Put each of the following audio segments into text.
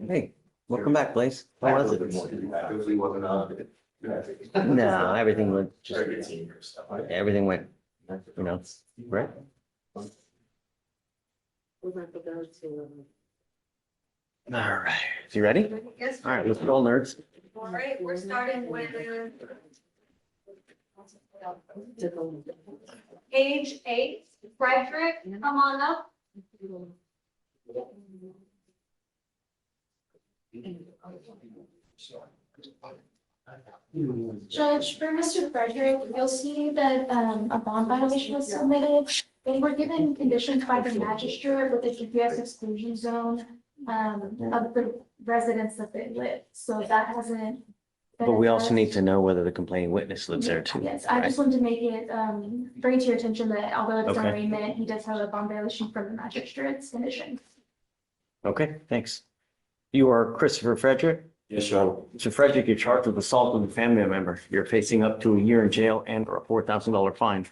Hey, welcome back, Blaze. How was it? No, everything went everything went, right? All right. You ready? Yes. All right, let's roll, nerds. All right, we're starting with page 8. Frederick, come on up. Judge, for Mr. Frederick, you'll see that a bond violation was submitted. They were given conditions by the magistrate with the GPS exclusion zone of the residence that they live. So that hasn't. But we also need to know whether the complaining witness lives there too. Yes, I just wanted to make it, bring to your attention that although it's an Okay. arraignment, he does have a bond violation from the magistrate's condition. Okay, thanks. You are Christopher Frederick? Yes, sir. Mr. Frederick, you're charged with assault on a family member. You're facing up to a year in jail and or a $4,000 fine.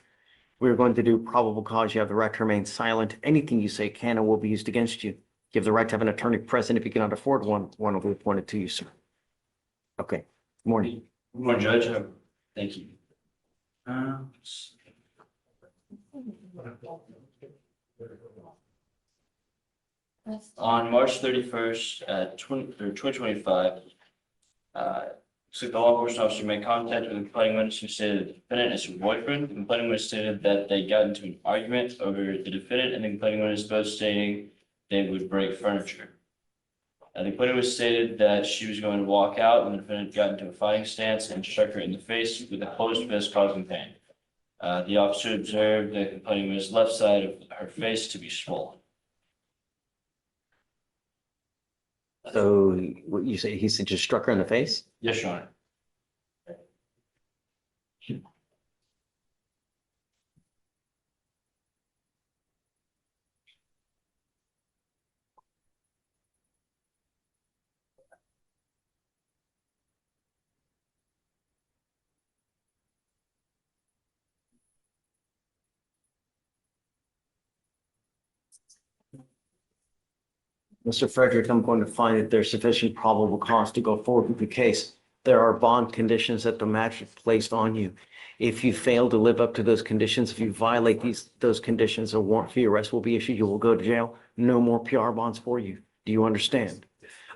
We're going to do probable cause. You have the right to remain silent. Anything you say can and will be used against you. You have the right to have an attorney present if you cannot afford one. One will be appointed to you, sir. Okay, morning. Good morning, Judge. Thank you. On March 31st, 2025, so the law enforcement officer made contact with the complaining witness who stated the defendant is her boyfriend. The complaining witness stated that they got into an argument over the defendant and the complaining witness both stating they would break furniture. The complaining witness stated that she was going to walk out when the defendant got into a fighting stance and struck her in the face with a closed fist, causing pain. The officer observed the complaining witness' left side of her face to be swollen. So what you say, he said just struck her in the face? Yes, Your Honor. Mr. Frederick, I'm going to find that there's sufficient probable cause to go forward with the case. There are bond conditions that the magistrate placed on you. If you fail to live up to those conditions, if you violate those conditions, a warrant for your arrest will be issued. You will go to jail. No more PR bonds for you. Do you understand?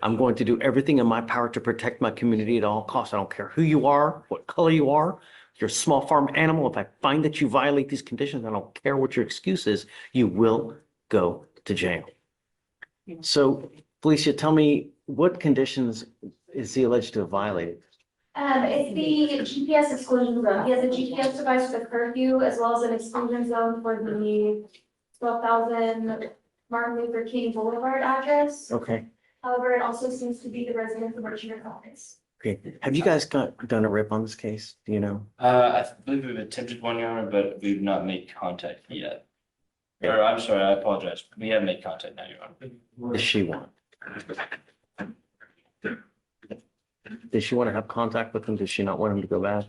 I'm going to do everything in my power to protect my community at all costs. I don't care who you are, what color you are. You're a small farm animal. If I find that you violate these conditions, I don't care what your excuse is, you will go to jail. So, Felicia, tell me, what conditions is he alleged to have violated? It's the GPS exclusion zone. He has a GPS device with a curfew as well as an exclusion zone for the 12,000 Martin Luther King Boulevard address. Okay, However, it also seems to be the resident of Richmond Office. okay. Have you guys done a rip on this case? Do you know? I believe we've attempted one, Your Honor, but we've not made contact yet. Or, I'm sorry, I apologize. We have made contact now, Your Honor. Does she want? Does she want to have contact with him? Does she not want him to go back?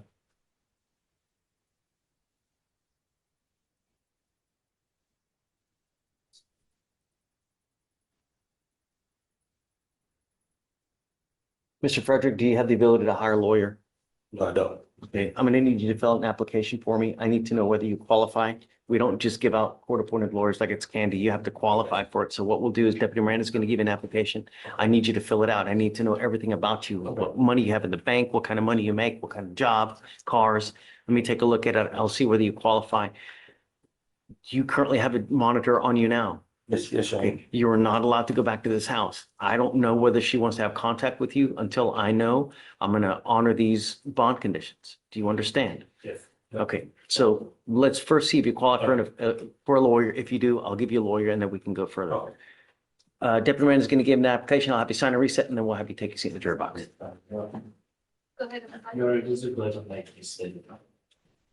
Mr. Frederick, do you have the ability to hire a lawyer? No, I don't. Okay, I'm gonna need you to fill out an application for me. I need to know whether you qualify. We don't just give out court-appointed lawyers like it's candy. You have to qualify for it. So what we'll do is Deputy Miranda is going to give you an application. I need you to fill it out. I need to know everything about you, what money you have in the bank, what kind of money you make, what kind of job, cars. Let me take a look at it. I'll see whether you qualify. Do you currently have a monitor on you now? Yes, Your Honor. Okay, you are not allowed to go back to this house. I don't know whether she wants to have contact with you until I know. I'm going to honor these bond conditions. Do you understand? Yes. Okay, so let's first see if you qualify for a lawyer. If you do, I'll give you a lawyer and then we can go further. Deputy Miranda is going to give him the application. I'll have you sign a reset and then we'll have you take a seat in the jury box. Go ahead. Your Honor, this is like you said.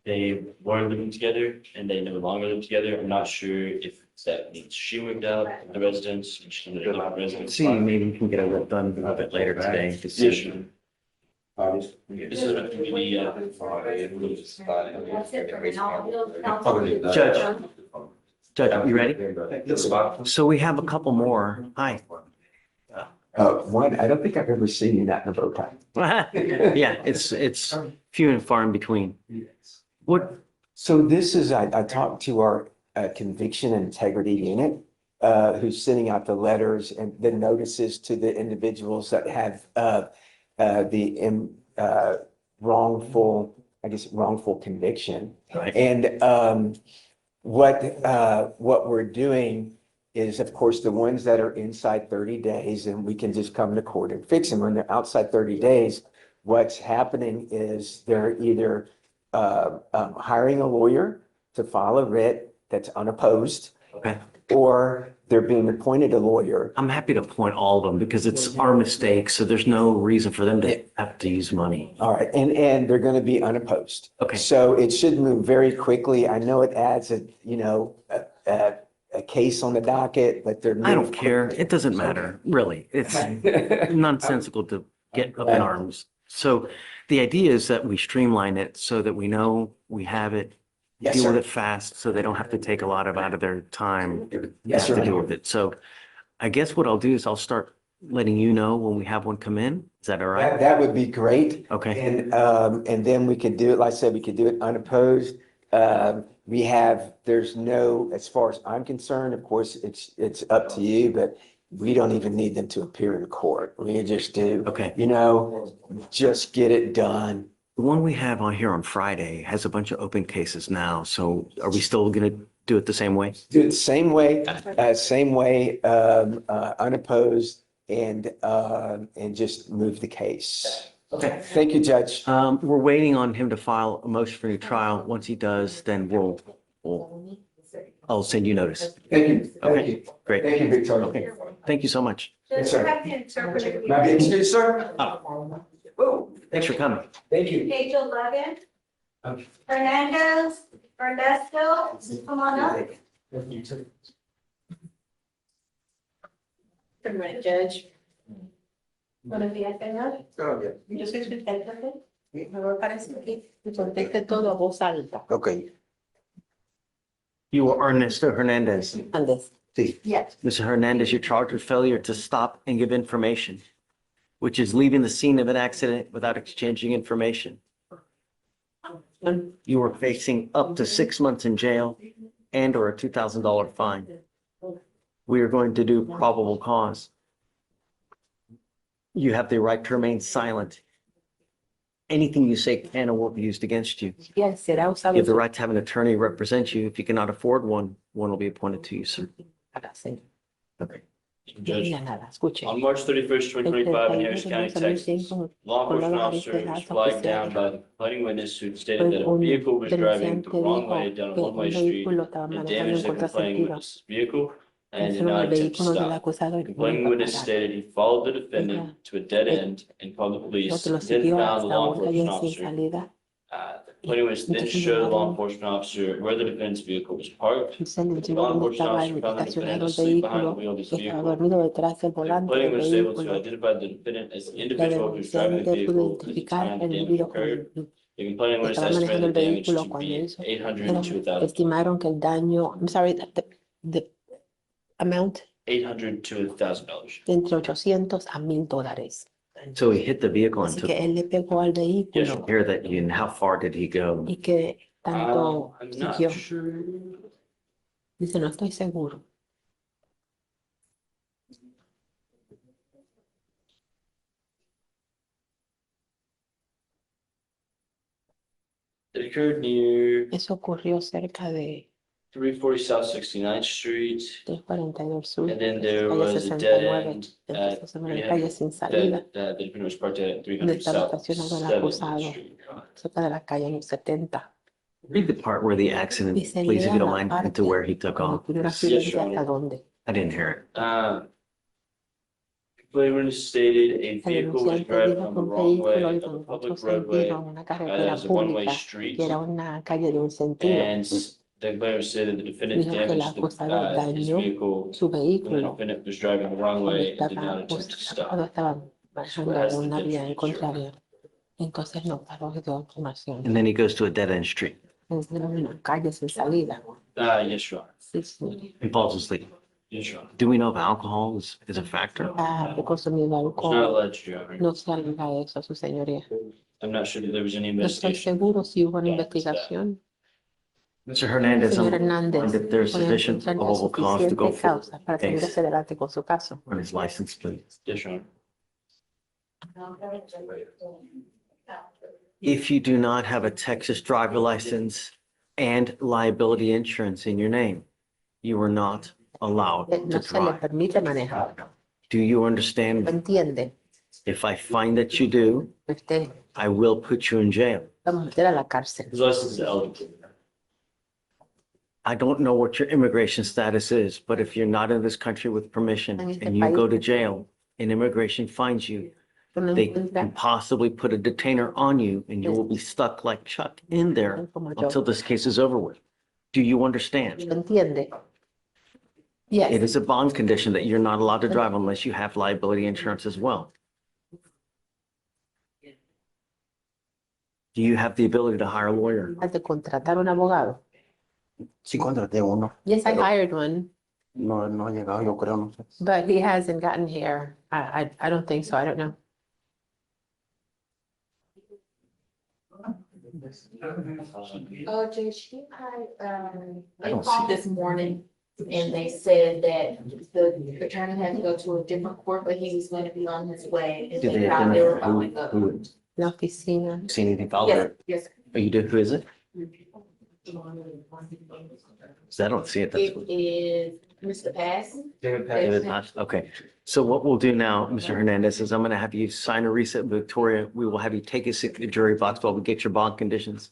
They were living together and they no longer live together. I'm not sure if that means she moved out of the residence and she lived in the residence. See, maybe we can get it done a little bit later today. to see. Yes, Your Honor. This is a community, That's it for now. Judge, Judge, you ready? Yes. So we have a couple more. Hi. One, I don't think I've ever seen you not in a bow tie. Yeah, it's few and far in between. What, So this is, I talked to our conviction and integrity unit, who's sending out the letters and the notices to the individuals that have wrongful, I guess, wrongful conviction. right, And what we're doing is, of course, the ones that are inside 30 days, and we can just come to court and fix them. When they're outside 30 days, what's happening is they're either hiring a lawyer to file a writ that's unopposed, okay. or they're being appointed a lawyer. I'm happy to point all of them because it's our mistake, so there's no reason for them to have to use money. All right, and they're going to be unopposed. Okay. So it should move very quickly. I know it adds a case on the docket, but they're. I don't care. It doesn't matter, really. It's nonsensical to get up in arms. So the idea is that we streamline it so that we know we have it, Yes, deal with sir. it fast, so they don't have to take a lot out of their time Yes, to sir. deal with it. So I guess what I'll do is I'll start letting you know when we have one come in. Is that all right? That would be great. Okay, And then we could do it, like I said, we could do it unopposed. There's no, as far as I'm concerned, of course, it's up to you, but we don't even need them to appear in court. We just do. okay. Just get it done. The one we have on here on Friday has a bunch of open cases now. So are we still going to do it the same way? Do it the same way, unopposed and just move the case. Okay. Thank you, Judge. We're waiting on him to file a motion for new trial. Once he does, then I'll send you notice. Thank you. Thank Okay, you. great. Thank you, Victoria. Okay, thank you so much. Yes, Just sir. have to interpret May I be it. excused, sir? Whoa, thanks for coming. Thank you. Page 11, Okay. Hernandez, Ernesto, come on up. Good morning, Judge. Buenos días, señor. Yo soy su intérprete. Me parece que conteste todo a voz alta. Okay. You are Ernesto Hernandez. Andes. Yes. Mr. Hernandez, you're charged with failure to stop and give information, which is leaving the scene of an accident without exchanging information. You are facing up to 6 months in jail and or a $2,000 fine. We are going to do probable cause. You have the right to remain silent. Anything you say can or will be used against you. Yes, será You usado have the right to have an attorney represent you. If you cannot afford one, one will be appointed to you, sir. para hacer. Okay. No Judge, diga nada, escuche. on March 31st, 2025, in Harris County, Texas, law enforcement officer was flagged down by the complaining witness who stated that a vehicle was driving the wrong way down a one-way street and damaged the complaining witness's vehicle and did Encima not del attempt to vehículo del stop. acusado The y complaining nunca witness parar. stated he followed the defendant to a dead end and called the No police, te lo then siguió found the hasta law una calle enforcement sin officer. salida. The complaining witness then showed the law enforcement officer where the defendant's vehicle was parked. Se le The enseñó law dónde enforcement estaba officer found the estacionado defendant el asleep behind the vehículo, wheel of his que estaba vehicle. dormido detrás del The volante complaining del was able to vehículo. identify the defendant as the La individual who was driving the denunciante pudo vehicle at the identificar time the el damage individuo occurred. con The complaining witness estaba manejando estimated el the damage vehículo to cuando be hizo. $800 to $1,000. Estimaron que el daño, I'm sorry, the amount $800 to $1,000. de entre 800 a $1,000. So he hit the vehicle and Así took, que él le pegó al Yes, vehículo hear that you, and how far did he go? y que tanto I'm siguió. not sure. Dice, no estoy seguro. It occurred near Eso ocurrió cerca de 340 South 69th Street. 342 Sur, And then there calle was a dead 69, end entonces at una calle sin salida, the defendant was parked at donde 300 estaba South estacionado el 7th acusado, Street. cerca de la calle 70. Read the part where the accident, Dice, please, if you lea don't la mind, parte into where he took cuando off. ocurrió el Yes, accidente Your hasta Honor. dónde. I didn't hear it. Complainant stated a El vehicle was denunciante driving dijo on que the un wrong way vehículo of iba a en otro public roadway sentido, en una carretera as a one-way pública, street. que era una calle de un sentido. And the complainant stated the defendant Dijo que el damaged acusado his dañó vehicle su when the vehículo defendant was driving the wrong cuando way and did not estaba, attempt to stop. cuando estaba manejando Has en the una vía en difference, Your Honor. contraria. Entonces no paró de información. And then he goes to a dead end street. Es una calle sin salida. Yes, Your Honor. Sí, sí. He falls asleep. Yes, Your Honor. Do we know if alcohol is a factor? Ha consumido It's not alcohol. alleged, Your Honor. No se alega eso, su señoría. I'm not sure that there was any No estoy investigation. seguro si hubo una investigación. Mr. Hernandez, Señor I'm Hernández, wondering if there's voy a sufficient encontrar la probable cause to go suficiente forward causa para seguir case hacia adelante con su caso. on his license, please. Yes, Your Honor. If you do not have a Texas driver license and liability insurance in your name, you are not allowed to No se le drive. permite manejar. Do you ¿Lo understand? entiende? If I find that you do, Usted I will put you in jail. vamos a meter a la cárcel. His license is eligible. I don't know what your immigration status is, but if you're not in this country with permission and you go to jail and immigration finds you, No they encuentra can possibly put a detainer on you and you will be stuck like Chuck in there como yo. until this case is over with. Do you understand? ¿Lo entiende? It Yes. is a bond condition that you're not allowed to drive unless you have liability insurance as well. Do you have the ability to hire a lawyer? Has de contratar un abogado. Sí contraté uno, Yes, I Pero- hired one, no ha llegado, yo creo, no sé. but he hasn't gotten here. I don't think so. I don't know. Oh, Judge, he had, I they don't called see this morning and they said that the attorney had to go to a different court, but he was going to be on his way. And Did they they thought they were identify following up. who, La oficina. see anything filed Yes, there? yes. Oh, you do? Who is it? 'Cause I don't see it. That's It is Mr. Pass. David Potts. Okay. So what we'll do now, Mr. Hernandez, is I'm going to have you sign a receipt, Victoria. We will have you take a seat in the jury box while we get your bond conditions.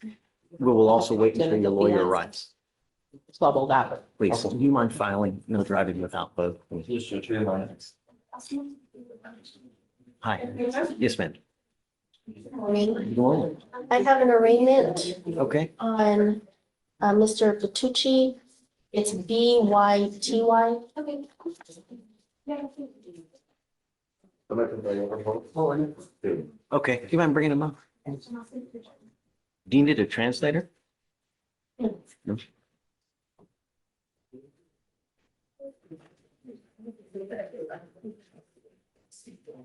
We will also wait until your lawyer arrives. Su abogado. Please, do you mind filing no driving without both? Yes, Your Honor. Hi. Yes, ma'am. Morning. Good morning. I have an arraignment Okay. on Mr. Fatucci. It's BYTY. Okay. Okay. Do you mind bringing him up? Do you need a translator? No?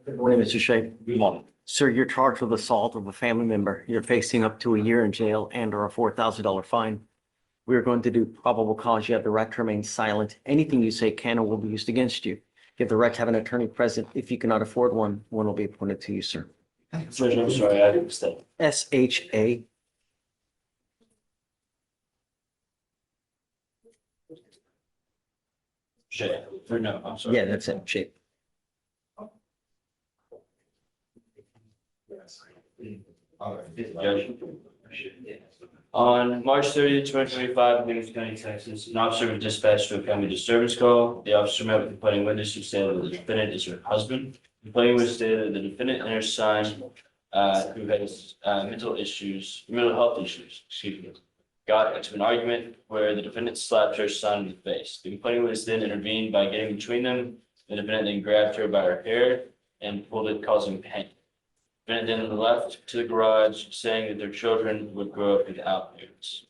Good morning, Mr. Shea. Good morning. Sir, you're charged with assault of a family member. You're facing up to a year in jail and or a $4,000 fine. We are going to do probable cause. You have the right to remain silent. Anything you say can or will be used against you. You have the right to have an attorney present. If you cannot afford one, one will be appointed to you, sir. Judge, I'm sorry, I didn't understand. SHA. Shay, or no, I'm sorry. Yeah, that's it. Shape. Judge. On March 30th, 2025, in Davis County, Texas, an officer was dispatched to a family disturbance call. The officer met with the complaining witness who stated that the defendant is her husband. The complaining witness stated that the defendant and her son, who has mental health issues, got into an argument where the defendant slapped her son in the face. The complaining witness then intervened by getting between them. The defendant then grabbed her by her hair and pulled it, causing pain. The defendant then left to the garage, saying that their children would grow up without parents.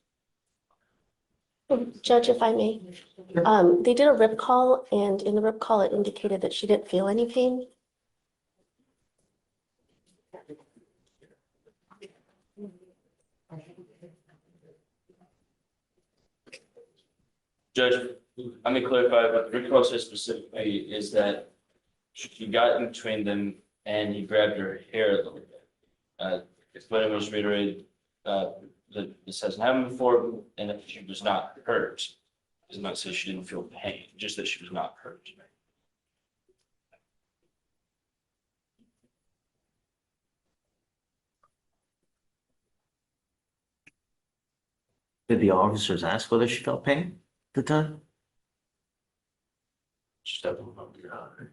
Judge, if I may, they did a rip call, and in the rip call, it indicated that she didn't feel any pain. Judge, let me clarify, what the recall says specifically is that he got in between them and he grabbed her hair a little bit. If Glenn was reiterated, that this hasn't happened before and that she was not hurt. Does not say she didn't feel pain, just that she was not hurt. Did the officers ask whether she felt pain at the time? Just have to remember.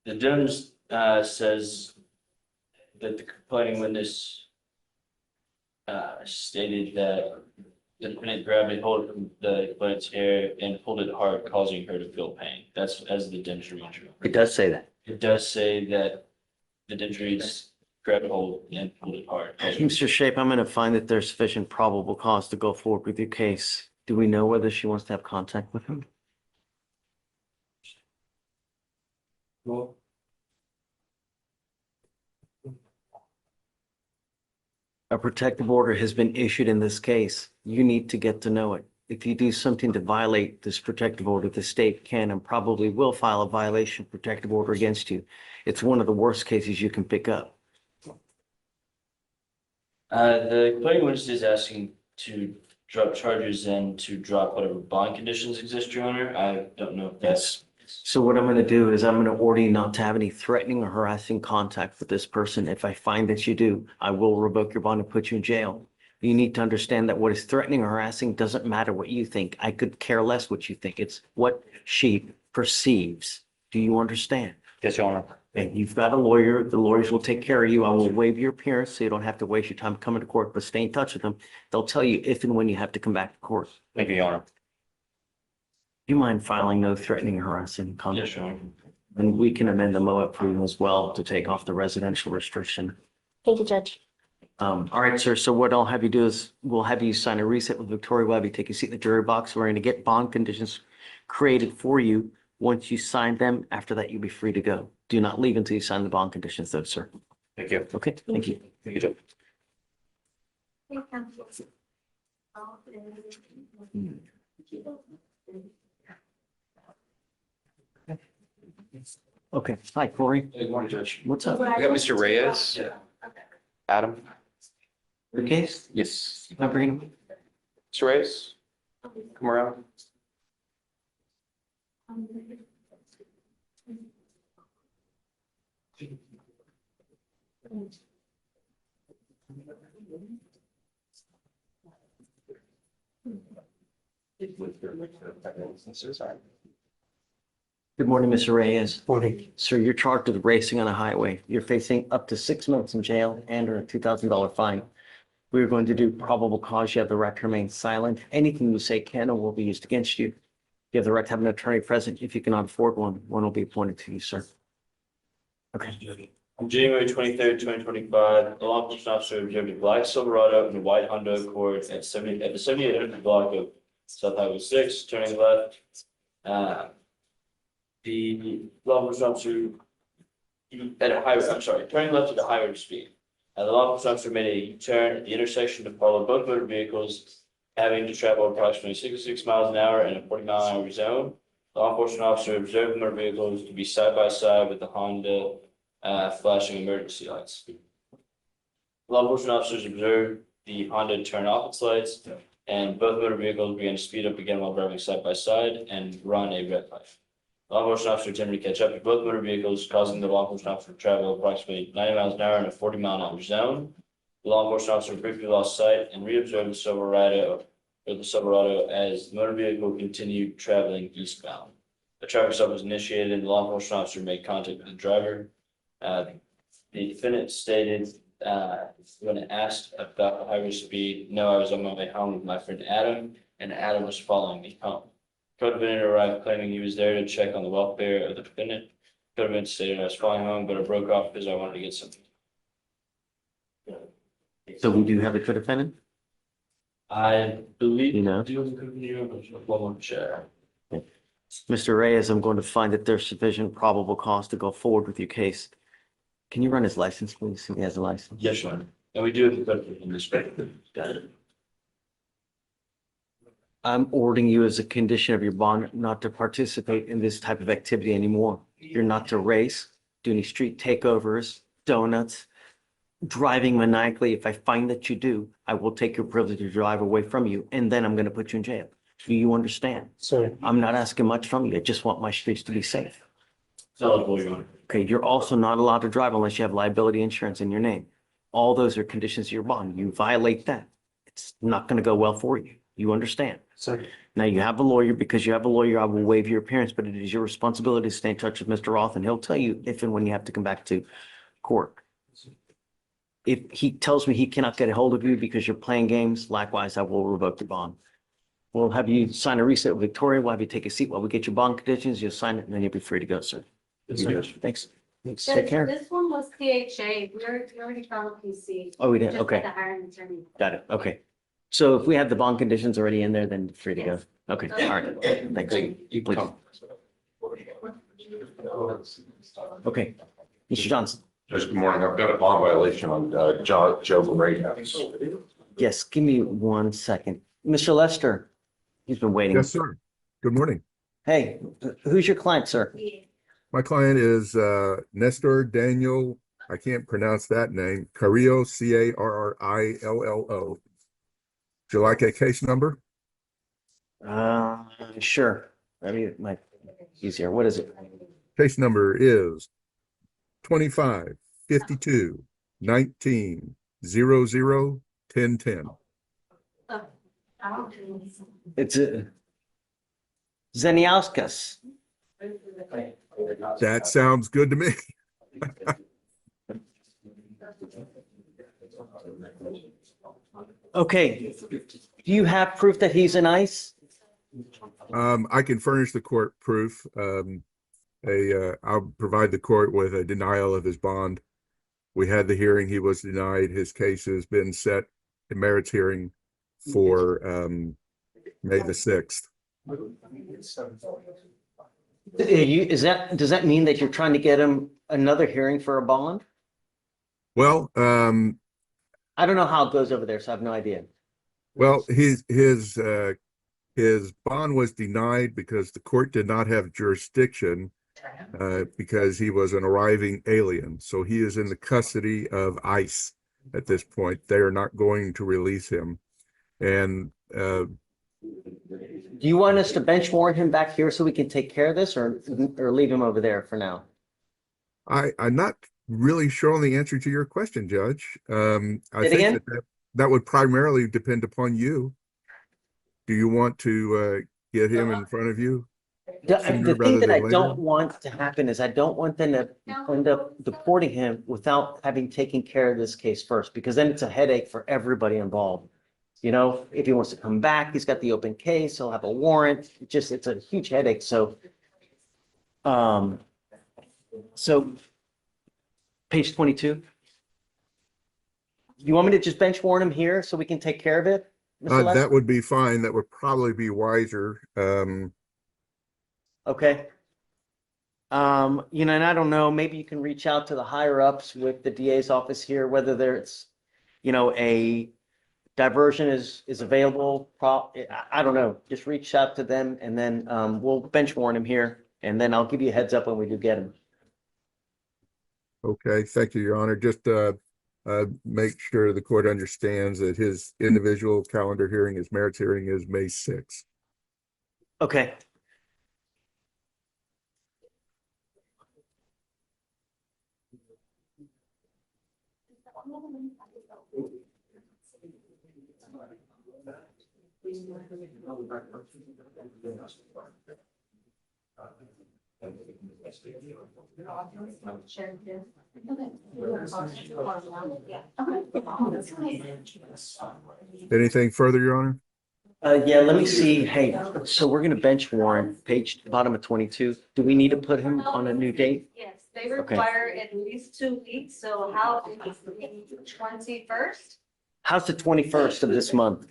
The Jones says that the complaining witness stated that the defendant grabbed a hold of the complainant's hair and pulled it hard, causing her to feel pain. That's as the injury. It does say that. It does say that the injuries grabbed a hold and pulled it hard. Mr. Shape, I'm going to find that there's sufficient probable cause to go forward with your case. Do we know whether she wants to have contact with him? A protective order has been issued in this case. You need to get to know it. If you do something to violate this protective order, the state can and probably will file a violation protective order against you. It's one of the worst cases you can pick up. The complaining witness is asking to drop charges and to drop whatever bond conditions exist, Your Honor. I don't know if that's. So what I'm going to do is I'm going to order you not to have any threatening or harassing contact with this person. If I find that you do, I will revoke your bond and put you in jail. You need to understand that what is threatening or harassing doesn't matter what you think. I could care less what you think. It's what she perceives. Do you understand? Yes, Your Honor. And you've got a lawyer. The lawyers will take care of you. I will waive your appearance so you don't have to waste your time coming to court, but stay in touch with them. They'll tell you if and when you have to come back to court. Thank you, Your Honor. Do you mind filing no threatening or harassing conduct? Yes, Your Honor. And we can amend the MOA approval as well to take off the residential restriction. Thank you, Judge. All right, sir. So what I'll have you do is we'll have you sign a reset with Victoria. We'll have you take a seat in the jury box. We're going to get bond conditions created for you. Once you sign them, after that, you'll be free to go. Do not leave until you sign the bond conditions though, sir. Thank you. Okay, thank you. Thank you, Judge. Okay, hi, Corey. Good morning, Judge. What's up? We got Mr. Reyes. Adam? Your case? Yes. Can I bring him? Mr. Reyes? Come around. Good morning, Mr. Reyes. Morning. Sir, you're charged with racing on a highway. You're facing up to 6 months in jail and or a $2,000 fine. We're going to do probable cause. You have the right to remain silent. Anything you say can or will be used against you. You have the right to have an attorney present. If you cannot afford one, one will be appointed to you, sir. Okay. On January 23rd, 2025, a law enforcement officer observed a black Silverado and a white Honda Accord at the 7800 block of South Highway 6, turning left. The law enforcement officer turning left at a high rate of speed. The law enforcement officer made a U-turn at the intersection to follow both motor vehicles, having to travel approximately 66 miles an hour in a 40-mile-an-hour zone. Law enforcement officer observed the motor vehicles to be side by side with the Honda flashing emergency lights. Law enforcement officers observed the Honda turn off its lights, and both motor vehicles began to speed up again while driving side by side and run a red light. Law enforcement officer attempted to catch up to both motor vehicles, causing the law enforcement officer to travel approximately 90 miles an hour in a 40-mile-an-hour zone. The law enforcement officer briefly lost sight and re-observed the Silverado as the motor vehicle continued traveling eastbound. A traffic stop was initiated and the law enforcement officer made contact with the driver. The defendant stated, when asked about the highway speed, no, I was on my way home with my friend Adam, and Adam was following me home. Co-defendant arrived claiming he was there to check on the welfare of the defendant. Co-defendant stated, I was following home, but I broke off because I wanted to get something. So we do have a co-defendant? I believe. You know? Mr. Reyes, I'm going to find that there's sufficient probable cause to go forward with your case. Can you run his license, please? If he has a license. Yes, Your Honor. And we do have the co-defendant in this. Got it. I'm ordering you as a condition of your bond not to participate in this type of activity anymore. You're not to race, do any street takeovers, donuts, driving maniacally. If I find that you do, I will take your privilege to drive away from you, and then I'm going to put you in jail. Do you understand? Sir. I'm not asking much from you. I just want my streets to be safe. It's eligible, Your Honor. Okay, you're also not allowed to drive unless you have liability insurance in your name. All those are conditions of your bond. You violate that, it's not going to go well for you. You understand? Sir. Now you have a lawyer. Because you have a lawyer, I will waive your appearance, but it is your responsibility to stay in touch with Mr. Roth, and he'll tell you if and when you have to come back to court. If he tells me he cannot get a hold of you because you're playing games, likewise, I will revoke your bond. We'll have you sign a reset with Victoria. We'll have you take a seat while we get your bond conditions. You'll sign it and then you'll be free to go, sir. Thanks. Thanks. Take care. This one was CHA. We already found PC. Oh, we did. Just had Okay. to hire an attorney. Got it. Okay. So if we have the bond conditions already in there, then free to go. Yes. Okay. All right. Thanks. Please. Okay. Mr. Johnson. Just good morning. I've got a bond violation on Joe Greathouse. Yes, give me 1 second. Mr. Lester, he's been waiting. Yes, sir. Good morning. Hey, who's your client, sir? My client is Nestor Daniel. I can't pronounce that name. Carrillo, Carrillo. Would you like a case number? Sure. Maybe it might be easier. What is it? Case number is 25-52-19-00-1010. It's Zeniauskas. That sounds good to me. Okay. Do you have proof that he's in ICE? I can furnish the court proof. I'll provide the court with a denial of his bond. We had the hearing. He was denied. His case has been set, the merits hearing, for May the 6th. Does that mean that you're trying to get him another hearing for a bond? Well, I don't know how it goes over there, so I have no idea. well, his bond was denied because the court did not have jurisdiction because he was an arriving alien. So he is in the custody of ICE at this point. They are not going to release him. And Do you want us to bench warrant him back here so we can take care of this, or leave him over there for now? I'm not really sure on the answer to your question, Judge. I think again? that would primarily depend upon you. Do you want to get him in front of you? The sooner thing rather that I than don't later? want to happen is I don't want them to end up deporting him without having taken care of this case first, because then it's a headache for everybody involved. You know, if he wants to come back, he's got the open case, he'll have a warrant. It's a huge headache. So page 22. You want me to just bench warrant him here so we can take care of it? Mr. Lester? That would be fine. That would probably be wiser. Okay. And I don't know, maybe you can reach out to the higher ups with the DA's office here, whether there's, a diversion is available. I don't know. Just reach out to them and then we'll bench warrant him here, and then I'll give you a heads up when we do get him. Okay, thank you, Your Honor. Just make sure the court understands that his individual calendar hearing, his merits hearing, is May 6th. Okay. Anything further, Your Honor? Yeah, let me see. Hey, so we're gonna bench warrant, bottom of 22. Do we need to put him on a new date? Yes, they require at least 2 weeks, so how is the 21st? How's the 21st of this month?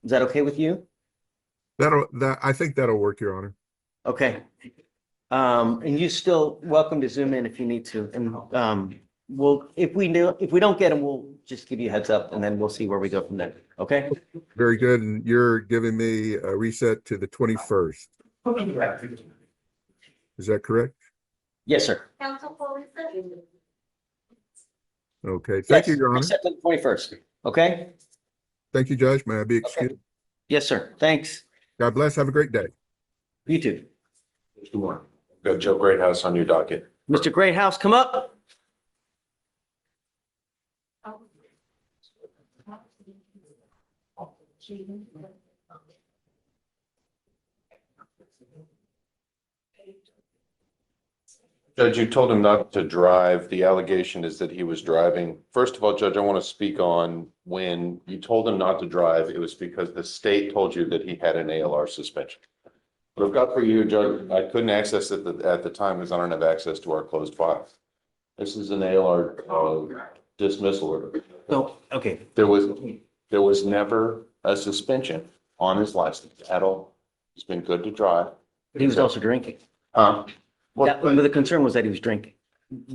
Is that okay with you? I think that'll work, Your Honor. Okay. And you still welcome to zoom in if you need to. And if we don't get him, we'll just give you a heads up and then we'll see where we go from there. Okay? Very good. And you're giving me a reset to the 21st. Is that correct? Yes, sir. Council for reset? Okay. Thank you, Yes, Your Honor. reset to the 21st. Okay? Thank you, Judge. May I be excused? Yes, sir. Thanks. God bless. Have a great day. You too. Good morning. Got Joe Greathouse on your docket. Mr. Greathouse, come up. Judge, you told him not to drive. The allegation is that he was driving. First of all, Judge, I want to speak on when you told him not to drive, it was because the state told you that he had an ALR suspension. What I've got for you, Judge, I couldn't access it at the time because I don't have access to our closed files. This is an ALR dismissal order. So, okay, There was never a suspension on his license at all. He's been good to drive. he was also drinking. Well, But the concern was that he was drinking.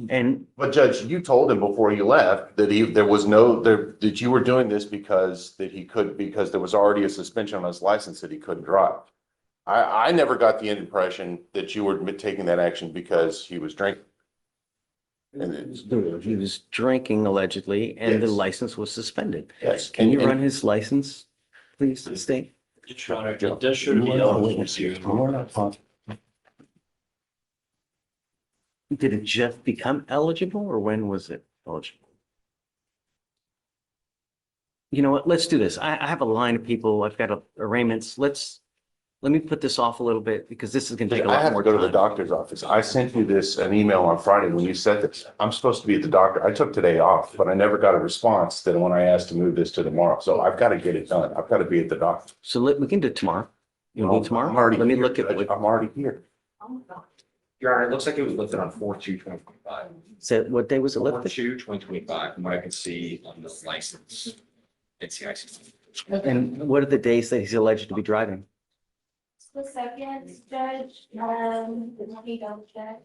And but Judge, you told him before you left that that you were doing this because there was already a suspension on his license that he couldn't drive. I never got the impression that you were taking that action because he was drinking. And he was drinking allegedly, and the Yes. license was suspended. yes, Can you and- run his license, please, state? Your Honor, it does show to be eligible to. Did it just become eligible, or when was it eligible? You know what, let's do this. I have a line of people, I've got arraignments. Let me put this off a little bit because this is gonna take a I lot have to more go to the time. doctor's office. I sent you an email on Friday when you said this. I'm supposed to be at the doctor. I took today off, but I never got a response then when I asked to move this to tomorrow. So I've got to get it done. I've got to be at the doctor. So we can do it tomorrow. You want to do it tomorrow? I'm already Let me here, look at Judge. what, I'm already here. Your Honor, it looks like it was lifted on 4/2/2025. so what day was it lifted? 4/2/2025, from what I can see on the license. It's the license. And what are the days that he's alleged to be driving? The second judge, let me double check.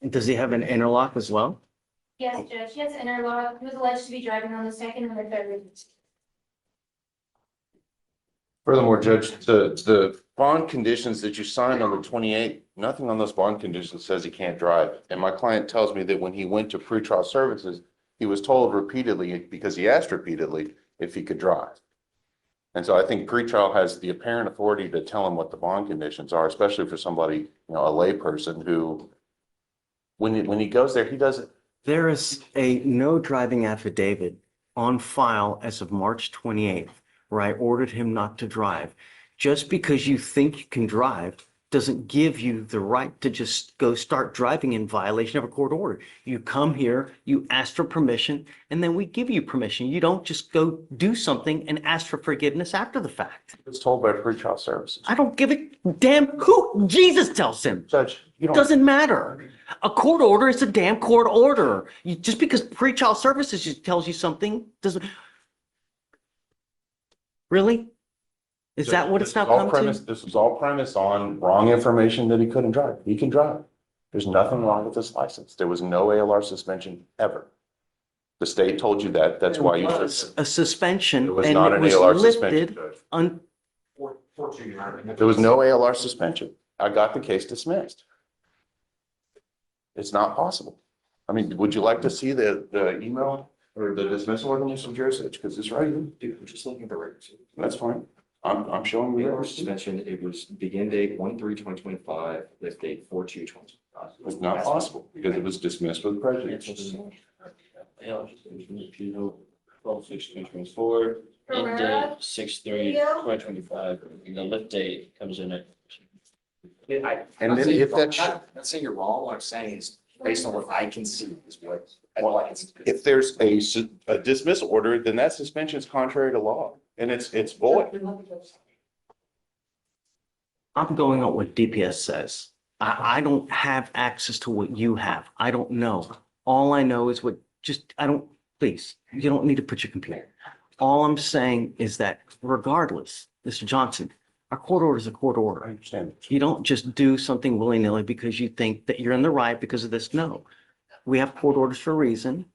Does he have an interlock as well? Yes, judge, he has interlock, he was alleged to be driving on the second and the third. Furthermore, Judge, the bond conditions that you signed on the 28th, nothing on those bond conditions says he can't drive. And my client tells me that when he went to pretrial services, he was told repeatedly, because he asked repeatedly, if he could drive. And so I think pretrial has the apparent authority to tell him what the bond conditions are, especially for somebody, a layperson who, when he goes there, he doesn't. There is a no driving affidavit on file as of March 28th, where I ordered him not to drive. Just because you think you can drive doesn't give you the right to just go start driving in violation of a court order. You come here, you ask for permission, and then we give you permission. You don't just go do something and ask for forgiveness after the fact. It's told by pretrial services. I don't give a damn who Jesus tells him. Judge, you don't. Doesn't matter. A court order is a damn court order. Just because pretrial services just tells you something doesn't. Really? Is that what it's now come to? This was all premised on wrong information that he couldn't drive. He can drive. There's nothing wrong with his license. There was no ALR suspension ever. The state told you that. That's why you. It was a suspension It was and not it an was ALR suspension, lifted Judge. on, There was no ALR suspension. I got the case dismissed. It's not possible. I mean, would you like to see the email or the dismissal order, Mr. Jurist? Because it's right here. Dude, I'm just looking at the records. That's fine. I'm showing The you. ALR suspension, it was begin date 1/3/2025, lift date 4/2/2025. It's not possible because it was dismissed with prejudice. Yeah, 12/6/2024, end date Herrera? 6/3/2025, and the lift date comes in at. And then if that's, I'm not saying you're wrong, what I'm saying is, based on what I can see, is what I can see. if there's a dismissal order, then that suspension is contrary to law and it's void. I'm going on what DPS says. I don't have access to what you have. I don't know. All I know is please, you don't need to put your computer. All I'm saying is that regardless, Mr. Johnson, a court order is a court I order. understand. You don't just do something willy-nilly because you think that you're in the right because of this. No. We have court orders for a reason.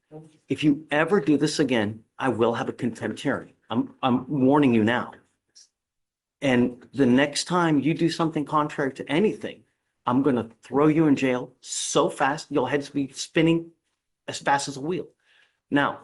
If you ever do this again, I will have a contempt hearing. I'm warning you now. And the next time you do something contrary to anything, I'm going to throw you in jail so fast, your head's be spinning as fast as a wheel. Now,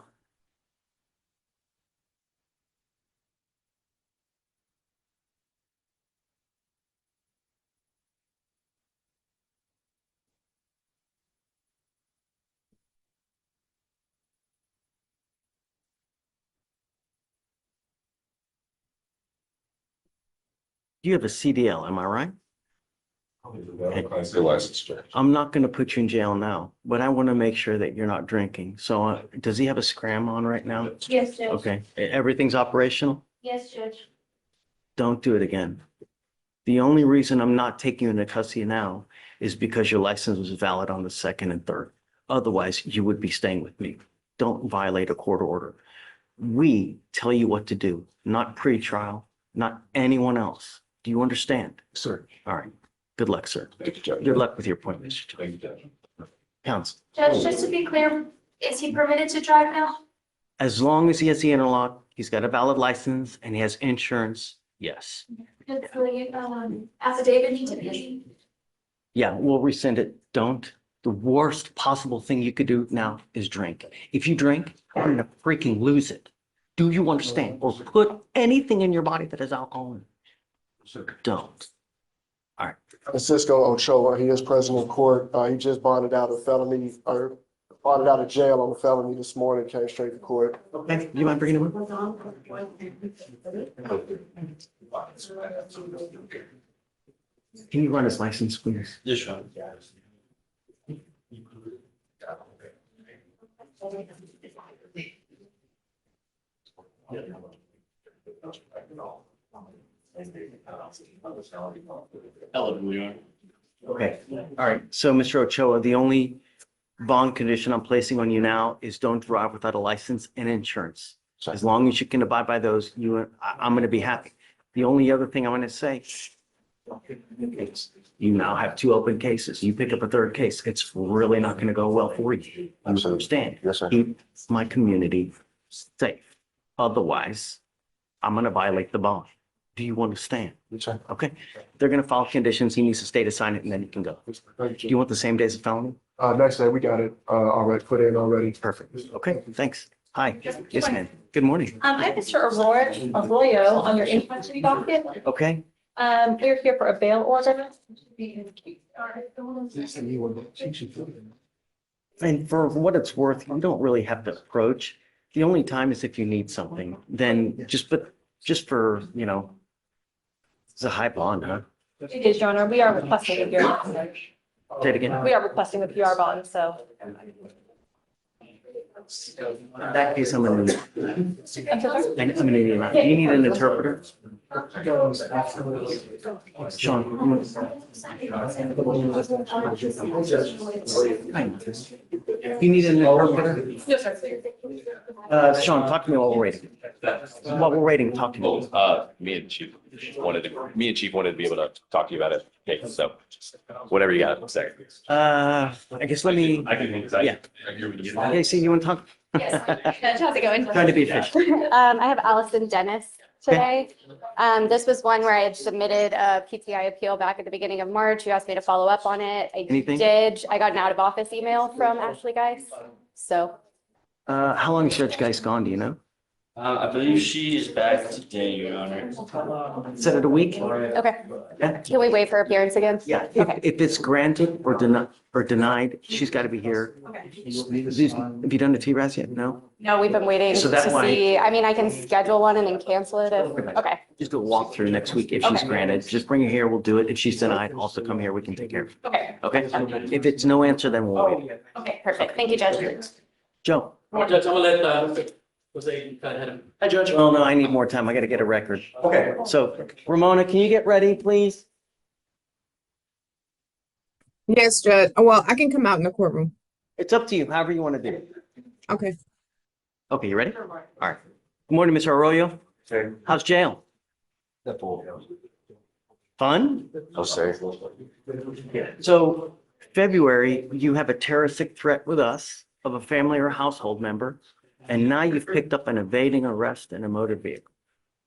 You have a CDL, am I right? Class A license, Judge. I'm not going to put you in jail now, but I want to make sure that you're not drinking. So does he have a scram on right now? Yes, Judge. Okay, everything's operational? Yes, Judge. Don't do it again. The only reason I'm not taking you into custody now is because your license was valid on the 2nd and 3rd. Otherwise, you would be staying with me. Don't violate a court order. We tell you what to do, not pretrial, not anyone else. Do you understand? Sir. All right. Good luck, sir. Thank you, Judge. Good luck with your appointment, Mr. Judge. Thank you, Judge. Counsel, Judge, just to be clear, is he permitted to drive now? as long as he has the interlock, he's got a valid license and he has insurance, yes. Does the affidavit need to be? Yeah, we'll rescind it. Don't. The worst possible thing you could do now is drink. If you drink, you're gonna freaking lose it. Do you understand? Or put anything in your body that has alcohol in it. Don't. Francisco Ochoa, he is present in court. He just bonded out of felony, or bonded out of jail on a felony this morning, came straight to court. Okay, you mind bringing him in? Can you run his license, please? Yes, Your Honor. Eligible, Your Honor. Okay, all right. So, Mr. Ochoa, the only bond condition I'm placing on you now is don't drive without a license and insurance. As long as you can abide by those, I'm going to be happy. The only other thing I'm going to say, you now have 2 open cases. You pick up a 3rd case, it's really not going to go well for you. You understand? Yes, sir. Keep my community safe. Otherwise, I'm going to violate the bond. Do you understand? Yes, sir. Okay, they're going to follow conditions. He needs to stay to sign it and then he can go. Do you want the same day as a felony? Next day, we got it, already put in already. Perfect. Okay, thanks. Hi. Yes, ma'am. Good morning. I have Mr. Arroyo on your in-custody docket. Okay, We're here for a bail order. and for what it's worth, you don't really have to approach. The only time is if you need something, then just for, it's a high bond, huh? It is, Your Honor. We are requesting a PR. Say it again. We are requesting a PR bond, so. In that case, I'm gonna need, I'm so sorry. do you need an interpreter? Sean. You need an interpreter? No, sir. Sean, talk to me while we're waiting. While we're waiting, talk to me. Me and Chief wanted to be able to talk to you about it. Okay, so whatever you got to say. I guess let me, yeah. Okay, see, you want to talk? Yes. How's it going? Trying to be efficient. I have Allison Dennis today. This was one where I had submitted a PTI appeal back at the beginning of March. You asked me to follow up on it. I Anything? did. I got an out of office email from Ashley Geis. So How long is Judge Geis gone, do you know? I believe she is back today, Your Honor. Is it a week? okay. Yeah. Can we wait for appearance again? Yeah, Okay. if it's granted or denied, she's got to be here. Okay. Have you done the TRAS yet? No? No, we've been waiting So to that's why- see. I mean, I can schedule one and then cancel it if, okay. Just do a walkthrough next week if she's Okay. granted. Just bring her here, we'll do it. If she's denied, also come here, we can take care of it. Okay. Okay? If it's no answer, then we'll wait. Okay, perfect. Thank you, Judge. Joe? Judge, I'm gonna let, Jose kind of had him. Hi, Judge. Well, no, I need more time. I got to get a record. Okay. So Ramona, can you get ready, please? Yes, Judge. Well, I can come out in the courtroom. It's up to you, however you want to do it. Okay. Okay, you ready? All right. Good morning, Mr. Arroyo. How's jail? Fun? I'll say. So February, you have a terroristic threat with us of a family or household member, and now you've picked up an evading arrest in a motor vehicle.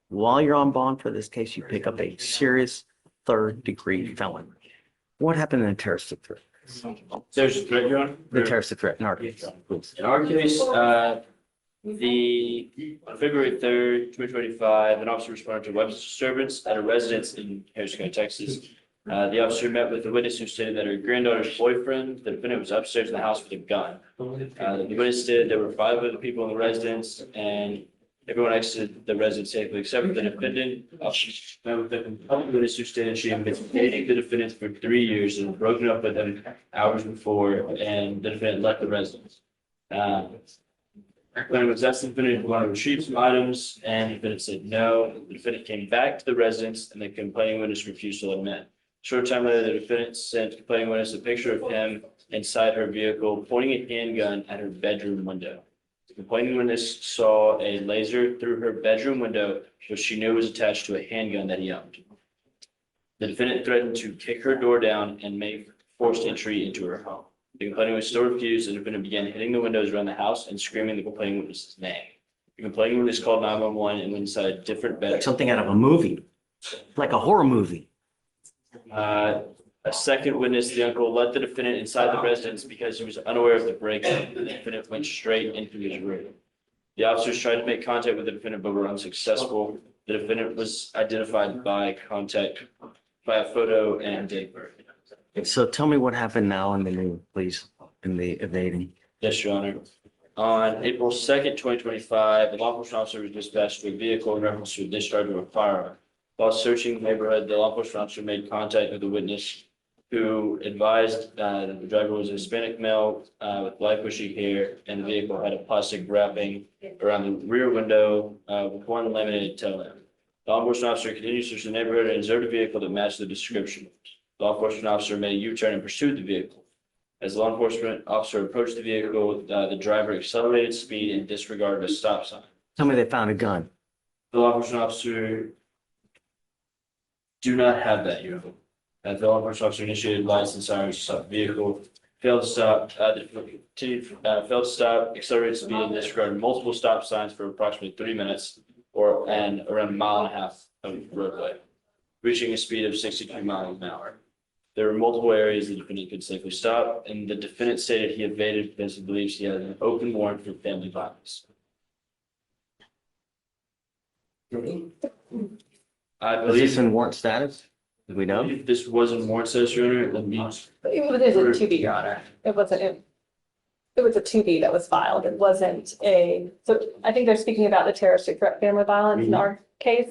While you're on bond for this case, you pick up a serious 3rd-degree felony. What happened in a terroristic threat? There's a threat, Your Honor. The terroristic threat in our case, please. In our case, on February 3rd, 2025, an officer responded to a weapons disturbance at a residence in Harrison County, Texas. The officer met with a witness who stated that her granddaughter's boyfriend, the defendant, was upstairs in the house with a gun. The witness stated there were 5 other people in the residence, and Everyone exited the residence safely except for the defendant. Officers met with the complainant witness who stated she had been dating the defendant for 3 years and broken up with him hours before, and the defendant left the residence. When it was asked the defendant if he wanted to retrieve some items, and the defendant said no. The defendant came back to the residence, and the complaining witness refused to let him in. Short time later, the defendant sent the complaining witness a picture of him inside her vehicle, pointing a handgun at her bedroom window. The complaining witness saw a laser through her bedroom window, which she knew was attached to a handgun that he owned. The defendant threatened to kick her door down and make forced entry into her home. The complaining witness still refused, and the defendant began hitting the windows around the house and screaming the complaining witness's name. The complaining witness called 911 and went inside a different bedroom. Something out of a movie, like a horror movie. A second witness, the uncle, let the defendant inside the residence because he was unaware of the break-in. The defendant went straight into his room. The officers tried to make contact with the defendant, but were unsuccessful. The defendant was identified by a photo and date birth. So tell me what happened now in the new, please, in the evading. Yes, Your Honor. On April 2nd, 2025, a law enforcement officer was dispatched to a vehicle in reference to a discharge of a firearm. While searching the neighborhood, the law enforcement officer made contact with the witness, who advised that the driver was a Hispanic male with light bushy hair, and the vehicle had a plastic wrapping around the rear window with one laminated tail lamp. The law enforcement officer continued to search the neighborhood and observed a vehicle that matched the description. The law enforcement officer made a U-turn and pursued the vehicle. As the law enforcement officer approached the vehicle, the driver accelerated speed and disregarded a stop sign. Tell me they found a gun. The law enforcement officer do not have that, Your Honor. The law enforcement officer initiated lights and sirens to stop the vehicle, failed to stop, accelerated speed, and disregarded multiple stop signs for approximately 3 minutes and around 1.5 miles of roadway, reaching a speed of 62 miles an hour. There were multiple areas the defendant could safely stop, and the defendant stated he evaded because he believes he had an open warrant for family violence. I Was this believe in warrant status? Do we know? this wasn't warrant status, Your Honor. Let me. It was a 2B, Your Honor. It wasn't, it was a 2B that was filed. It wasn't so I think they're speaking about the terroristic threat family violence in our case.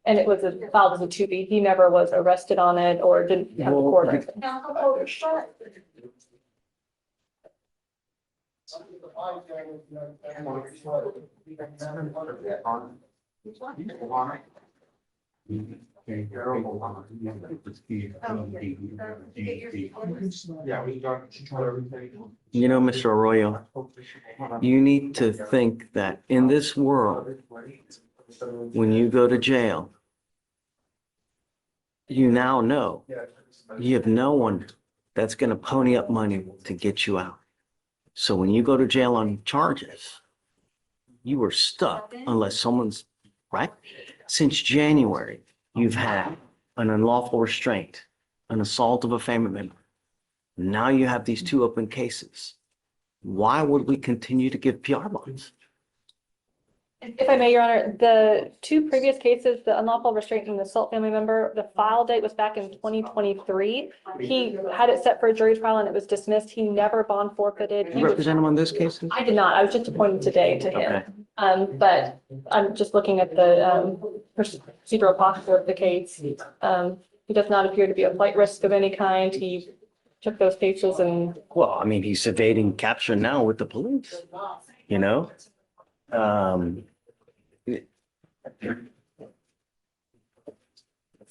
And it was filed as a 2B. He never was arrested on it or didn't have a court record. You know, Mr. Arroyo, you need to think that in this world, when you go to jail, you now know you have no one that's going to pony up money to get you out. So when you go to jail on charges, you are stuck unless someone's right. Since January, you've had an unlawful restraint, an assault of a family member. Now you have these 2 open cases. Why would we continue to give PR bonds? If I may, Your Honor, the 2 previous cases, the unlawful restraint and the assault family member, the file date was back in 2023. He had it set for a jury trial and it was dismissed. He never bond forfeited. You represent him on this case? I did not. I was just appointed today to him. But I'm just looking at the procedural posture of the case. He does not appear to be a flight risk of any kind. He took those cases and. Well, I mean, he's evading capture now with the police, you know?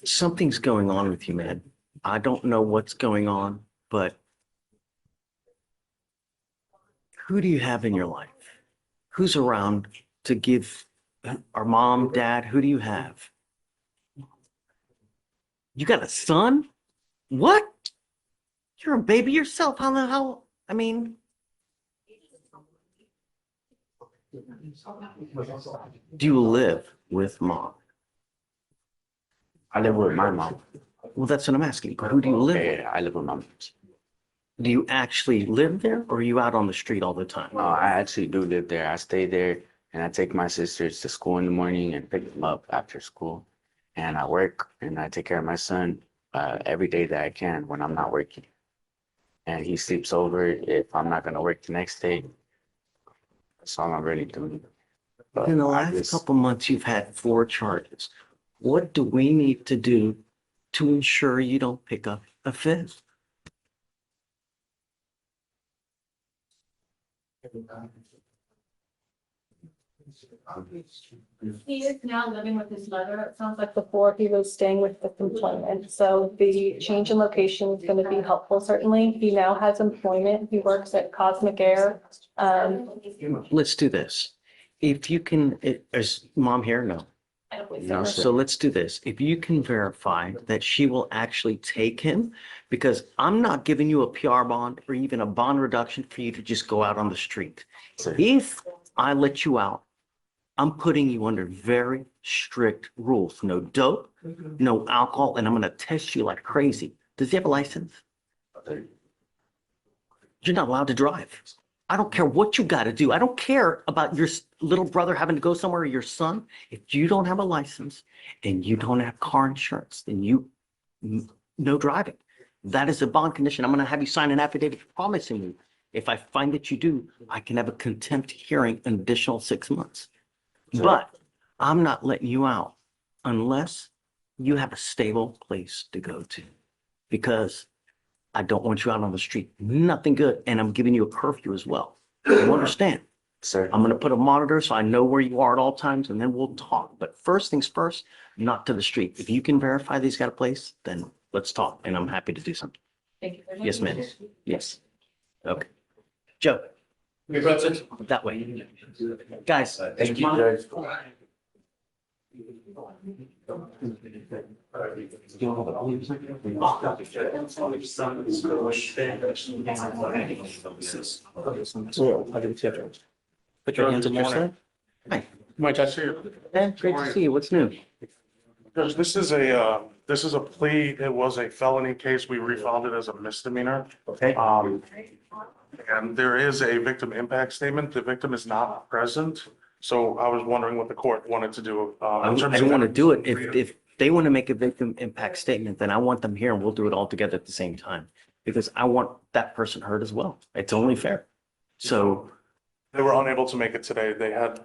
Something's going on with you, man. I don't know what's going on, but who do you have in your life? Who's around to give our mom, dad? Who do you have? You got a son? What? You're a baby yourself. How, I mean. Do you live with mom? I live with my mom. Well, that's what I'm asking. Who do you live with? I live with mom. Do you actually live there or are you out on the street all the time? I actually do live there. I stay there and I take my sisters to school in the morning and pick them up after school. And I work and I take care of my son every day that I can when I'm not working. And he sleeps over if I'm not going to work the next day. That's all I'm really doing. In the last couple months, you've had 4 charges. What do we need to do to ensure you don't pick up a 5th? He is now living with his mother. It sounds like before he was staying with the employment. So the change in location is going to be helpful, certainly. He now has employment. He works at Cosmic Air. Let's do this. If you can, is mom here? No. I don't believe No, so. sir. So let's do this. If you can verify that she will actually take him, because I'm not giving you a PR bond or even a bond reduction for you to just go out on the street. Sir. If I let you out, I'm putting you under very strict rules. No dope, no alcohol, and I'm going to test you like crazy. Does he have a license? You're not allowed to drive. I don't care what you got to do. I don't care about your little brother having to go somewhere or your son. If you don't have a license and you don't have car insurance, then no driving. That is a bond condition. I'm going to have you sign an affidavit promising you. If I find that you do, I can have a contempt hearing an additional 6 months. But I'm not letting you out unless you have a stable place to go to, because I don't want you out on the street. Nothing good. And I'm giving you a curfew as well. You understand? Sir. I'm going to put a monitor so I know where you are at all times, and then we'll talk. But first things first, not to the street. If you can verify that he's got a place, then let's talk, and I'm happy to do something. Thank you. Yes, ma'am. Yes. Okay. Joe, that way. Guys. Thank you, Judge. Put your hands on your side. Hi. My Judge, Yeah, great to see you. What's new? Judge, this is a plea. It was a felony case. We refiled it as a misdemeanor. Okay. And there is a victim impact statement. The victim is not present. So I was wondering what the court wanted to do. I don't want to do it. If they want to make a victim impact statement, then I want them here and we'll do it all together at the same time. Because I want that person heard as well. It's only fair. So They were unable to make it today. They had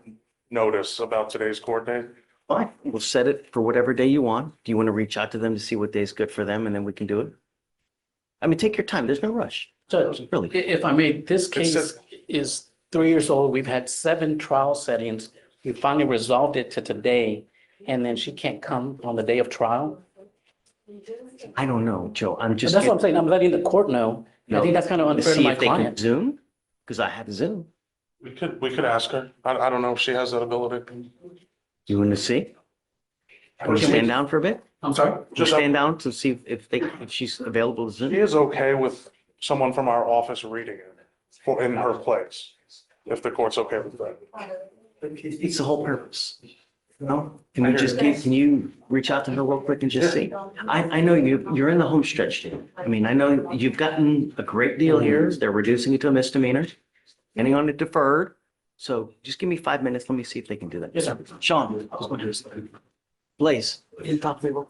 notice about today's court date. fine, we'll set it for whatever day you want. Do you want to reach out to them to see what day is good for them and then we can do it? I mean, take your time. There's no rush. Judge, Really. if I may, this case is 3 years old. We've had 7 trial settings. We finally resolved it to today, and then she can't come on the day of trial. I don't know, Joe. I'm But just. that's what I'm saying. I'm letting the court know. I think that's kind of unfair to See my if they can client. Zoom, because I have Zoom. We could ask her. I don't know if she has that ability. You want to see? Can we stand down for a bit? I'm sorry? Just stand down to see if she's available to She Zoom. is okay with someone from our office reading it in her place, if the court's okay with that. It's the whole purpose. No? Can you reach out to her real quick and just see? I know you're in the home stretch, Jim. I mean, I know you've gotten a great deal here. They're reducing it to a misdemeanor, ending on it deferred. So just give me 5 minutes. Let me see if they can do that. Yes, sir. Sean, just go ahead. Blaze, in top table.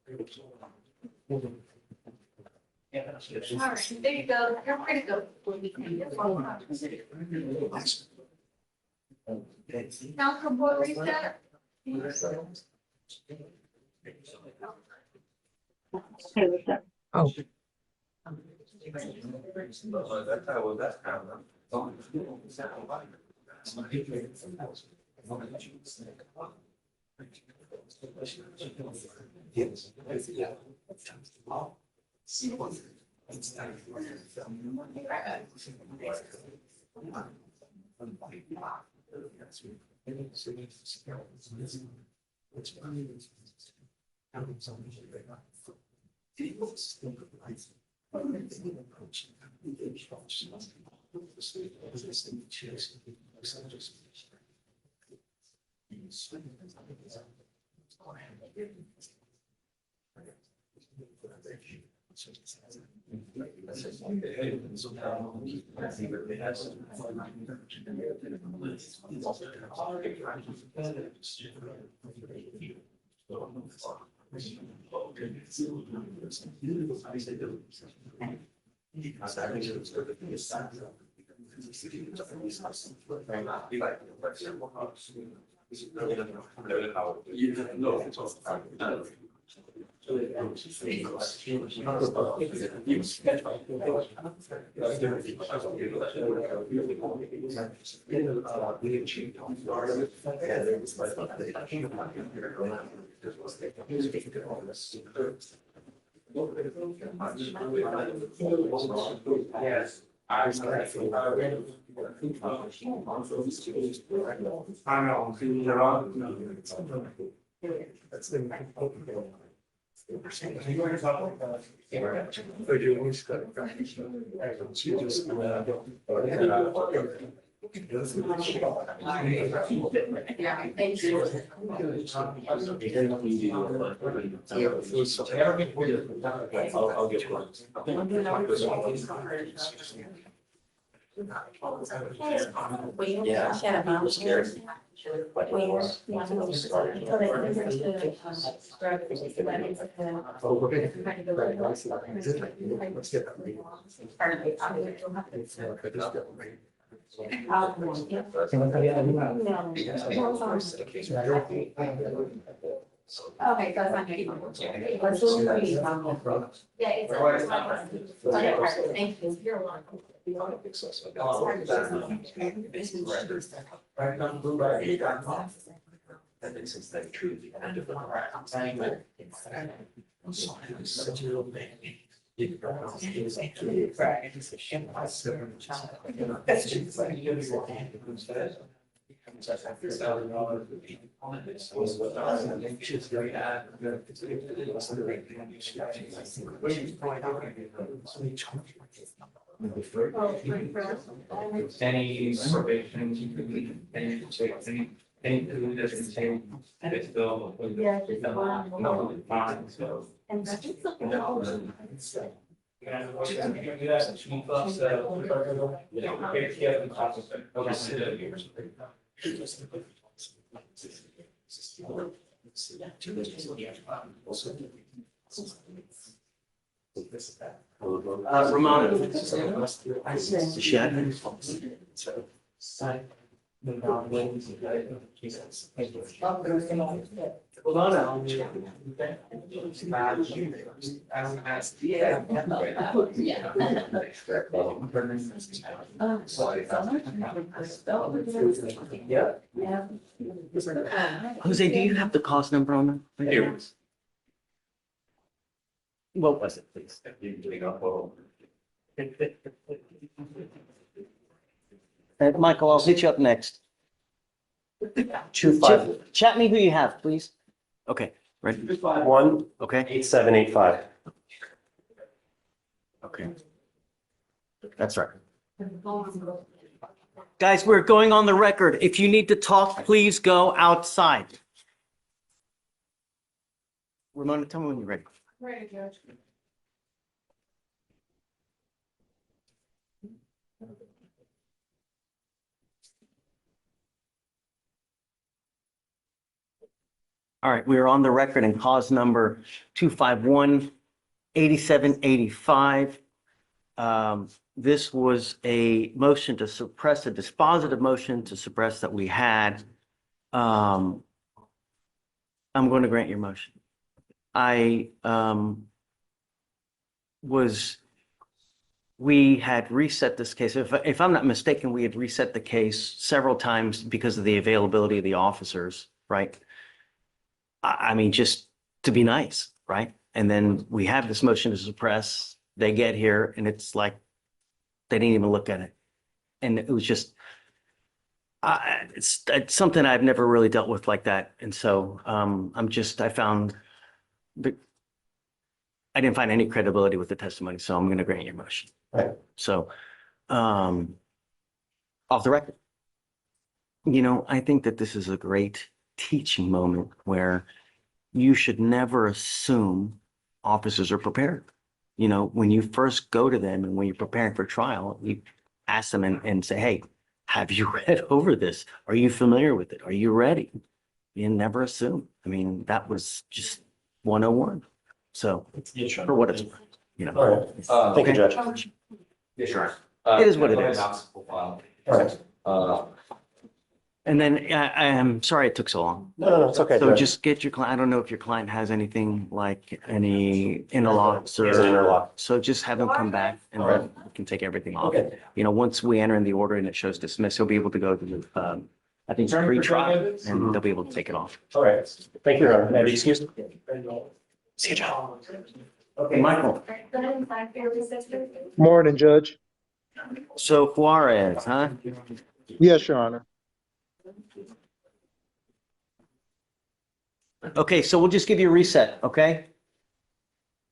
All right, there you go. You're free to go. Council board reset. Oh. Yes. I I'll get one. Okay, so that's not good. Yeah, it's. Thank you. You're welcome. Any probation, any food that's contained, it's still. Yeah, it's No, fine, so. Ramona. Shed. Hold on now. Jose, do you have the cause number on that? Here. What was it, please? Michael, I'll hit you up next. 25. Chat me who you have, please. Okay, ready? 1. Okay. 8785. Okay. That's right. Guys, we're going on the record. If you need to talk, please go outside. Ramona, tell me when you're ready. Ready, Judge. All right, we are on the record in cause number 251-8785. This was a motion to suppress, a dispositive motion to suppress that we had. I'm going to grant your motion. We had reset this case. If I'm not mistaken, we had reset the case several times because of the availability of the officers, right? I mean, just to be nice, right? And then we have this motion to suppress. They get here and it's like, they didn't even look at it. And it was just, it's something I've never really dealt with like that. And so I found, I didn't find any credibility with the testimony. So I'm going to grant your motion. Right. So off the record, I think that this is a great teaching moment where you should never assume officers are prepared. When you first go to them and when you're preparing for trial, you ask them and say, hey, have you read over this? Are you familiar with it? Are you ready? You never assume. I mean, that was just 101. So for what it's worth, All right. Thank you, Okay. Judge. Yeah, sure. It is what it is. Uh, And then I'm sorry it took so long. No, it's okay, So Judge. just get your client, I don't know if your client has anything like any interlocks or. He has an interlock. So just have him come back and then we can take everything off. Okay. You know, once we enter in the order and it shows dismiss, he'll be able to go to the, I think, pre-trial and they'll be able to take it off. All right. Thank you, Your Honor. May I be excused? See you, John. Okay, Michael. Morning, Judge. So Juarez, huh? Yes, Your Honor. Okay, so we'll just give you a reset, okay?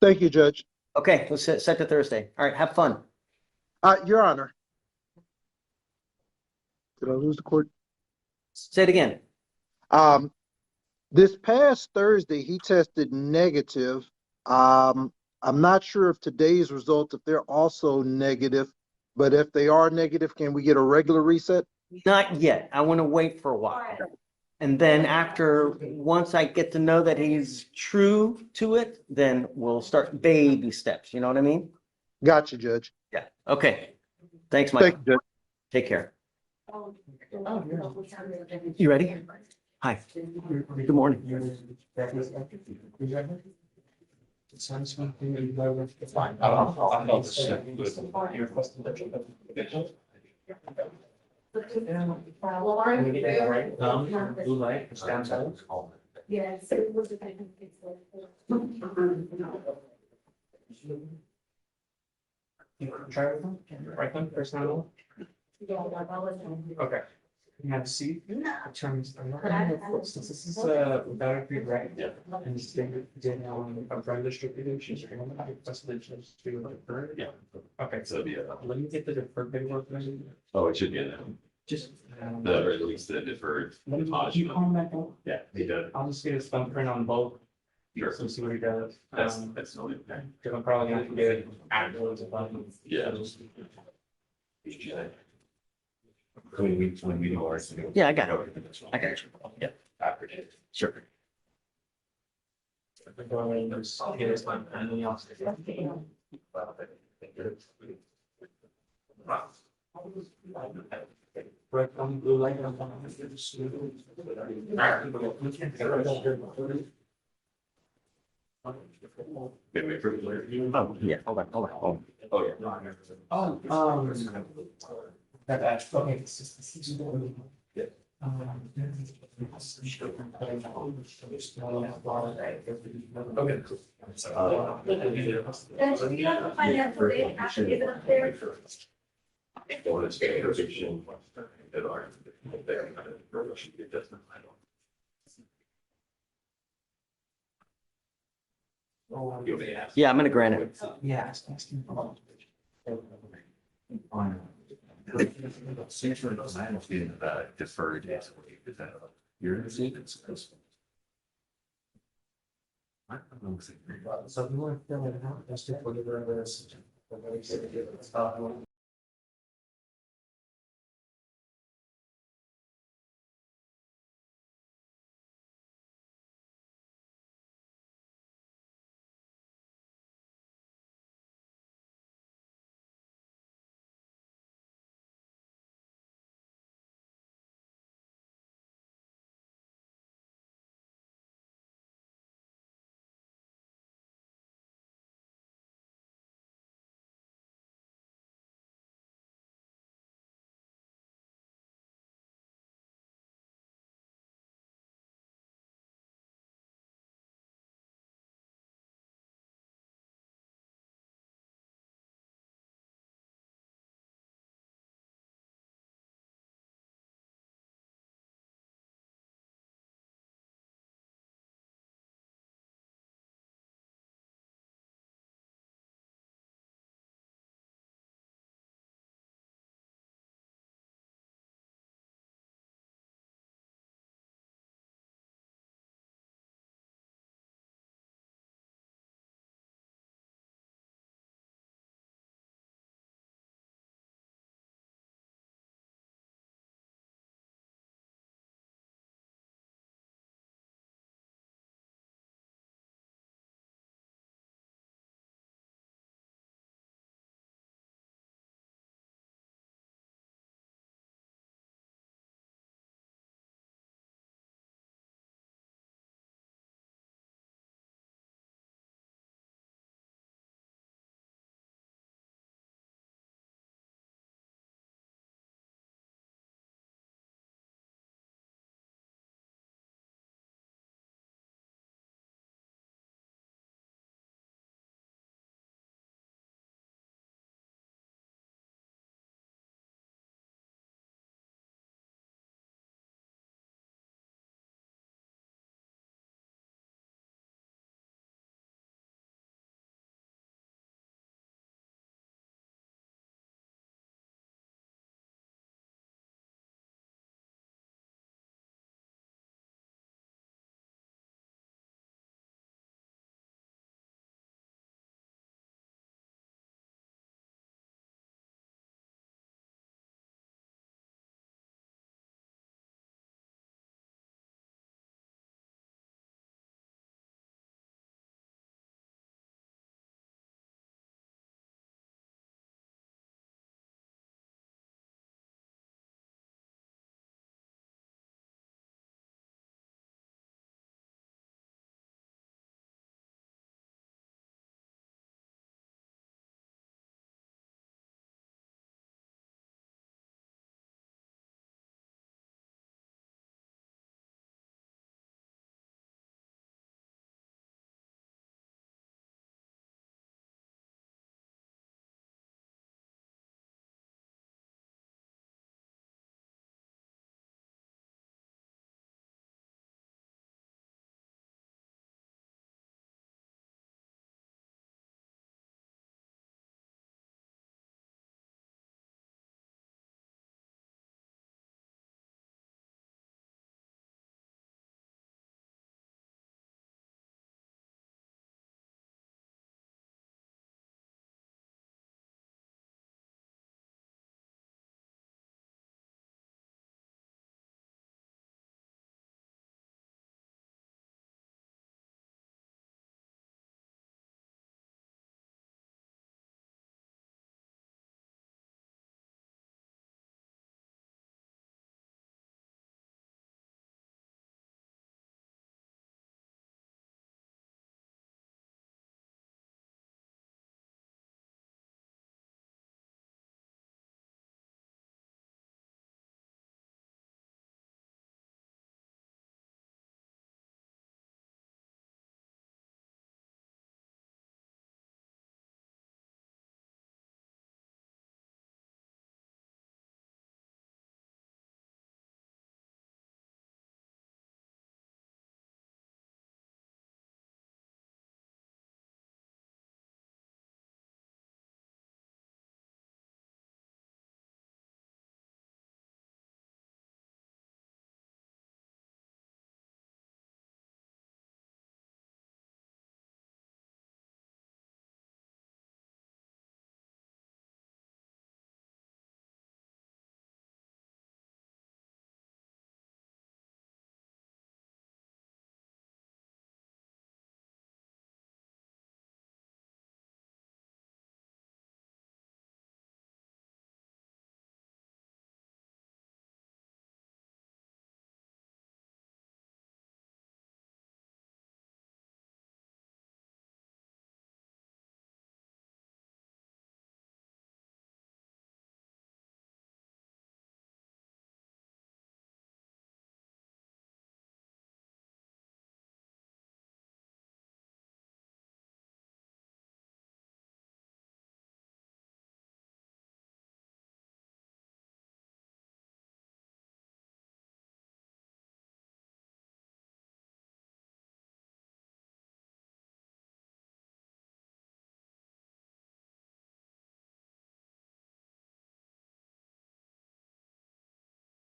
Thank you, Judge. Okay, let's set to Thursday. All right, have fun. Your Honor. Did I lose the court? Say it again. This past Thursday, he tested negative. I'm not sure if today's results, if they're also negative, but if they are negative, can we get a regular reset? Not yet. I want to wait for a while. And then once I get to know that he's true to it, then we'll start baby steps. You know what I mean? Gotcha, Judge. Yeah. Okay. Thanks, Mike. Thank you, Judge. Take care. You ready? Hi. Good morning. Blue light, it's downtown. Yes. You can try with them, right them, personal. Okay. You have a seat. Terms. Since this is without a pre-right. Yeah. And this thing did a brand distribution. Requested to defer. Yeah. Okay, so let me get the deferred paperwork. Oh, it should be in there. Just. The, or at least the deferred. You call him back up? Yeah, he did. I'll just get his thumbprint on both. Sure. So see what he does. That's totally okay. Cause I'm probably gonna have to get it afterwards if I. Yeah. When we do ours. Yeah, I got it. I got you. Yeah. After it. Sure. Get his thumbprint and then I'll. Red on blue light. Wait for it. Oh, yeah. Hold on. Oh, yeah. Oh, okay. Yeah. Okay. Yeah, I'm gonna grant it. Yeah. Deferred. You're. So if you want to fill it out, just whatever it is.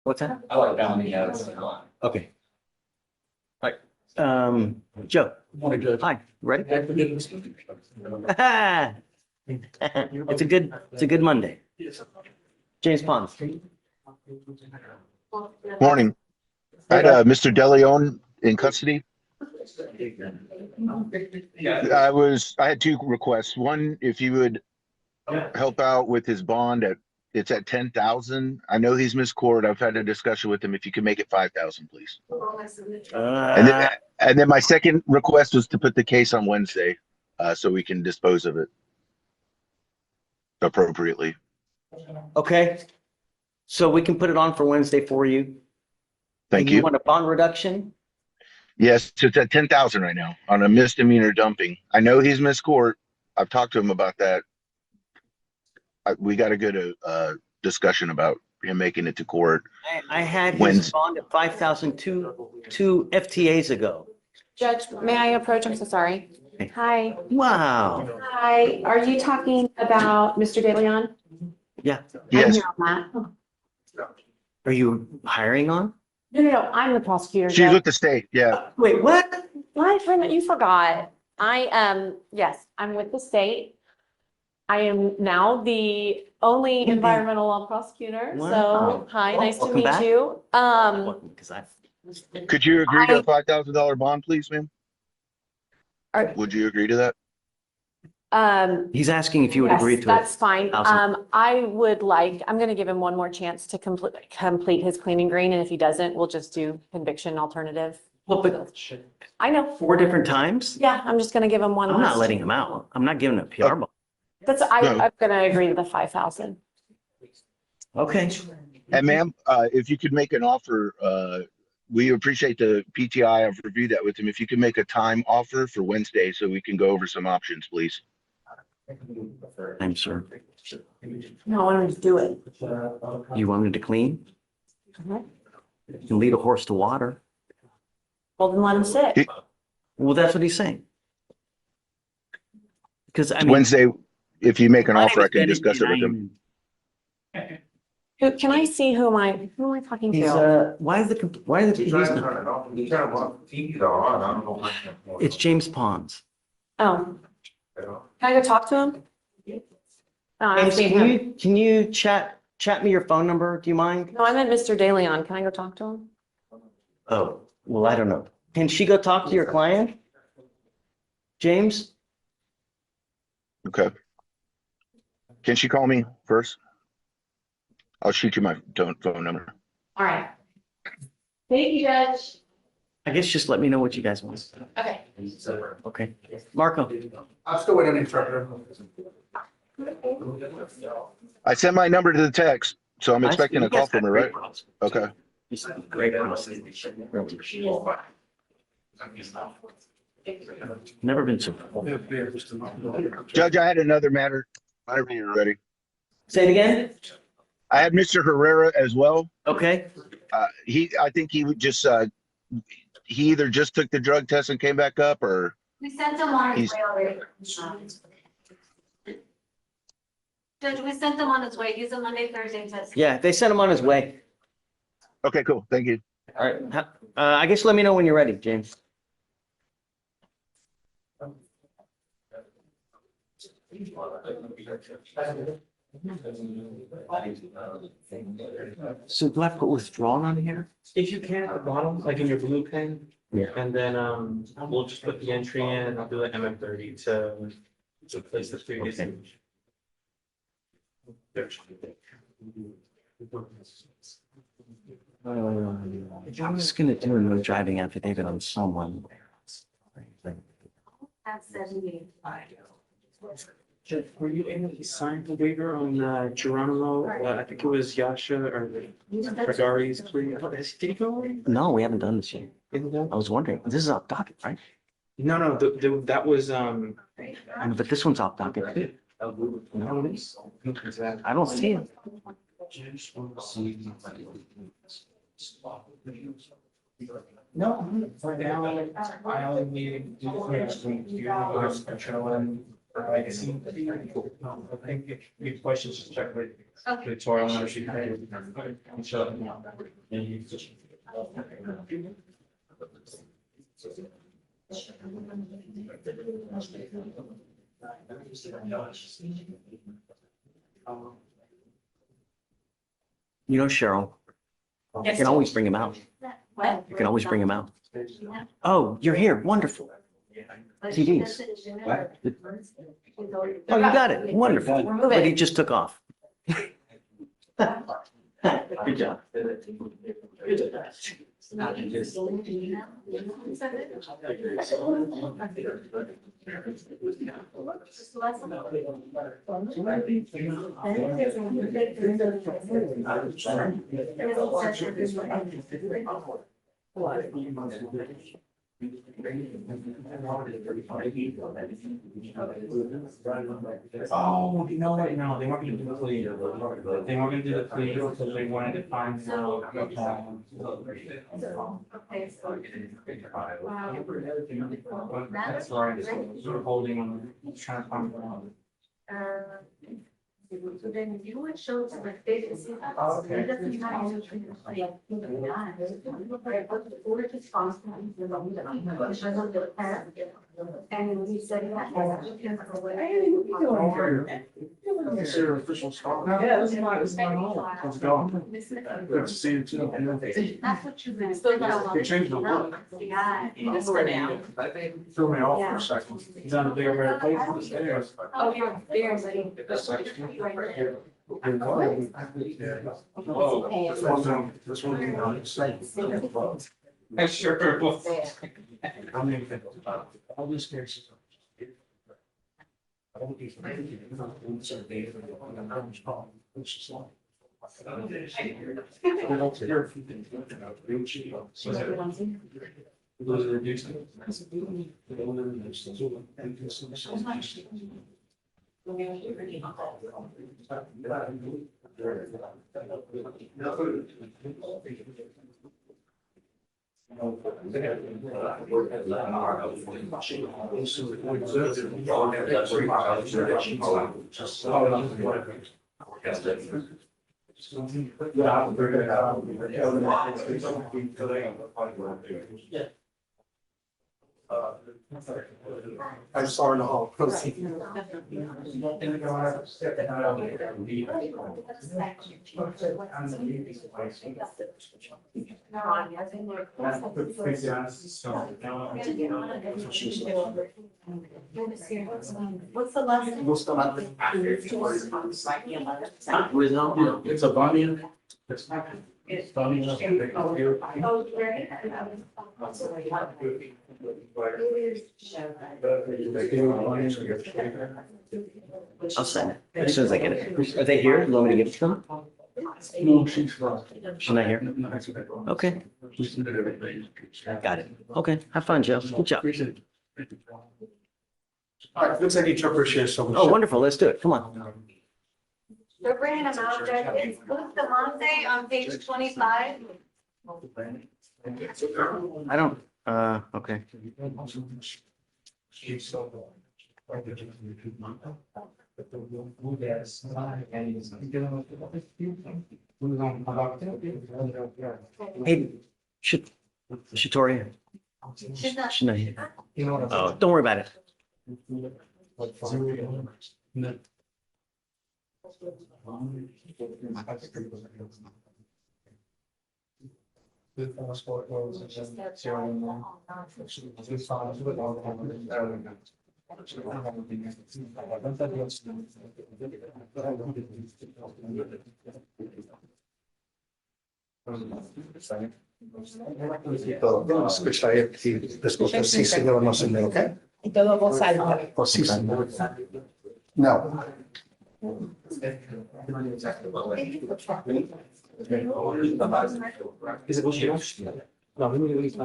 What's that? I like that one, yeah. Okay. All right, Joe. Hi, ready? It's a good Monday. James Pons. Morning. I had Mr. DeLeon in custody. I had two requests. One, if you would help out with his bond it's at 10,000. I know he's missed court. I've had a discussion with him. If you could make it 5,000, please. And then my second request was to put the case on Wednesday, so we can dispose of it appropriately. Okay. So we can put it on for Wednesday for you. Thank You you. want a bond reduction? Yes, it's at 10,000 right now on a misdemeanor dumping. I know he's missed court. I've talked to him about that. We got a good discussion about him making it to court. I had his bond at 5,000 two FTAs ago. Judge, may I approach? I'm so sorry. Hi. Wow. Hi, are you talking about Mr. DeLeon? Yeah. I'm here on that. Are you hiring on? No, I'm the prosecutor. She's Judge. with the state, yeah. Wait, what? What? You forgot. Yes, I'm with the state. I am now the only environmental law prosecutor. Wow. So, hi, nice to Welcome meet back. you. Could you agree to a $5,000 bond, please, ma'am? Would you agree to that? He's asking if you would Yes, agree to it. that's fine. 1,000. I'm going to give him one more chance to complete his cleaning green. And if he doesn't, we'll just do conviction alternative. Well, but I know. 4 different times? Yeah, I'm just going to give him one. I'm not last- letting him out. I'm not giving a PR bond. I'm going to agree to the 5,000. Okay. And ma'am, if you could make an offer, we appreciate the PTI. I've reviewed that with him. If you could make a time offer for Wednesday so we can go over some options, please. I'm sorry. No, I want him to do it. You want me to clean? You can lead a horse to water. Well, then let him sit. Well, that's what he's saying. Because I mean, Wednesday, if you make an my offer, name I is can Dennis, discuss it and with him. Can I see who am I talking He's to? why are the TVs not? It's James Pons. Oh. Can I go talk to him? No, I'm James, asking him. can you chat me your phone number? Do you mind? No, I meant Mr. DeLeon. Can I go talk to him? Oh, well, I don't know. Can she go talk to your client? James? Okay. Can she call me first? I'll shoot you my phone number. All right. Thank you, Judge. I guess just let me know what you guys want. Okay. Okay. Marco? I'm still waiting on the interpreter. I sent my number to the text, so I'm expecting a call from her, right? Okay. Great. Never been so. Judge, I had another matter. Whenever you're ready. Say it again? I had Mr. Herrera as well. Okay. I think he would just, he either just took the drug test and came back up, or We sent him on his way already. Judge, we sent him on his way. He's a Monday, Thursday test. Yeah, they sent him on his way. Okay, cool. Thank you. All right. I guess let me know when you're ready, James. So do I put withdrawn on here? If you can at the bottom, like in your blue pen. Yeah. And then we'll just put the entry in and I'll do an MM30 to place the previous Okay. image. I'm just gonna do a no driving affidavit on someone. That's 78. Judge, were you able to sign the waiver on Geronimo? I think it was Yasha or Regari's plea. Did he go already? No, we haven't done this yet. I was wondering, this is off docket, right? No, that was I know, but this one's off docket too. No, it is. I don't see it. No, for now, I only need control and I think if you have questions, just check with Victoria whenever she can. Sure. You know, Cheryl, you can always bring him out. What? You can always bring him out. Oh, you're here. Wonderful. TVs. What? Oh, you got it. Wonderful. But he just took off. Good job. Oh, you know what? No, they weren't gonna do the plea. They weren't gonna do the plea because they wanted to find out. That's right. We're holding on, trying to find out. So then you would show to the vacancy. Okay. It doesn't matter. We're just constantly. And we said that. It's your official start. Yeah, this is my home. How's it going? Good to see you too. That's what you've been. Still got. You changed the look. Yeah. That's for now. Threw me off for a second. He's on a bigger, better place on the stairs. Oh, you're there, buddy. Whoa. This one. I sure will. I'm gonna think about it. All these cases. I'm sorry to hold. What's the last name? It's a bunny. It's funny. Oh, right. I'll send it as soon as I get it. Are they here? You want me to give it to them? No, she's not. She's not here? Okay, got it. Okay, have fun, Joe. Good job. All right, let's take each other share some. Oh, wonderful. Let's do it. Come on. They're bringing them out, Judge. It's Bustamante on page 25. I don't, okay. Hey, Shatoria. She's not. She's not here. Oh, don't worry about it. Sí, señor, no, señor, ¿ok? Y todo voz alta. Pues sí, señor. No. Is it what you want? No, we need to.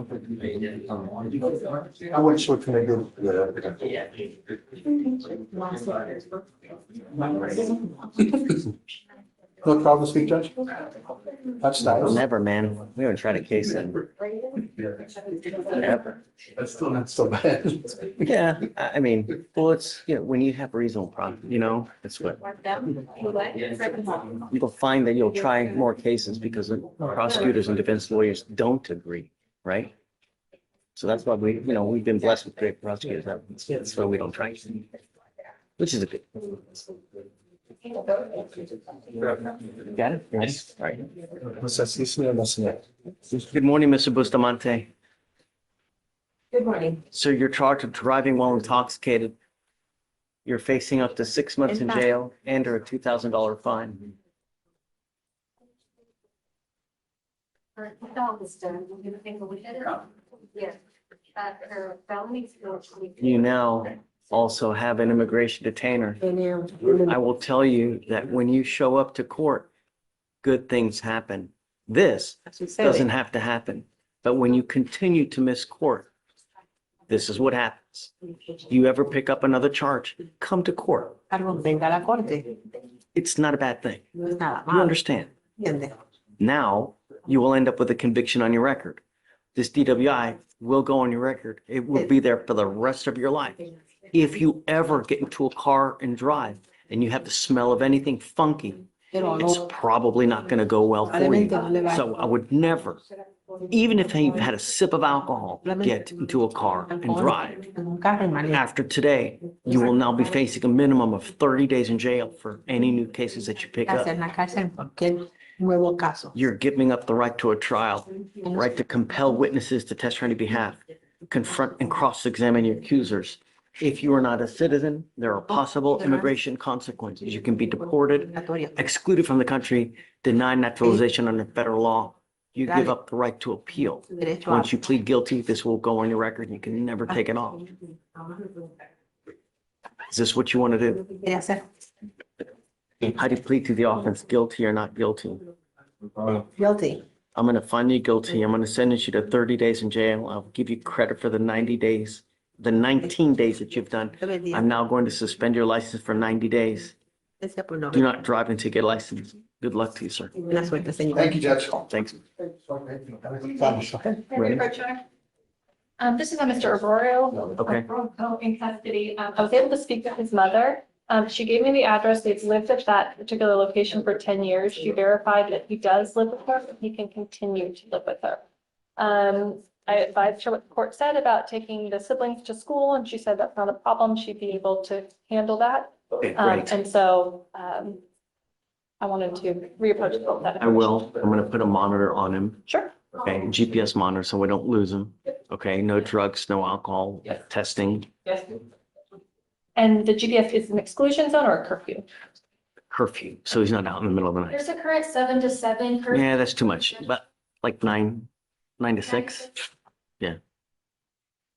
I went short to make it. No problem to speak, Judge? That's nice. Never, man. We haven't tried a case in ever. That's still not so bad. Yeah, I mean, well, it's, when you have reasonable problem, that's what. You'll find that you'll try more cases because the prosecutors and defense lawyers don't agree, right? So that's why we've been blessed with great prosecutors. That's why we don't try. Which is a good. Got it? Yes. All right. Good morning, Mr. Bustamante. Good morning. So you're charged with driving while intoxicated. You're facing up to 6 months in jail and or a $2,000 fine. You now also have an immigration detainer. I will tell you that when you show up to court, good things happen. This doesn't have to happen. But when you continue to miss court, this is what happens. You ever pick up another charge, come to court. It's not a bad thing. You understand? Now you will end up with a conviction on your record. This DWI will go on your record. It will be there for the rest of your life. If you ever get into a car and drive and you have the smell of anything funky, it's probably not going to go well for you. So I would never, even if you've had a sip of alcohol, get into a car and drive. After today, you will now be facing a minimum of 30 days in jail for any new cases that you pick up. You're giving up the right to a trial, right to compel witnesses to testify on your behalf, confront and cross-examine your accusers. If you are not a citizen, there are possible immigration consequences. You can be deported, excluded from the country, denied naturalization under federal law. You give up the right to appeal. Once you plead guilty, this will go on your record and you can never take it off. Is this what you want to do? How do you plead to the offense, guilty or not guilty? Guilty. I'm going to find you guilty. I'm going to sentence you to 30 days in jail. I'll give you credit for the 90 days, the 19 days that you've done. I'm now going to suspend your license for 90 days. Do not drive until you get a license. Good luck to you, sir. Thank you, Judge. Thanks. This is on Mr. Arroyo. Okay. In custody. I was able to speak with his mother. She gave me the address. They've lived at that particular location for 10 years. She verified that he does live with her, but he can continue to live with her. I advised her what the court said about taking the siblings to school, and she said that's not a problem. She'd be able to handle that. Okay, great. And so I wanted to reapproach that. I will. I'm going to put a monitor on him. Sure. Okay, GPS monitor so we don't lose him. Okay, no drugs, no alcohol, testing, Yes. And the GPS is an exclusion zone or a curfew? curfew. So he's not out in the middle of the night. There's a current 7 to 7 curfew. Yeah, that's too much, but like 9 to 6. Yeah.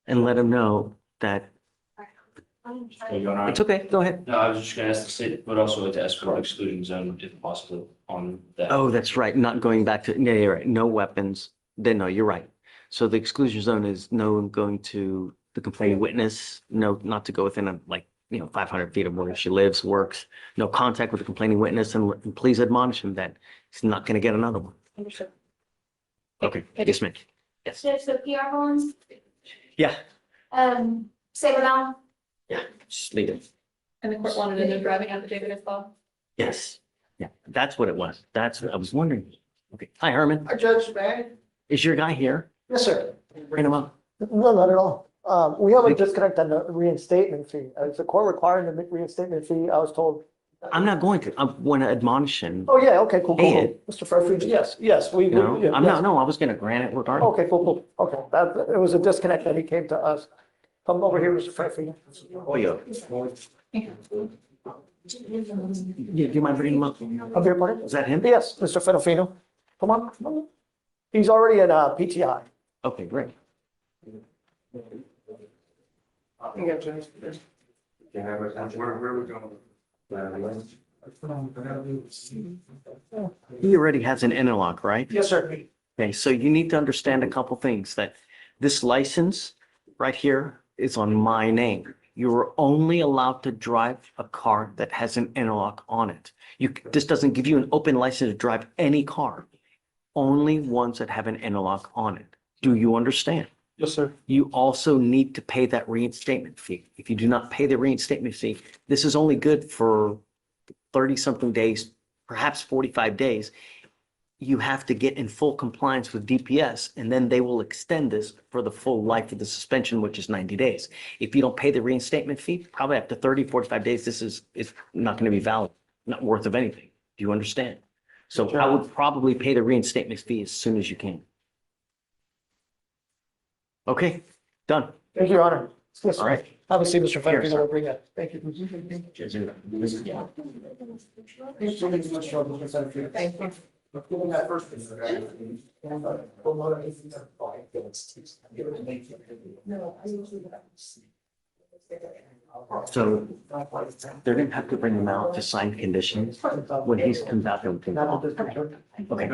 And let him know that it's okay. Go ahead. No, I was just gonna ask the state, but also to ask for exclusion zone if possible on that. Oh, that's right. Not going back to, yeah, you're right. No weapons. Then no, you're right. So the exclusion zone is no going to the complaining witness, no, not to go within 500 feet of where she lives, works, no contact with the complaining witness, and please admonish him that he's not going to get another one. Understood. Okay, yes, ma'am. Yes. There's the PR ones. Yeah, Say it now. yeah, just leave it. And the court wanted a new driving affidavit as well. Yes, yeah, that's what it was. That's what I was wondering. Okay, hi, Herman. Judge, may Is your guy here? Yes, sir. Bring him up. No, not at all. We have a disconnect on the reinstatement fee. Is the court requiring the reinstatement fee? I was told. I'm not going to. I want to admonish him. Oh, yeah, okay, cool, Pay it. Mr. Fairfield, yes, we. No, yeah, I'm yes. not, no, I was going to grant it regardless. Okay, cool, okay. It was a disconnect that he came to us. Come over here, Mr. Fairfield. Oh, yeah. Yeah, do you mind bringing him up? Of your party? Is that him? Yes, Mr. Fedofino. Come on. He's already in PTI. Okay, great. Where are we going? He already has an interlock, right? Yes, sir. Okay, so you need to understand a couple things, that this license right here is on my name. You're only allowed to drive a car that has an interlock on it. This doesn't give you an open license to drive any car, only ones that have an interlock on it. Do you understand? Yes, sir. You also need to pay that reinstatement fee. If you do not pay the reinstatement fee, this is only good for 30-something days, perhaps 45 days. You have to get in full compliance with DPS, and then they will extend this for the full life of the suspension, which is 90 days. If you don't pay the reinstatement fee, probably after 30, 45 days, this is not going to be valid, not worth of anything. Do you understand? So I would probably pay the reinstatement fee as soon as you can. Okay, done. Thank you, Your Honor. Yes, All right. Have a seat, Mr. Frederick. Here, I'll bring it. Thank you. Thank you. So they're gonna have to bring him out to sign conditions when he's comes out. Okay,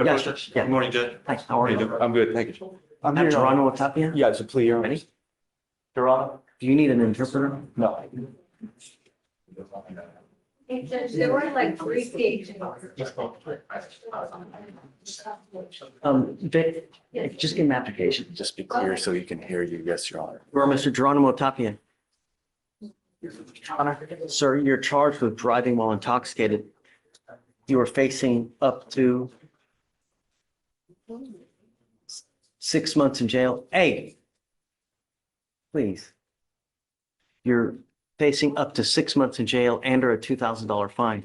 yes, Judge. Yeah. Good morning, Judge. Hi, how are you? I'm good, thank you. I'm here. Geronimo Tapia? Yeah, it's a plea. Ready? Geronimo, do you need an interpreter? No. There were like 3 stages. Vic, just give him application. Just be clear so he can hear you. Yes, Your Honor. Or Mr. Geronimo Tapia. Sir, you're charged with driving while intoxicated. You are facing up to 6 months in jail. Hey, please. You're facing up to 6 months in jail and or a $2,000 fine.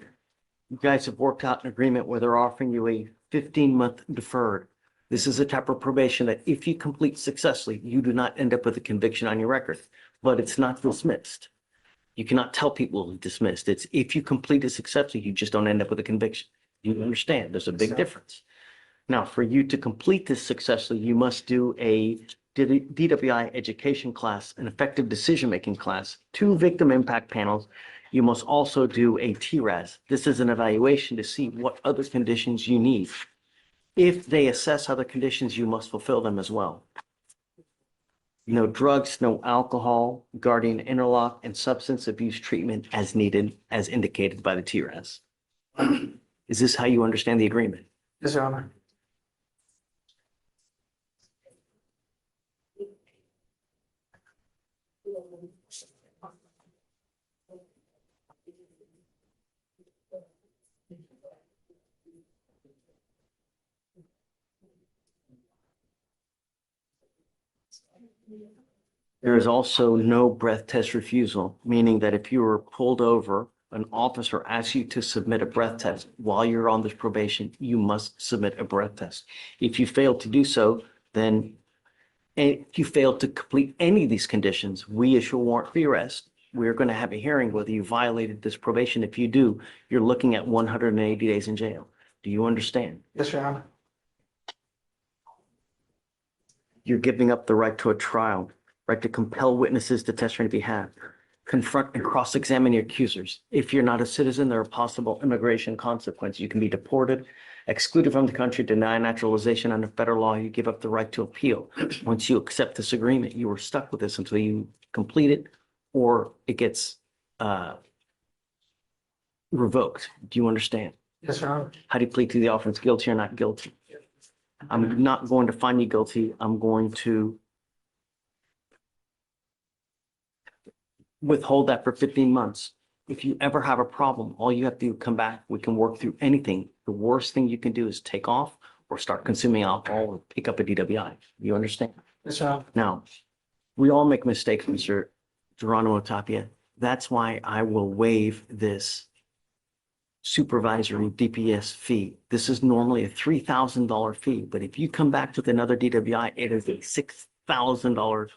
You guys have worked out an agreement where they're offering you a 15-month deferred. This is a type of probation that if you complete successfully, you do not end up with a conviction on your record, but it's not dismissed. You cannot tell people it's dismissed. It's if you complete it successfully, you just don't end up with a conviction. You understand? There's a big difference. Now, for you to complete this successfully, you must do a DWI education class, an effective decision-making class, 2 victim impact panels. You must also do a TRAS. This is an evaluation to see what other conditions you need. If they assess other conditions, you must fulfill them as well. No drugs, no alcohol, guardian interlock, and substance abuse treatment as needed, as indicated by the TRAS. Is this how you understand the agreement? Yes, Your Honor. There is also no breath test refusal, meaning that if you were pulled over, an officer asks you to submit a breath test while you're on this probation, you must submit a breath test. If you fail to do so, then if you fail to complete any of these conditions, we issue a warrant for your arrest. We're going to have a hearing whether you violated this probation. If you do, you're looking at 180 days in jail. Do you understand? Yes, Your Honor. You're giving up the right to a trial, right to compel witnesses to testify on your behalf, confront and cross-examine your accusers. If you're not a citizen, there are possible immigration consequences. You can be deported, excluded from the country, denied naturalization under federal law. You give up the right to appeal. Once you accept this agreement, you are stuck with this until you complete it or it gets revoked. Do you understand? Yes, Your Honor. How do you plead to the offense, guilty or not guilty? I'm not going to find you guilty. I'm going to withhold that for 15 months. If you ever have a problem, all you have to do, come back. We can work through anything. The worst thing you can do is take off or start consuming alcohol or pick up a DWI. You understand? Yes, Your Honor. Now, we all make mistakes, Mr. Geronimo Tapia. That's why I will waive this supervisory DPS fee. This is normally a $3,000 fee, but if you come back with another DWI, it is a $6,000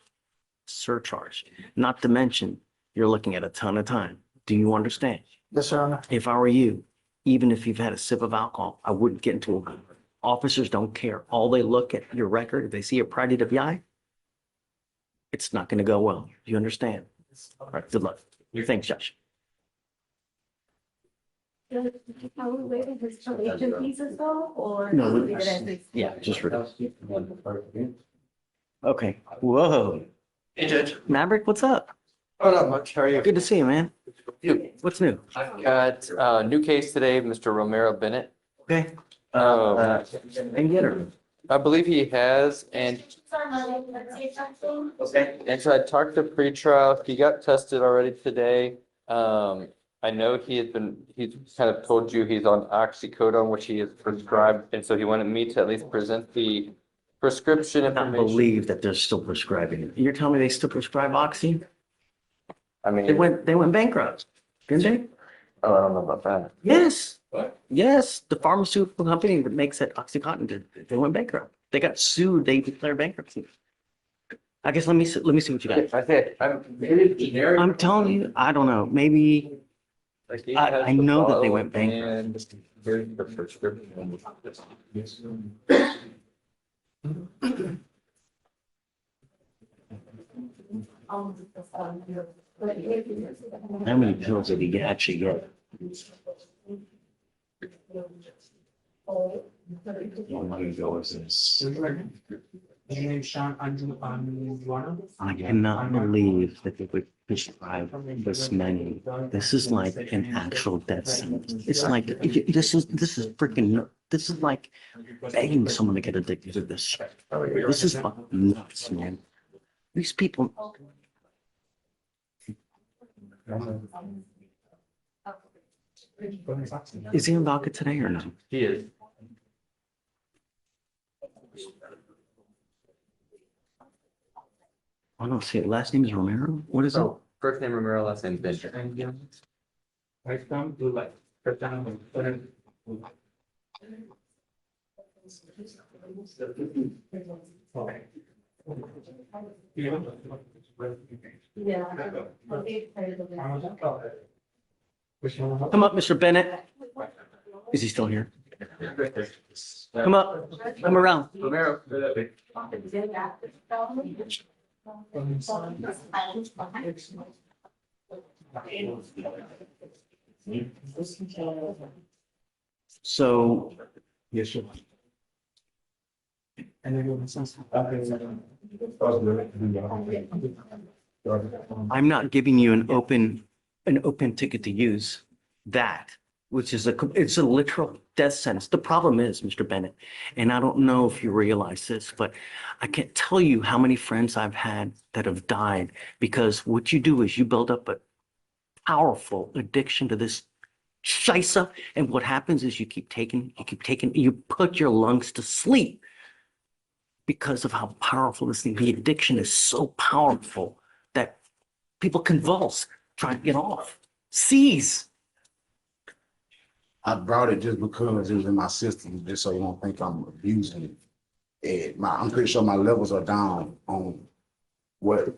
surcharge. Not to mention, you're looking at a ton of time. Do you understand? Yes, Your Honor. If I were you, even if you've had a sip of alcohol, I wouldn't get into a officers don't care. All they look at your record, if they see a prior DWI, it's not going to go well. Do you understand? All right, good luck. Thanks, Josh. Are we waiving his probation fees as well, or? No, leave it as is? Yeah, just for okay. Whoa. Hey, Judge. Maverick, what's up? Oh, not much. How are you? Good to see you, man. You. What's new? I've got new case today, Mr. Romero Bennett. Okay. Um, And get her. I believe he has, and Okay. so I talked to pretrial. He got tested already today. I know he's kind of told you he's on oxycodone, which he is prescribed, and so he wanted me to at least present the prescription I can't information. believe that they're still prescribing it. You're telling me they still prescribe Oxy? I They mean, went bankrupt, didn't they? oh, I don't know about that. Yes. What? Yes, the pharmaceutical company that makes that OxyContin did. They went bankrupt. They got sued. They declared bankruptcy. I guess let me see what you got. I think maybe generic. I'm telling you, I don't know. Maybe Like he I has the know that they bottle went bankrupt. and here's the prescription. How many pills did he actually get? How long ago was this? His name's Sean Anjuana. I cannot believe that they would prescribe this many. This is like an actual death sentence. It's like, this is freaking, this is like begging someone to get addicted to this shit. This is fucking nuts, man. These people. Is he on docket today or no? He is. I don't see it. Last name is Romero? What is it? Oh, first name Romero, last name Bender. Right down to like, right down. Come up, Mr. Bennett. Is he still here? Come up. Come around. Romero. So. Yes, sir. I'm not giving you an open ticket to use that, which is it's a literal death sentence. The problem is, Mr. Bennett, and I don't know if you realize this, but I can't tell you how many friends I've had that have died because what you do is you build up a powerful addiction to this shisa, and what happens is you keep taking, you put your lungs to sleep because of how powerful this thing, the addiction is so powerful that people convulse trying to get off. Seize. I brought it just because it was in my system, just so you don't think I'm abusing it. I'm pretty sure my levels are down on what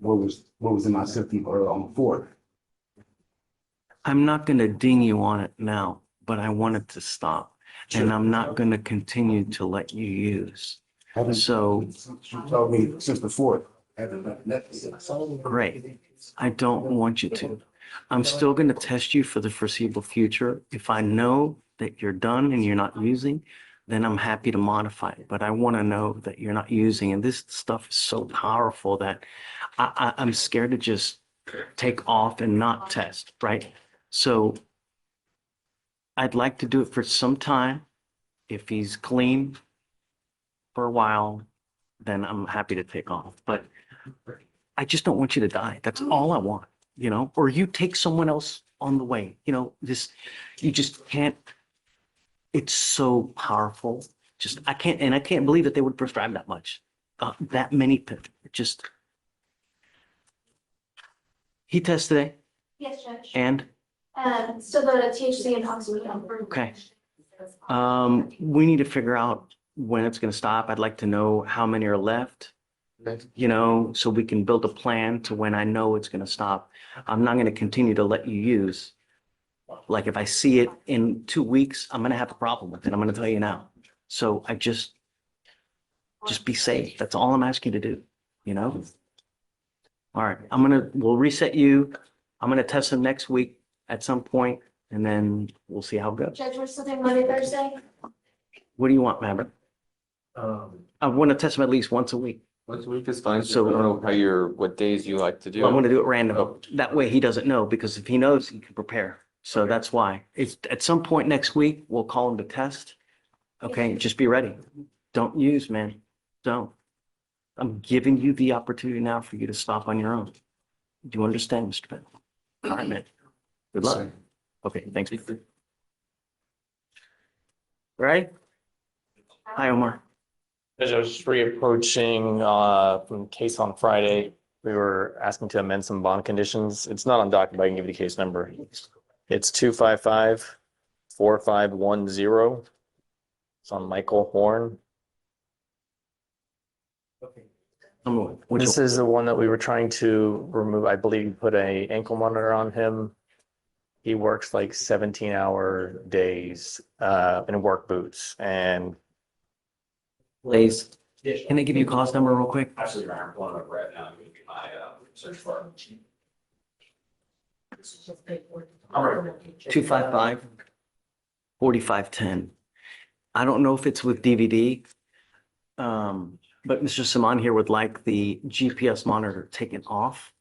was in my system on the 4th. I'm not going to ding you on it now, but I want it to stop. Sure. And I'm not going to continue to let you use. So You told me since the 4th. great. I don't want you to. I'm still going to test you for the foreseeable future. If I know that you're done and you're not using, then I'm happy to modify it. But I want to know that you're not using. And this stuff is so powerful that I'm scared to just take off and not test, right? So I'd like to do it for some time. If he's clean for a while, then I'm happy to take off. But I just don't want you to die. That's all I want, you know, or you take someone else on the way, you know, you just can't, it's so powerful. Just, I can't believe that they would prescribe that much, that many, just. He tests today Yes, Judge. and, So the THC and oxycodone. okay. We need to figure out when it's going to stop. I'd like to know how many are left, you know, so we can build a plan to when I know it's going to stop. I'm not going to continue to let you use. Like if I see it in 2 weeks, I'm going to have a problem with it. I'm going to tell you now. So I just be safe. That's all I'm asking you to do, you know? All right, we'll reset you. I'm going to test them next week at some point, and then we'll see how it goes. Judge, we're still doing Monday, Thursday? What do you want, Maverick? I want to test them at least once a week. Once a week is fine. So- So I don't know what days you like to do. I'm gonna do it random. That way he doesn't know, because if he knows, he can prepare. So that's why. It's at some point next week, we'll call him to test. Okay, just be ready. Don't use, man. Don't. I'm giving you the opportunity now for you to stop on your own. Do you understand, Mr. Bennett? All right, man. Good luck. Okay, thanks. Right? Hi, Omar. As I was reapproaching from the case on Friday, we were asking to amend some bond conditions. It's not on docket, but I can give you the case number. It's 255-4510. It's on Michael Horn. This is the one that we were trying to remove. I believe you put a ankle monitor on him. He works like 17-hour days in work boots, and Please. Can I give you a cause number real quick? Absolutely, I'm pulling up right now. I'm gonna get my search bar. 255-4510. I don't know if it's with DVD. But Mr. Saman here would like the GPS monitor taken off.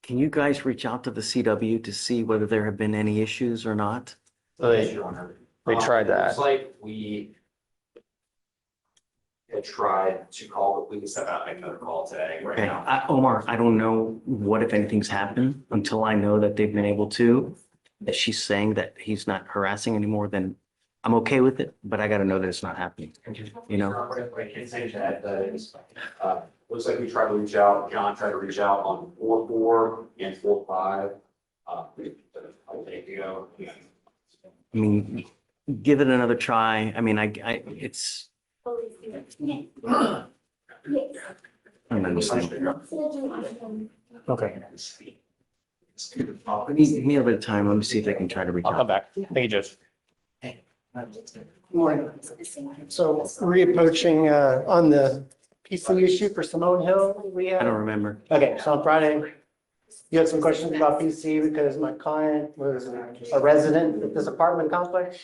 Can you guys reach out to the CW to see whether there have been any issues or not? they tried that. It's like we had tried to call the police about making another call today right Okay, now. Omar, I don't know what, if anything's happened until I know that they've been able to, that she's saying that he's not harassing anymore, then I'm okay with it, but I gotta know that it's not happening, you know? I can say that, looks like we tried to reach out, John tried to reach out on 4-4 and 4-5. A day ago. I mean, give it another try. I mean, it's. I'm understanding. Okay. Give me a bit of time. Let me see if they can try to reach I'll out. come back. Thank you, Judge. Morning. So reapproaching on the PC issue for Simone Hill, we I don't have. remember. Okay, so on Friday, you had some questions about PC because my client was a resident at this apartment complex.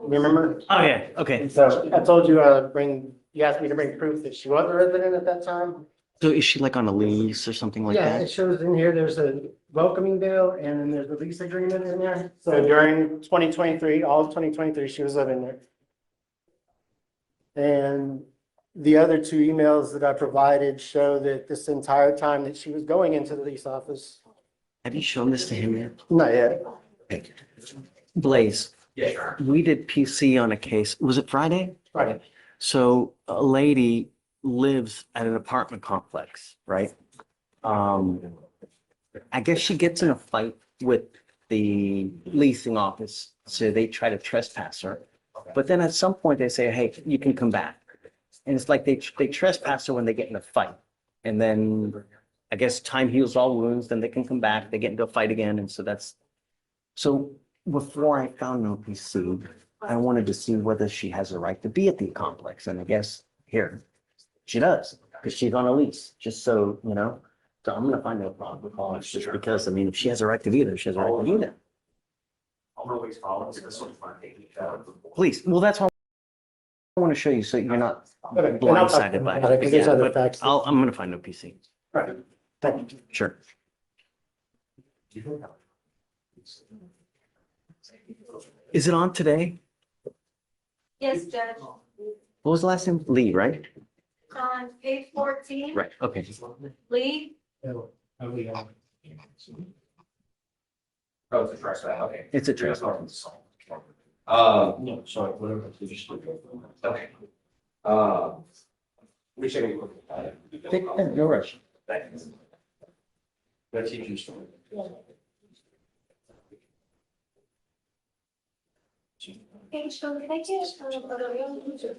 Remember? Oh, yeah, okay. So I told you, you asked me to bring proof that she was a resident at that time. So is she like on a lease or something like Yeah, it that? shows in here, there's a welcoming bill and then there's a lease agreement in there. So during 2023, all of 2023, she was living there. And the other two emails that I provided show that this entire time that she was going into the lease office. Have you shown this to him yet? Not yet. Okay. Blaze, Yeah. we did PC on a case. Was it Friday? Friday. So a lady lives at an apartment complex, right? I guess she gets in a fight with the leasing office, so they try to trespass her. But then at some point they say, hey, you can come back. And it's like they trespass her when they get in a fight. And then I guess time heals all wounds, then they can come back, they get into a fight again. And so before I found no PC, I wanted to see whether she has a right to be at the complex. And I guess here, she does, because she's on a lease, just so, you know. So I'm gonna find no problem with all this, just because, I mean, if she has a right to be there, she has a right to be there. I'll always follow this one. Please, well, that's why I want to show you, so you're not Okay, and I'll talk blindsided by about it, 'cause there's it. other Yeah, but facts. I'm gonna find no PC. Right. Thank you. Sure. Is it on today? Yes, Judge. What was the last name? Lee, right? On page 14. Right, okay. Lee, Oh, it's a trespass, okay. It's a trespass. No, sorry, whatever. Okay. Let me check it. Take, no rush. Thanks. That's interesting. Okay, so can I get on the two.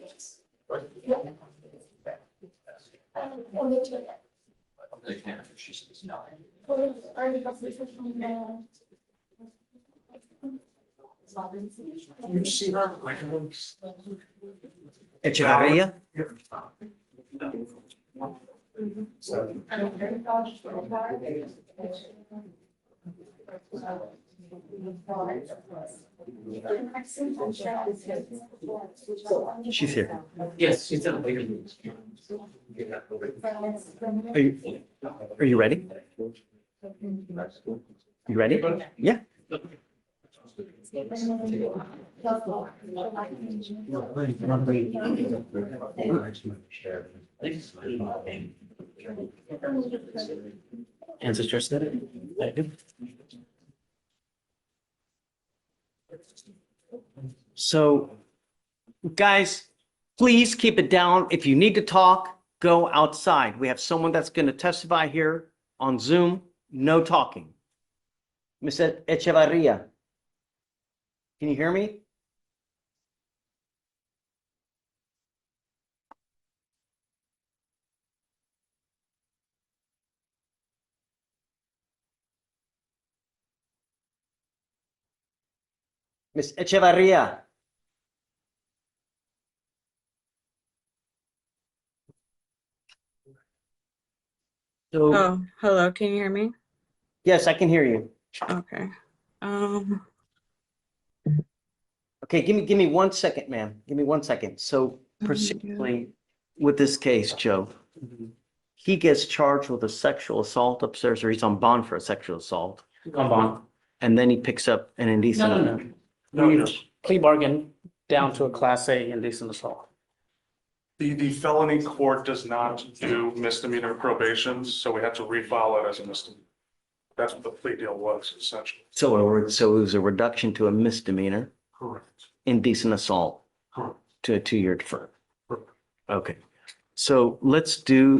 You see her? Echevarria? She's here. Yes, she's in. Are you ready? You ready? Yeah. Ancestor said it. I do. So, guys, please keep it down. If you need to talk, go outside. We have someone that's going to testify here on Zoom. No talking. Mr. Echevarria, can you hear me? Miss Echevarria. So, Oh, hello, can you hear me? yes, I can hear you. Okay. Okay, give me 1 second, ma'am. Give me 1 second. So procedurally, with this case, Joe, he gets charged with a sexual assault upstairs, or he's on bond for a sexual assault. On bond. And then he picks up an indecent. No. Plea bargain down to a class A indecent assault. The felony court does not do misdemeanor probations, so we have to refile it as a misdemeanor. That's what the plea deal was essentially. So it was a reduction to a misdemeanor, Correct. indecent assault, Correct. to a 2-year defer. Correct. Okay. So let's do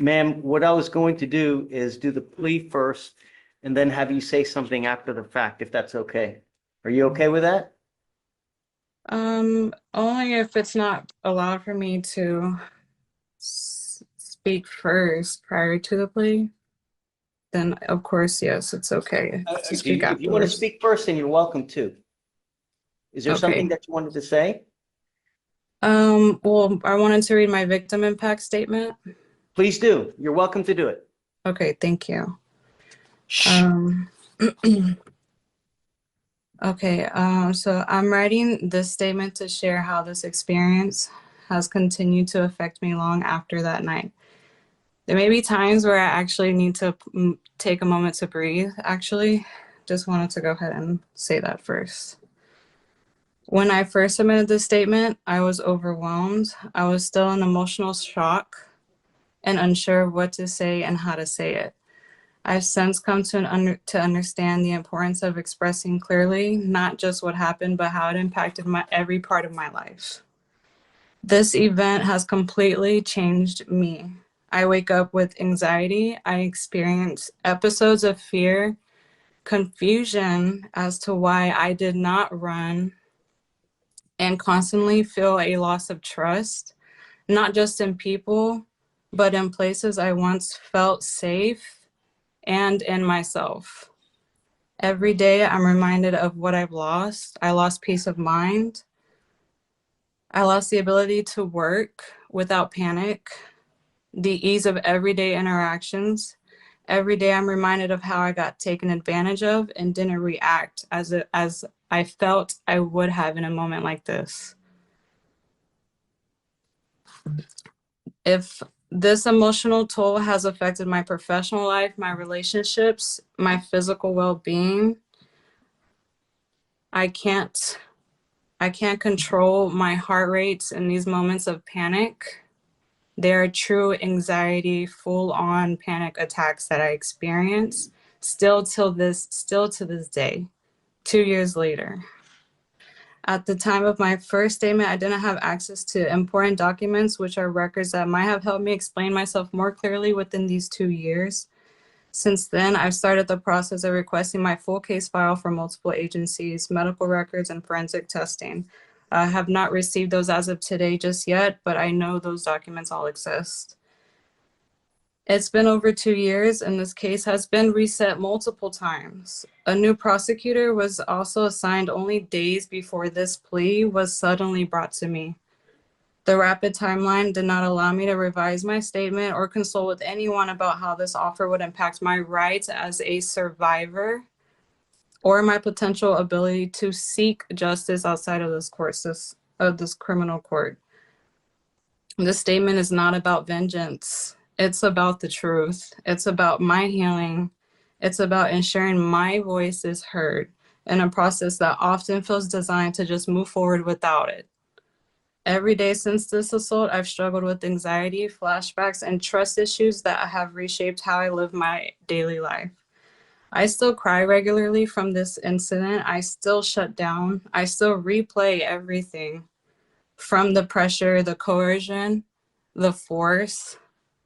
ma'am, what I was going to do is do the plea first and then have you say something after the fact, if that's okay. Are you okay with that? Only if it's not allowed for me to speak first prior to the plea, then of course, yes, it's okay to speak If you want to afterwards. speak first, then you're welcome to. Is there something that you wanted to say? Well, I wanted to read my victim impact statement. Please do. You're welcome to do it. Okay, thank you. Okay, so I'm writing this statement to share how this experience has continued to affect me long after that night. There may be times where I actually need to take a moment to breathe, actually. Just wanted to go ahead and say that first. When I first submitted this statement, I was overwhelmed. I was still in emotional shock and unsure of what to say and how to say it. I've since come to understand the importance of expressing clearly, not just what happened, but how it impacted every part of my life. This event has completely changed me. I wake up with anxiety. I experience episodes of fear, confusion as to why I did not run, and constantly feel a loss of trust, not just in people, but in places I once felt safe and in myself. Every day I'm reminded of what I've lost. I lost peace of mind. I lost the ability to work without panic, the ease of everyday interactions. Every day I'm reminded of how I got taken advantage of and didn't react as I felt I would have in a moment like this. If this emotional toll has affected my professional life, my relationships, my physical well-being, I can't control my heart rates in these moments of panic. They are true anxiety, full-on panic attacks that I experience still to this day, 2 years later. At the time of my first statement, I didn't have access to important documents, which are records that might have helped me explain myself more clearly within these 2 years. Since then, I've started the process of requesting my full case file from multiple agencies, medical records, and forensic testing. I have not received those as of today just yet, but I know those documents all exist. It's been over 2 years, and this case has been reset multiple times. A new prosecutor was also assigned only days before this plea was suddenly brought to me. The rapid timeline did not allow me to revise my statement or consult with anyone about how this offer would impact my rights as a survivor or my potential ability to seek justice outside of this criminal court. This statement is not about vengeance. It's about the truth. It's about my healing. It's about ensuring my voice is heard in a process that often feels designed to just move forward without it. Every day since this assault, I've struggled with anxiety, flashbacks, and trust issues that have reshaped how I live my daily life. I still cry regularly from this incident. I still shut down. I still replay everything from the pressure, the coercion, the force,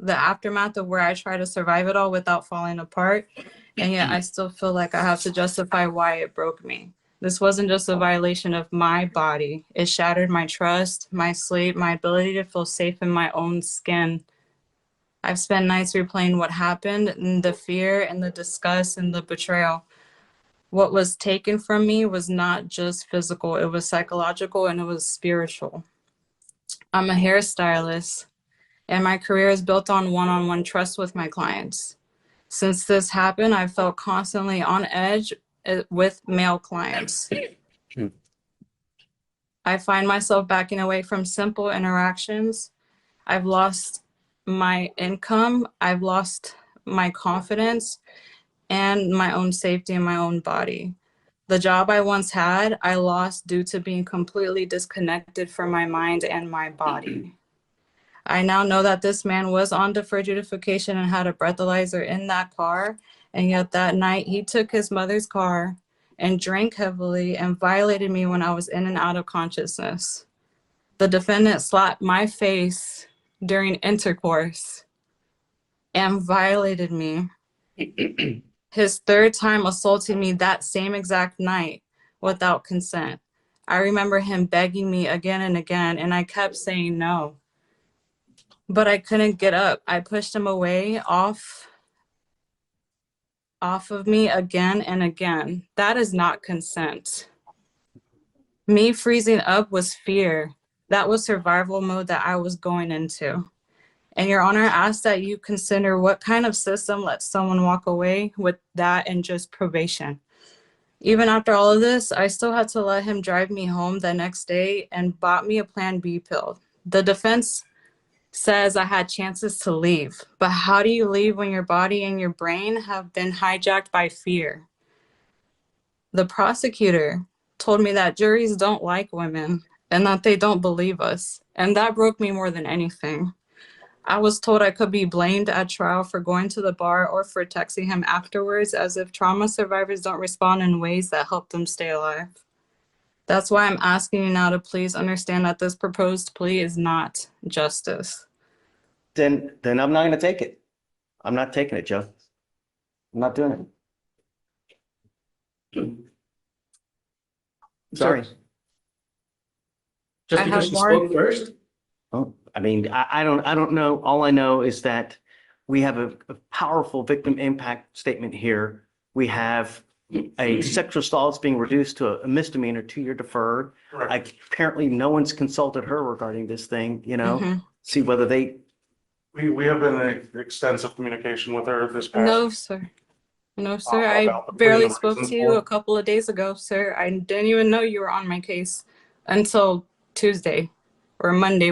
the aftermath of where I try to survive it all without falling apart. And yet I still feel like I have to justify why it broke me. This wasn't just a violation of my body. It shattered my trust, my sleep, my ability to feel safe in my own skin. I've spent nights replaying what happened, and the fear and the disgust and the betrayal. What was taken from me was not just physical, it was psychological and it was spiritual. I'm a hairstylist, and my career is built on one-on-one trust with my clients. Since this happened, I felt constantly on edge with male clients. I find myself backing away from simple interactions. I've lost my income. I've lost my confidence and my own safety in my own body. The job I once had, I lost due to being completely disconnected from my mind and my body. I now know that this man was on deferred adjudication and had a breathalyzer in that car. And yet that night he took his mother's car and drank heavily and violated me when I was in and out of consciousness. The defendant slapped my face during intercourse and violated me. His third time assaulting me that same exact night without consent. I remember him begging me again and again, and I kept saying no. But I couldn't get up. I pushed him away off of me again and again. That is not consent. Me freezing up was fear. That was survival mode that I was going into. And Your Honor, I ask that you consider what kind of system lets someone walk away with that and just probation. Even after all of this, I still had to let him drive me home the next day and bought me a Plan B pill. The defense says I had chances to leave, but how do you leave when your body and your brain have been hijacked by fear? The prosecutor told me that juries don't like women and that they don't believe us, and that broke me more than anything. I was told I could be blamed at trial for going to the bar or for texting him afterwards, as if trauma survivors don't respond in ways that help them stay alive. That's why I'm asking you now to please understand that this proposed plea is not justice. Then I'm not going to take it. I'm not taking it, Joe. I'm not doing it. Sorry. Just I because have you more- spoke first? Oh, I mean, I don't know. All I know is that we have a powerful victim impact statement here. We have a sexual assault that's being reduced to a misdemeanor, 2-year deferred. Apparently, no one's consulted her regarding this thing, see whether they. We have been in extensive communication with her this past. No, sir. No, sir. I about the plea barely and the spoke reasons to you for it. a couple of days ago, sir. I didn't even know you were on my case until Tuesday or Monday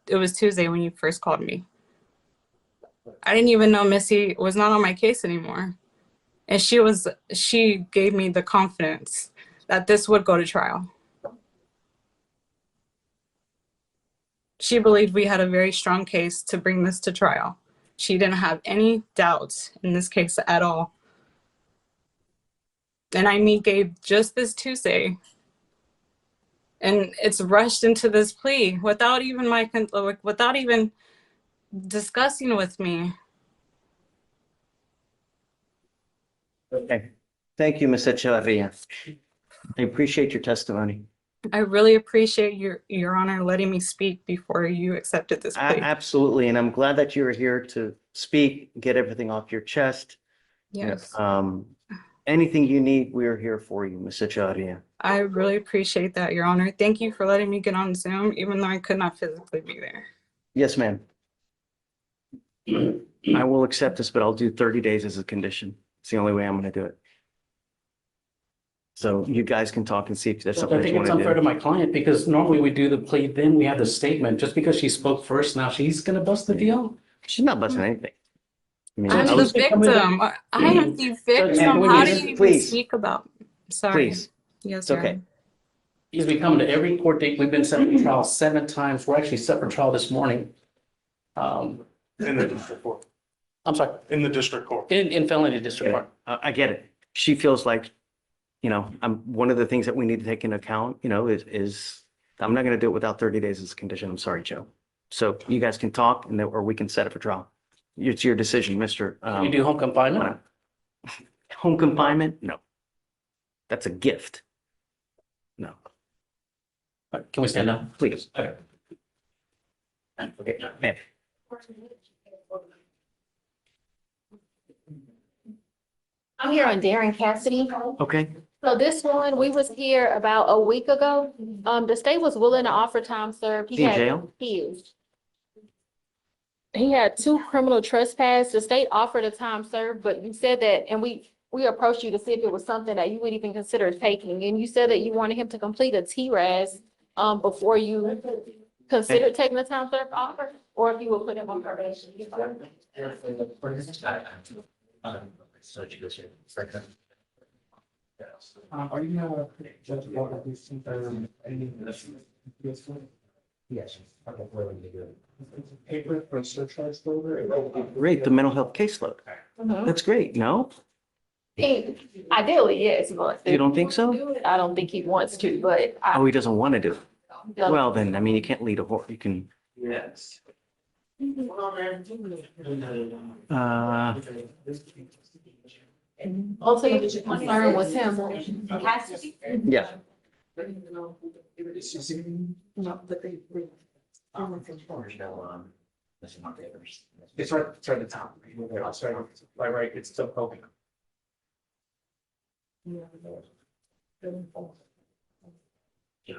it was Tuesday when you first called me. I didn't even know Missy was not on my case anymore. And she gave me the confidence that this would go to trial. She believed we had a very strong case to bring this to trial. She didn't have any doubts in this case at all. And I meet Gabe just this Tuesday. And it's rushed into this plea without even discussing with me. Okay. Thank you, Ms. Echevarria. I appreciate your testimony. I really appreciate your Honor letting me speak before you accepted this plea. Absolutely. And I'm glad that you were here to speak, get everything off your chest. Yes. Anything you need, we're here for you, Ms. Echevarria. I really appreciate that, Your Honor. Thank you for letting me get on Zoom, even though I could not physically be there. Yes, ma'am. I will accept this, but I'll do 30 days as a condition. It's the only way I'm going to do it. So you guys can talk and see if there's I something that think you it's want unfair to to do. my client because normally we do the plea, then we have the statement. Just because she spoke first, now she's gonna bust the deal? She's not busting anything. I mean, I'm I the was, victim. I am the victim. How do you even Please. speak about? Sorry. please, Yes, it's Your okay. Honor. He's been coming to every court date. We've been set for trial 7 times. We're actually set for trial this morning. In the district court, I'm sorry, in the district court. in felony district court. I get it. She feels like, one of the things that we need to take into account, is I'm not going to do it without 30 days as a condition. I'm sorry, Joe. So you guys can talk and then, or we can set it for trial. It's your decision, Mr. You do home confinement? Home confinement? No. That's a gift. No. Can we stand up? Please. Okay. Okay, ma'am. I'm here on Darren Cassidy. Okay. So this one, we was here about a week ago. The state was willing to offer time served. Is he in jail? He is. He had 2 criminal trespass. The state offered a time served, but you said that, and we approached you to see if it was something that you would even consider taking. And you said that you wanted him to complete a TRAS before you considered taking the time served offer, or if you would put him on probation. Are you Judge Walker, please, any? Yes. Okay, really good. Paper for surcharge folder. Great, the mental health caseload. That's great, no? Ideally, yes, but. You don't think so? I don't think he wants to, but. Oh, he doesn't want to do it. Well, then, I mean, you can't lead a horse. You can, Yes. Also, your concern was him. yeah. No, but they. It's right at the top. Right, it's still open.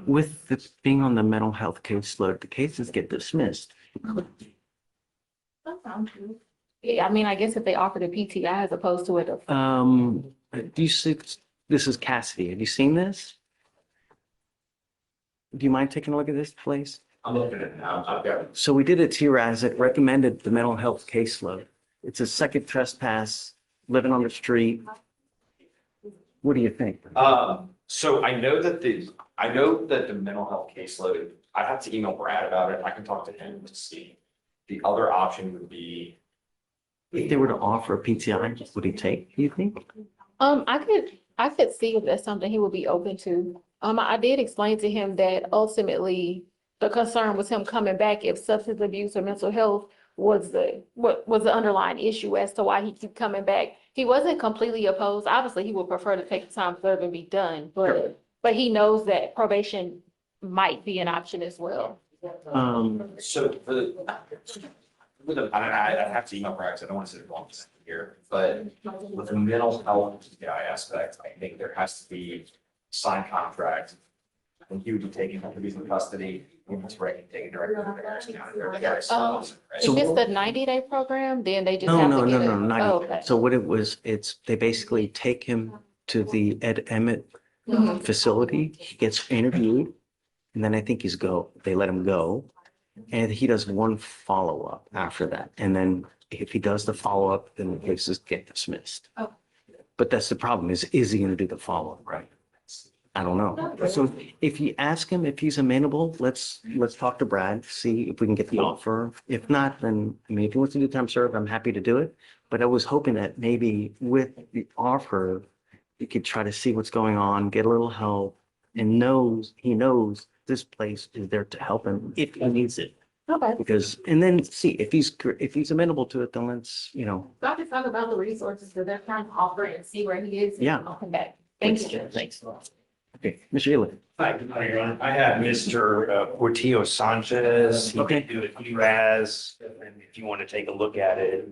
With this being on the mental health caseload, the cases get dismissed. Yeah, I mean, I guess if they offered a PTI as opposed to it. Do you see, this is Cassidy. Have you seen this? Do you mind taking a look at this, please? I'm looking at it now. I've got it. So we did a TRAS that recommended the mental health caseload. It's a second trespass, living on the street. What do you think? So I know that the mental health caseload, I'd have to email Brad about it. I can talk to him to see. The other option would be. If they were to offer a PTI, would he take, do you think? I could see if that's something he would be open to. I did explain to him that ultimately the concern was him coming back if substance abuse or mental health was the underlying issue as to why he keep coming back. He wasn't completely opposed. Obviously, he would prefer to take the time served and be done, but he knows that probation might be an option as well. So I have to email Brad because I don't want to say the wrong thing here, but with the mental health PTI aspect, I think there has to be signed contract. And he would be taken, if he's in custody, he must take it directly to the Harris County. If it's the 90-day program, then they just No, have no, to no, get it. no, not Oh, even. okay. So what it was, they basically take him to the Ed Emmett Mhm. facility. He gets interviewed, and then I think they let him go. And he does one follow-up after that. And then if he does the follow-up, then the cases get dismissed. Oh. But that's the problem is he going to do the follow-up, right? I don't know. So if you ask him if he's amenable, let's talk to Brad, see if we can get the offer. If not, then, I mean, if he wants to do time served, I'm happy to do it. But I was hoping that maybe with the offer, you could try to see what's going on, get a little help, and he knows this place is there to help him if he needs it. Okay. Because, and then see if he's amenable to it, then let's, So I can talk about the resources that they're trying to offer and see where he is. and Yeah. I'll come back. Thank you. Thanks. Okay, Mr. Ely. Hi, Your Honor. I have Mr. Portillo Sanchez. He Okay. can do it ERAS, and if you want to take a look at it.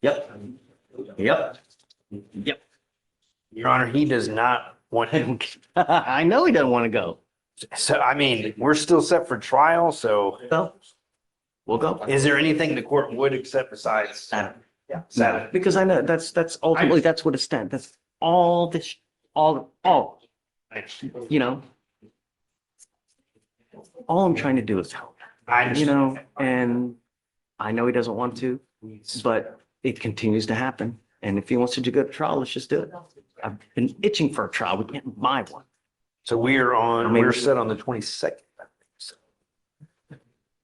Yep. Your Honor, he does not want him. I know he doesn't want to go. So, I mean, we're still set for trial, so. Well, we'll go. Is there anything the court would accept besides? Saturday. Yeah, Saturday. Because I know that's ultimately, that's what it stands. That's all this, all, you know. All I'm trying to do is help, you know, and I know he doesn't want to, but it continues to happen. And if he wants to go to trial, let's just do it. I've been itching for a trial. We can't buy one. So we're set on the 22nd.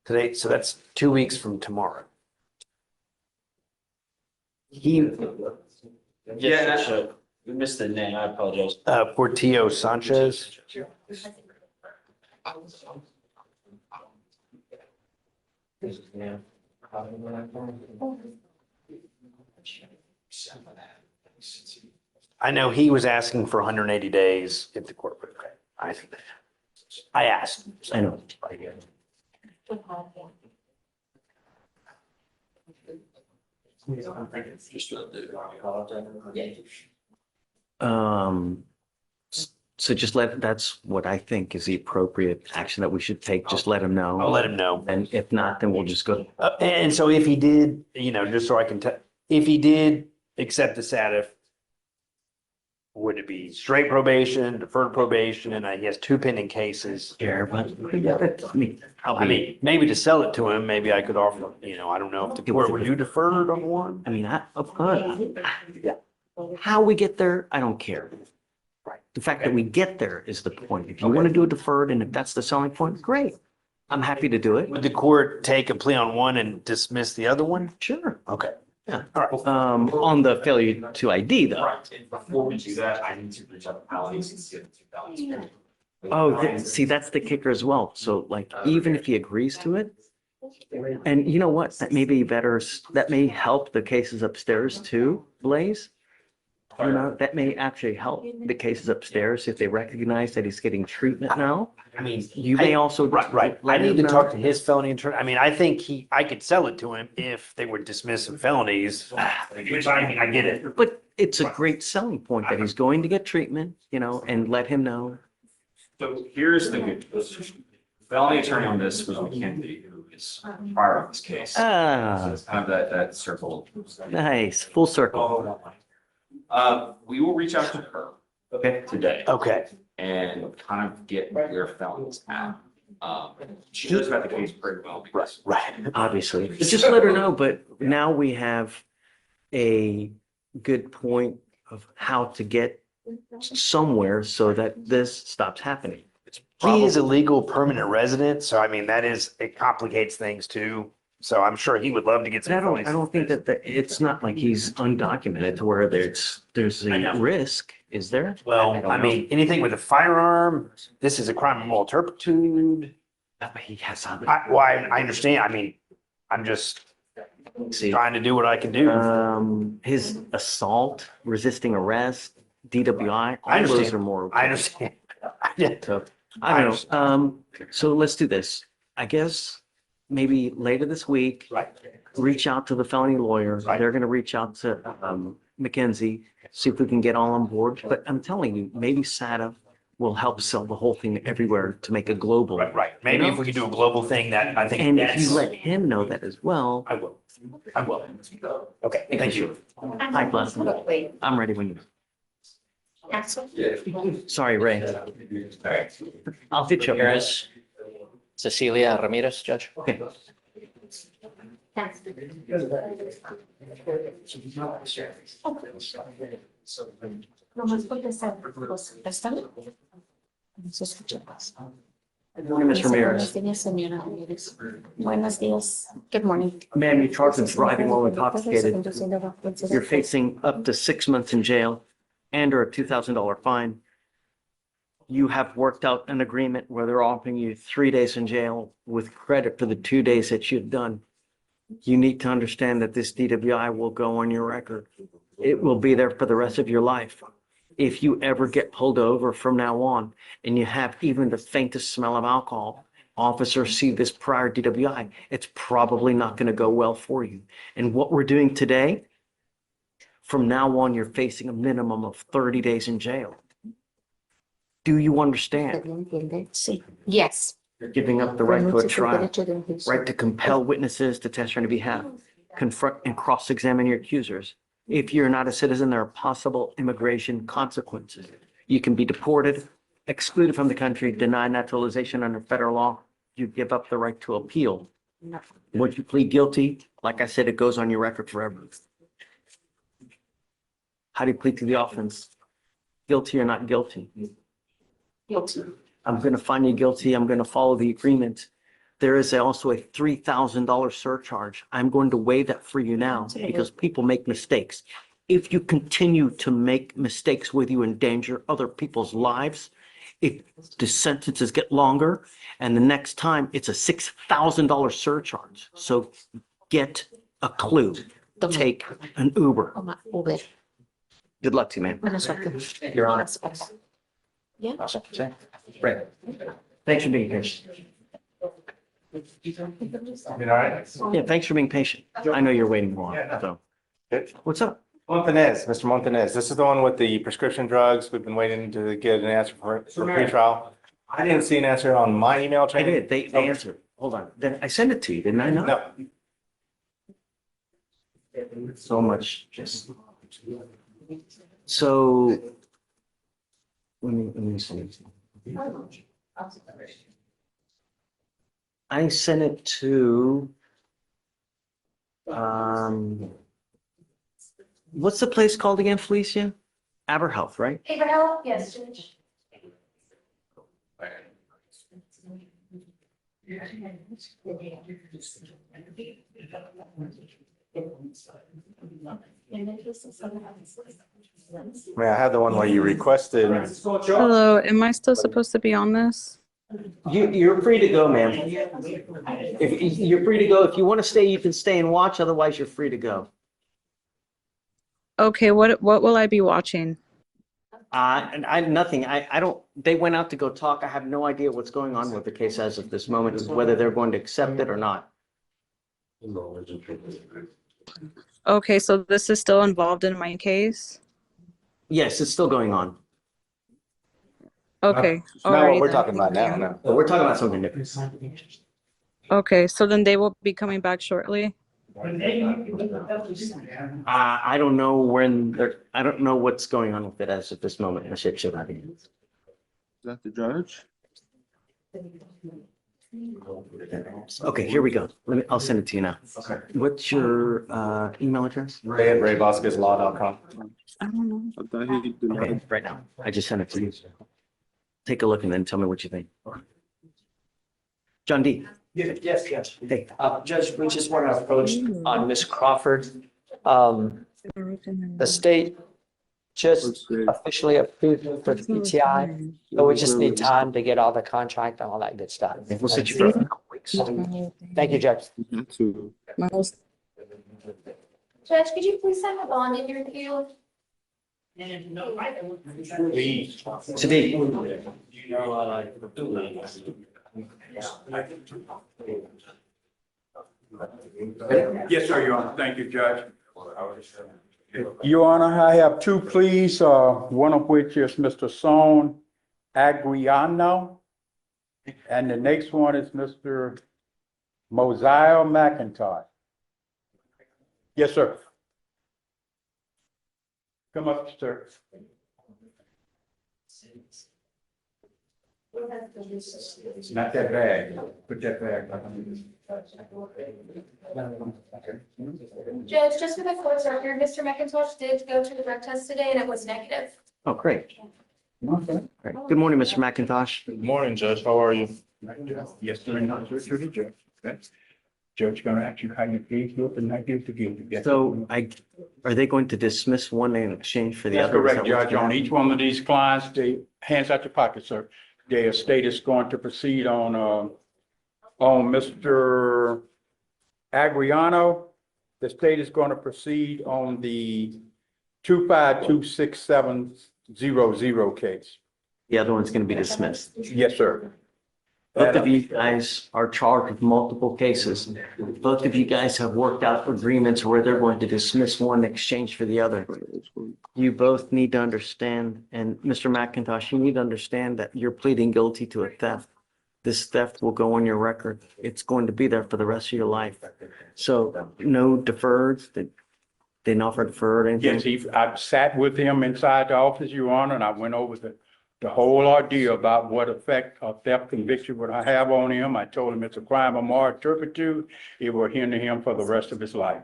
Today, so that's 2 weeks from tomorrow. Yeah, we missed the name. I apologize. Portillo Sanchez. I know he was asking for 180 days if the court would. I asked. I know. So just that's what I think is the appropriate action that we should take. Just let him know. I'll let him know. And if not, then we'll just go. And so if he did, you know, just so I can tell, if he did accept the SATF, would it be straight probation, deferred probation, and he has 2 pending cases? Yeah, but I mean, maybe to sell it to him, maybe I could offer, you know, I don't know if the court would do deferred on one. I mean, how we get there, I don't care. Right. The fact that we get there is the point. If you want to do a deferred and if that's the selling point, great. I'm happy to do it. Would the court take a plea on one and dismiss the other one? Sure. Okay. Yeah. All right. On the failure to ID though. Right, and before we do that, I need to reach out to felonies and see if the 2 felonies. Oh, see, that's the kicker as well. So like, even if he agrees to it, and you know what, that may be better, that may help the cases upstairs too, Blaze. You know, that may actually help the cases upstairs if they recognize that he's getting treatment now. I mean, You may also. Right. I need to talk to his felony attorney. I mean, I think I could sell it to him if they would dismiss some felonies, which I mean, I get it. But it's a great selling point that he's going to get treatment, you know, and let him know. So here's the good news. Felony attorney on this was McKenzie, who is prior on this case. So it's kind of that circle. Nice, full circle. We will reach out to her. Okay. Today. Okay. And kind of get where felons at. She knows about the case pretty well because. Right. Obviously, just let her know, but now we have a good point of how to get somewhere so that this stops happening. He is a legal permanent resident, so I mean, it complicates things too. So I'm sure he would love to get some. I don't think that it's not like he's undocumented to where there's a risk, is there? Well, I mean, anything with a firearm, this is a crime of moral turpitude. He has. I understand. I mean, I'm just trying to do what I can do. His assault, resisting arrest, DWI, I all those understand. are more. I understand. So, I don't know. So let's do this. I guess maybe later this week. Right. Reach out to the felony lawyer. Right. They're going to reach out to McKenzie, see if we can get all on board. But I'm telling you, maybe SATA will help sell the whole thing everywhere to make a global. Right. Maybe if we could do a global thing that I think. And if you let him know that as well. I will. Okay, thank you. Hi, Bless. I'm ready when you. Sorry, Ray. I'll fit you. Ramirez, Cecilia Ramirez, Judge. Okay. Good morning, Ms. Ramirez. Buenos días. Good morning. Ma'am, you're charged with driving while intoxicated. You're facing up to 6 months in jail and or a $2,000 fine. You have worked out an agreement where they're offering you 3 days in jail with credit for the 2 days that you've done. You need to understand that this DWI will go on your record. It will be there for the rest of your life. If you ever get pulled over from now on and you have even the faintest smell of alcohol, officers see this prior DWI, it's probably not going to go well for you. And what we're doing today, from now on, you're facing a minimum of 30 days in jail. Do you understand? Yes. You're giving up the right to a trial, right to compel witnesses to testify on your behalf, confront and cross-examine your accusers. If you're not a citizen, there are possible immigration consequences. You can be deported, excluded from the country, denied naturalization under federal law. You give up the right to appeal. Once you plead guilty, like I said, it goes on your record forever. How do you plead to the offense? Guilty or not guilty? Guilty. I'm going to find you guilty. I'm going to follow the agreement. There is also a $3,000 surcharge. I'm going to waive that for you now because people make mistakes. If you continue to make mistakes with you endanger other people's lives, if the sentences get longer and the next time it's a $6,000 surcharge. So get a clue. Take an Uber. Good luck to you, man. Your Honor. Yeah. Right. Thanks for being patient. Yeah, thanks for being patient. I know you're waiting long, so. What's up? Montanez, Mr. Montanez, this is the one with the prescription drugs. We've been waiting to get an answer for pretrial. I didn't see an answer on my email I chain. did. They answered. Hold on. Then I sent it to you, didn't I? No. So much just. So. Let me see. I sent it to. What's the place called again, Felicia? AberHealth, right? Abraham, yes, Judge. May I have the one where you requested? Hello, am I still supposed to be on this? You're free to go, ma'am. If you're free to go, if you want to stay, you can stay and watch. Otherwise, you're free to go. Okay, what will I be watching? And nothing. I don't. They went out to go talk. I have no idea what's going on with the case as of this moment, whether they're going to accept it or not. Okay, so this is still involved in my case? Yes, it's still going on. Okay. Not what alrighty we're then. talking about now, no. But we're talking about something different. Okay, so then they will be coming back shortly? I don't know when they're. I don't know what's going on with it as of this moment. Is that the judge? Okay, here we go. I'll send it to you now. Okay. What's your email address? Ray@RayVasquezLaw.com. I don't know. I thought he did not. Okay, right now. I just sent it to you. Take a look and then tell me what you think. John D. Yes. Hey. Judge, we just want to approach on Ms. Crawford. The state just officially approved it for the PTI, but we just need time to get all the contract and all that good stuff. We'll set you for a couple weeks. Thank you, Judge. Judge, could you please send a bond in your appeal? Sadiq. Yes, sir, Your Honor. Thank you, Judge. Your Honor, I have two pleas, one of which is Mr. Son Agriano, and the next one is Mr. Mosiah McIntosh. Yes, sir. Come up, sir. Not that bag. Put that bag behind Judge, just for the court's record, Mr. McIntosh did go to the drug test today and it was negative. Oh, great. Great. Good morning, Mr. McIntosh. Good morning, Judge. How are you? Yes, sir. Judge gonna ask you how you feel and not guilty. So are they going to dismiss one in exchange for the That's other? Is correct, that what's Judge. going On on? each one of these clients, they, hands out your pocket, sir. The estate is going to proceed on Mr. Agriano. The state is going to proceed on the 2526700 case. The other one's going to be dismissed. Yes, sir. Both of you guys are charged with multiple cases. Both of you guys have worked out agreements where they're going to dismiss one in exchange for the other. You both need to understand, and Mr. McIntosh, you need to understand that you're pleading guilty to a theft. This theft will go on your record. It's going to be there for the rest of your life. So no deferreds, they didn't offer deferred anything? Yes, I sat with him inside the office, Your Honor, and I went over the whole ordeal about what effect a theft conviction would have on him. I told him it's a crime of moral turpitude. It will hinder him for the rest of his life.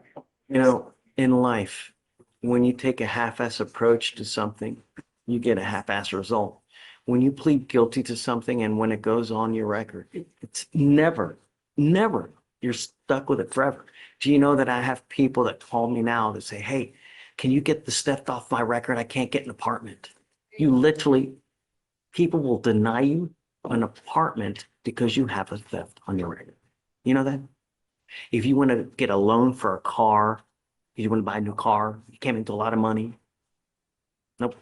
You know, in life, when you take a half-ass approach to something, you get a half-ass result. When you plead guilty to something and when it goes on your record, it's never, you're stuck with it forever. Do you know that I have people that call me now that say, hey, can you get this theft off my record? I can't get an apartment. You literally, people will deny you an apartment because you have a theft on your record. You know that? If you want to get a loan for a car, if you want to buy a new car, you came into a lot of money. Nope.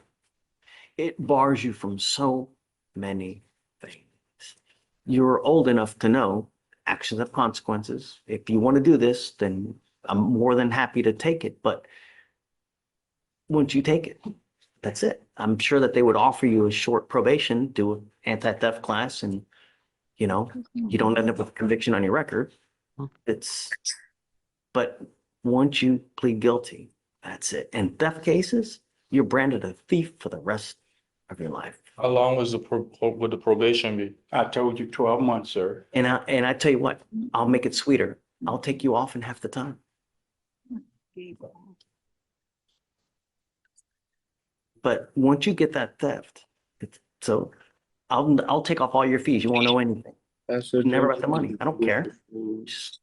It bars you from so many things. You're old enough to know actions have consequences. If you want to do this, then I'm more than happy to take it. But once you take it, that's it. I'm sure that they would offer you a short probation, do an anti-theft class, and you don't end up with a conviction on your record. But once you plead guilty, that's it. And theft cases, you're branded a thief for the rest of your life. How long was would the probation be? I told you 12 months, sir. And I tell you what, I'll make it sweeter. I'll take you off in half the time. But once you get that theft, so I'll take off all your fees. You won't know anything. Never about the money. I don't care. Just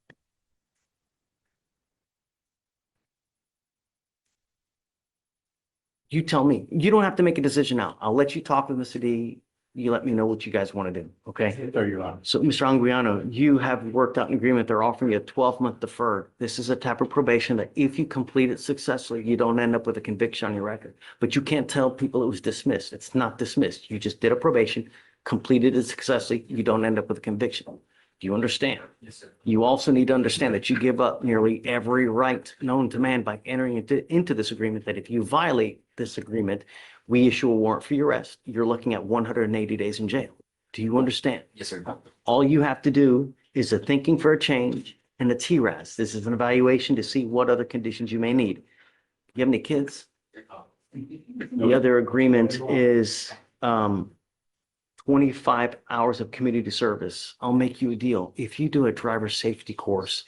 you tell me. You don't have to make a decision now. I'll let you talk to Mr. D. You let me know what you guys want to do, okay? There you are. So, Mr. Anguiano, you have worked out an agreement. They're offering you a 12-month deferred. This is a type of probation that if you complete it successfully, you don't end up with a conviction on your record. But you can't tell people it was dismissed. It's not dismissed. You just did a probation, completed it successfully. You don't end up with a conviction. Do you understand? Yes, sir. You also need to understand that you give up nearly every right known to man by entering into this agreement, that if you violate this agreement, we issue a warrant for your arrest. You're looking at 180 days in jail. Do you understand? Yes, sir. All you have to do is a thinking for a change and a TRAS. This is an evaluation to see what other conditions you may need. You have any kids? The other agreement is 25 hours of community service. I'll make you a deal. If you do a driver safety course,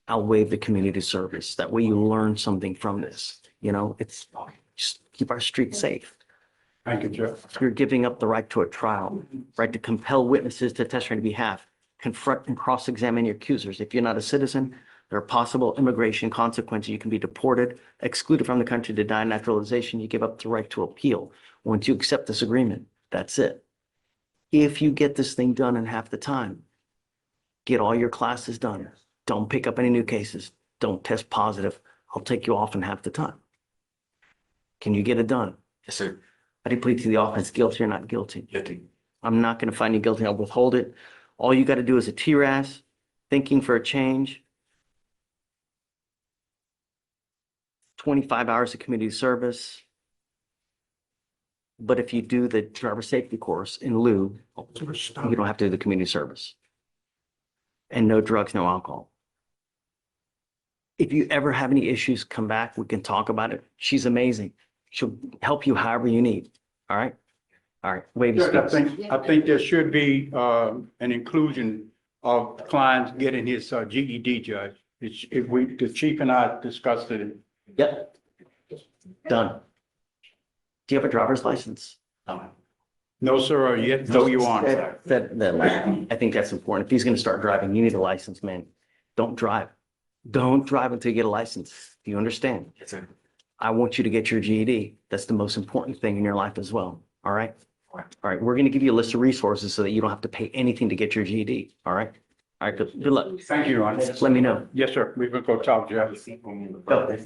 I'll waive the community service. That way you learn something from this. It's just keep our streets safe. Thank you, Jeff. You're giving up the right to a trial, right to compel witnesses to testify on your behalf, confront and cross-examine your accusers. If you're not a citizen, there are possible immigration consequences. You can be deported, excluded from the country, denied naturalization. You give up the right to appeal. Once you accept this agreement, that's it. If you get this thing done in half the time, get all your classes done. Don't pick up any new cases. Don't test positive. I'll take you off in half the time. Can you get it done? Yes, sir. How do you plead to the offense? Guilty or not guilty? Guilty. I'm not going to find you guilty. I'll withhold it. All you got to do is a TRAS, thinking for a change, 25 hours of community service. But if you do the driver safety course in lieu, you don't have to do the community service. And no drugs, no alcohol. If you ever have any issues, come back. We can talk about it. She's amazing. She'll help you however you need. All right? All right. Wave your Judge, speaks. I think there should be an inclusion of clients getting his GED, Judge. The chief and I discussed it. Yep. Done. Do you have a driver's license? No, sir, or yet, no, you aren't. I think that's important. If he's going to start driving, you need a license, man. Don't drive. Don't drive until you get a license. Do you understand? Yes, sir. I want you to get your GED. That's the most important thing in your life as well. All right? All right. We're going to give you a list of resources so that you don't have to pay anything to get your GED. All right? All right. Good luck. Thank you, Your Honor. Let me know. Yes, sir. We will go talk, Judge. Go.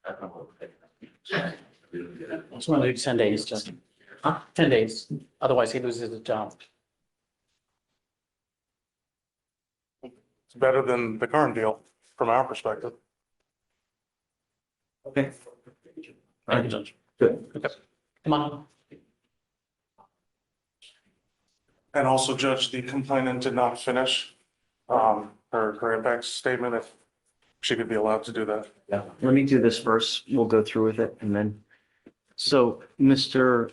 Come on. It's only 10 days, Justin. 10 days. Otherwise, he loses his job. It's better than the current deal from our perspective. Okay. Thank you, Judge. Good. Okay. Come on. And also, Judge, the complainant did not finish her impact statement, if she could be allowed to do that. Yeah, let me do this first. We'll go through with it and then. So, Mr.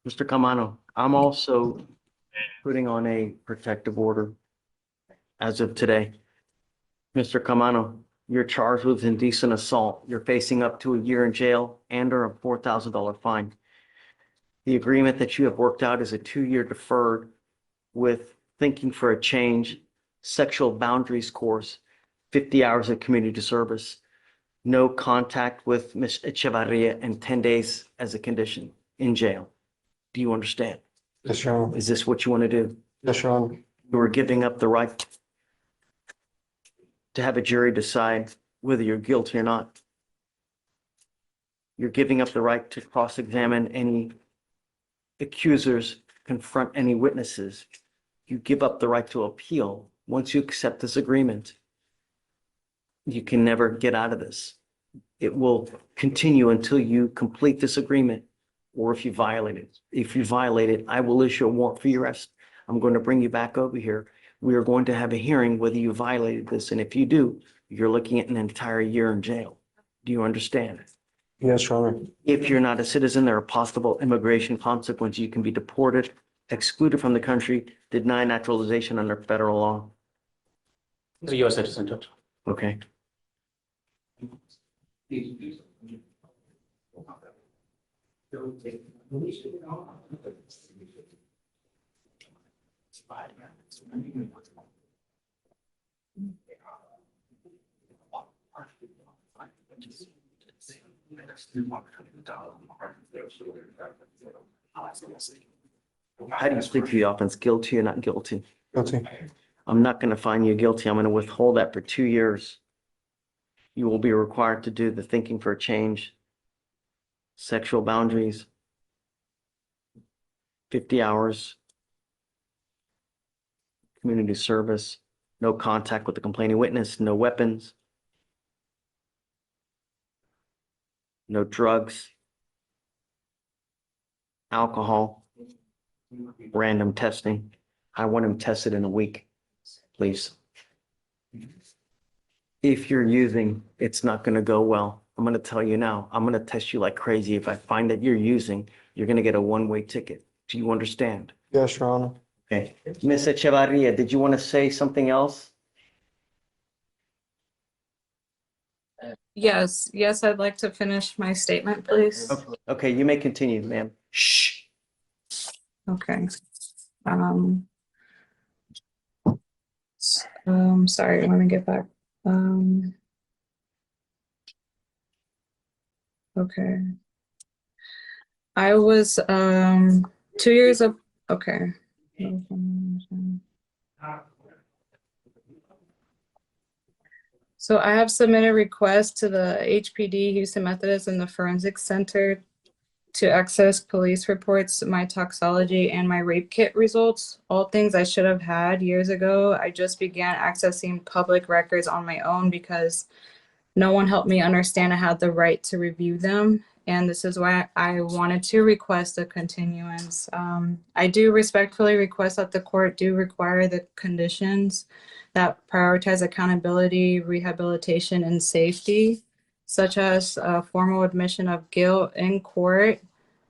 Camano, I'm also putting on a protective order as of today. Mr. Camano, you're charged with indecent assault. You're facing up to a year in jail and or a $4,000 fine. The agreement that you have worked out is a 2-year deferred with thinking for a change, sexual boundaries course, 50 hours of community service, no contact with Ms. Echevarria, and 10 days as a condition in jail. Do you understand? Yes, Your Honor. Is this what you want to do? Yes, Your Honor. You are giving up the right to have a jury decide whether you're guilty or not. You're giving up the right to cross-examine any accusers, confront any witnesses. You give up the right to appeal. Once you accept this agreement, you can never get out of this. It will continue until you complete this agreement or if you violate it. If you violate it, I will issue a warrant for your arrest. I'm going to bring you back over here. We are going to have a hearing whether you violated this. And if you do, you're looking at an entire year in jail. Do you understand? Yes, Your Honor. If you're not a citizen, there are possible immigration consequences. You can be deported, excluded from the country, denied naturalization under federal law. He's a U.S. citizen, Judge. Okay. How do you plead to the offense? Guilty or not guilty? Guilty. I'm not going to find you guilty. I'm going to withhold that for 2 years. You will be required to do the thinking for a change, sexual boundaries, 50 hours, community service, no contact with the complaining witness, no weapons, no drugs, alcohol, random testing. I want him tested in a week, please. If you're using, it's not going to go well. I'm going to tell you now, I'm going to test you like crazy. If I find that you're using, you're going to get a one-way ticket. Do you understand? Yes, Your Honor. Okay. Ms. Echevarria, did you want to say something else? Yes, I'd like to finish my statement, please. Okay, you may continue, ma'am. Shh. Okay. Sorry, let me get back. Okay. I was 2 years of okay. So I have submitted requests to the HPD, Houston Methodist, and the Forensic Center to access police reports, my toxology, and my rape kit results, all things I should have had years ago. I just began accessing public records on my own because no one helped me understand I had the right to review them. And this is why I wanted to request a continuance. I do respectfully request that the court do require the conditions that prioritize accountability, rehabilitation, and safety, such as formal admission of guilt in court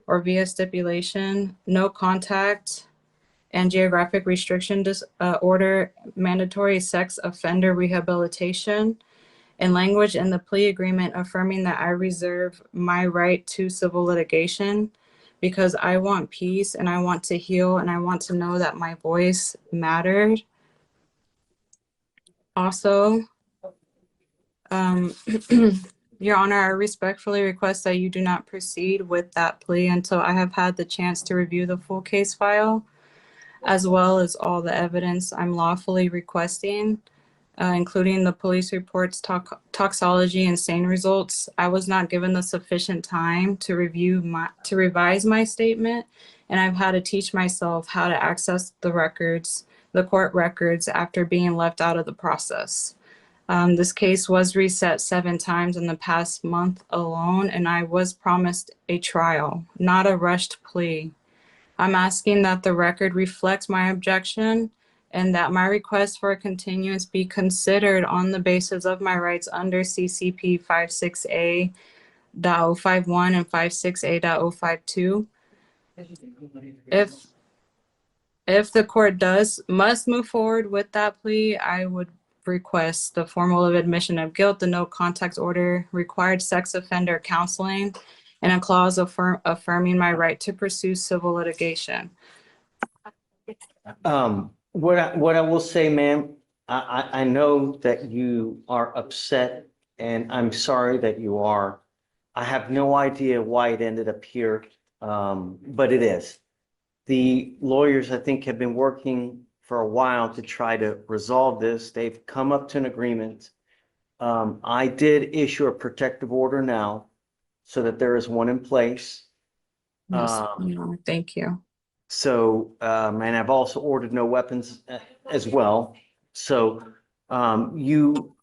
or via stipulation, no contact, and geographic restriction order, mandatory sex offender rehabilitation, and language in the plea agreement affirming that I reserve my right to civil litigation because I want peace and I want to heal and I want to know that my voice mattered. Also, Your Honor, I respectfully request that you do not proceed with that plea until I have had the chance to review the full case file, as well as all the evidence I'm lawfully requesting, including the police reports, toxology, and stain results. I was not given the sufficient time to revise my statement, and I've had to teach myself how to access the records, the court records, after being left out of the process. This case was reset 7 times in the past month alone, and I was promised a trial, not a rushed plea. I'm asking that the record reflects my objection and that my request for a continuance be considered on the basis of my rights under CCP 56A.051 and 56A.052. If the court must move forward with that plea, I would request the formal admission of guilt, the no contact order, required sex offender counseling, and a clause affirming my right to pursue civil litigation. What I will say, ma'am, I know that you are upset and I'm sorry that you are. I have no idea why it ended up here, but it is. The lawyers, I think, have been working for a while to try to resolve this. They've come up to an agreement. I did issue a protective order now so that there is one in place. Yes, thank you. So, and I've also ordered no weapons as well. So,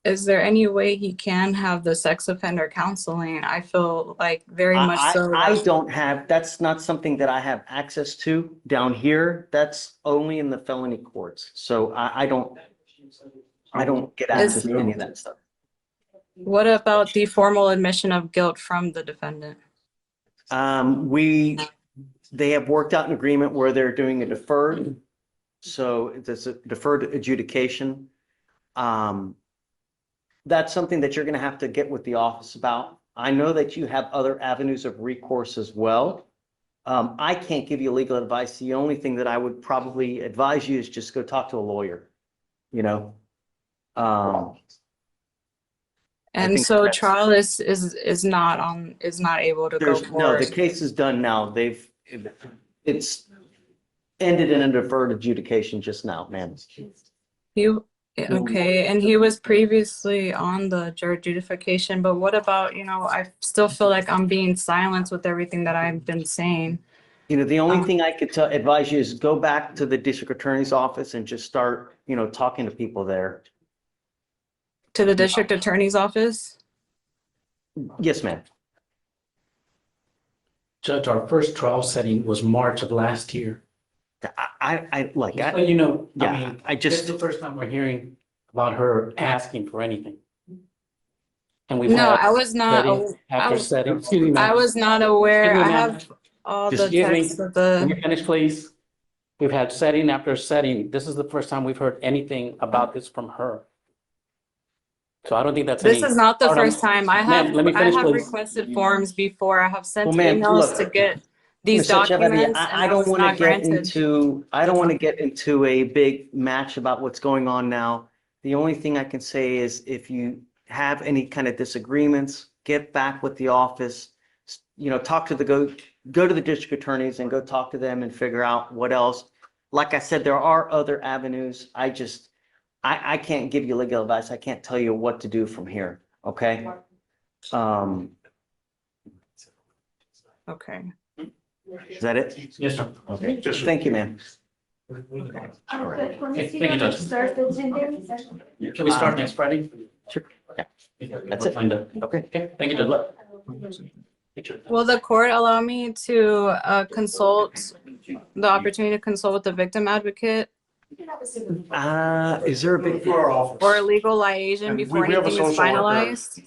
Is there any way he can have the sex offender counseling? I feel like very much so. I don't have, that's not something that I have access to down here. That's only in the felony courts. So I don't get access to any of that stuff. What about the formal admission of guilt from the defendant? They have worked out an agreement where they're doing a deferred. So it's a deferred adjudication. That's something that you're going to have to get with the office about. I know that you have other avenues of recourse as well. I can't give you legal advice. The only thing that I would probably advise you is just go talk to a lawyer, you know? And so trial is not able to go No, forward. the case is done now. It's ended in a deferred adjudication just now, ma'am. Okay, and he was previously on the jury adjudication, but what about, I still feel like I'm being silenced with everything that I've been saying. The only thing I could advise you is go back to the district attorney's office and just start, talking to people there. To the district attorney's office? Yes, ma'am. Judge, our first trial setting was March of last year. I This is the first time we're hearing about her asking for anything. And we've had I was not. setting after setting. Excuse me, ma'am. I was not aware. Excuse me, I ma'am. have all the Excuse me. texts of Can you the. finish, please? We've had setting after setting. This is the first time we've heard anything about this from her. So I don't think that's This any is not the part of- first time. I Ma'am, let me finish, please. requested forms before. I have sent Well, ma'am, emails look, to get these Mr. Chavarria, documents. I don't want to get into, a big match about what's going on now. The only thing I can say is if you have any kind of disagreements, get back with the office, talk to go to the district attorneys and go talk to them and figure out what else. Like I said, there are other avenues. I can't give you legal advice. I can't tell you what to do from here. Okay. Okay. Is that it? Yes, sir. Okay. Thank you, ma'am. All right. Okay, thank you, Judge. Can we start next Friday? Sure. Yeah. That's it. Okay, thank you, Judge. Will the court allow me to consult, the opportunity to consult with the victim advocate Is there a big? or a legal liaison before we have a anything is social worker. finalized?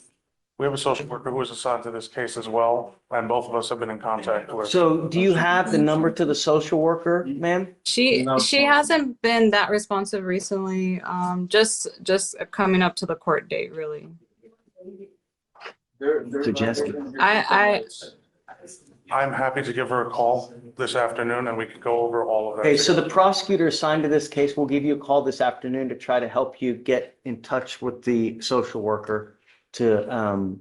We have a social worker who is assigned to this case as well, and both of us have been in contact with. So do you have the number to the social worker, ma'am? She hasn't been that responsive recently. Just coming up to the court date, really. Suggesting. I'm happy to give her a call this afternoon and we can go over all of that. Okay, so the prosecutor assigned to this case will give you a call this afternoon to try to help you get in touch with the social worker to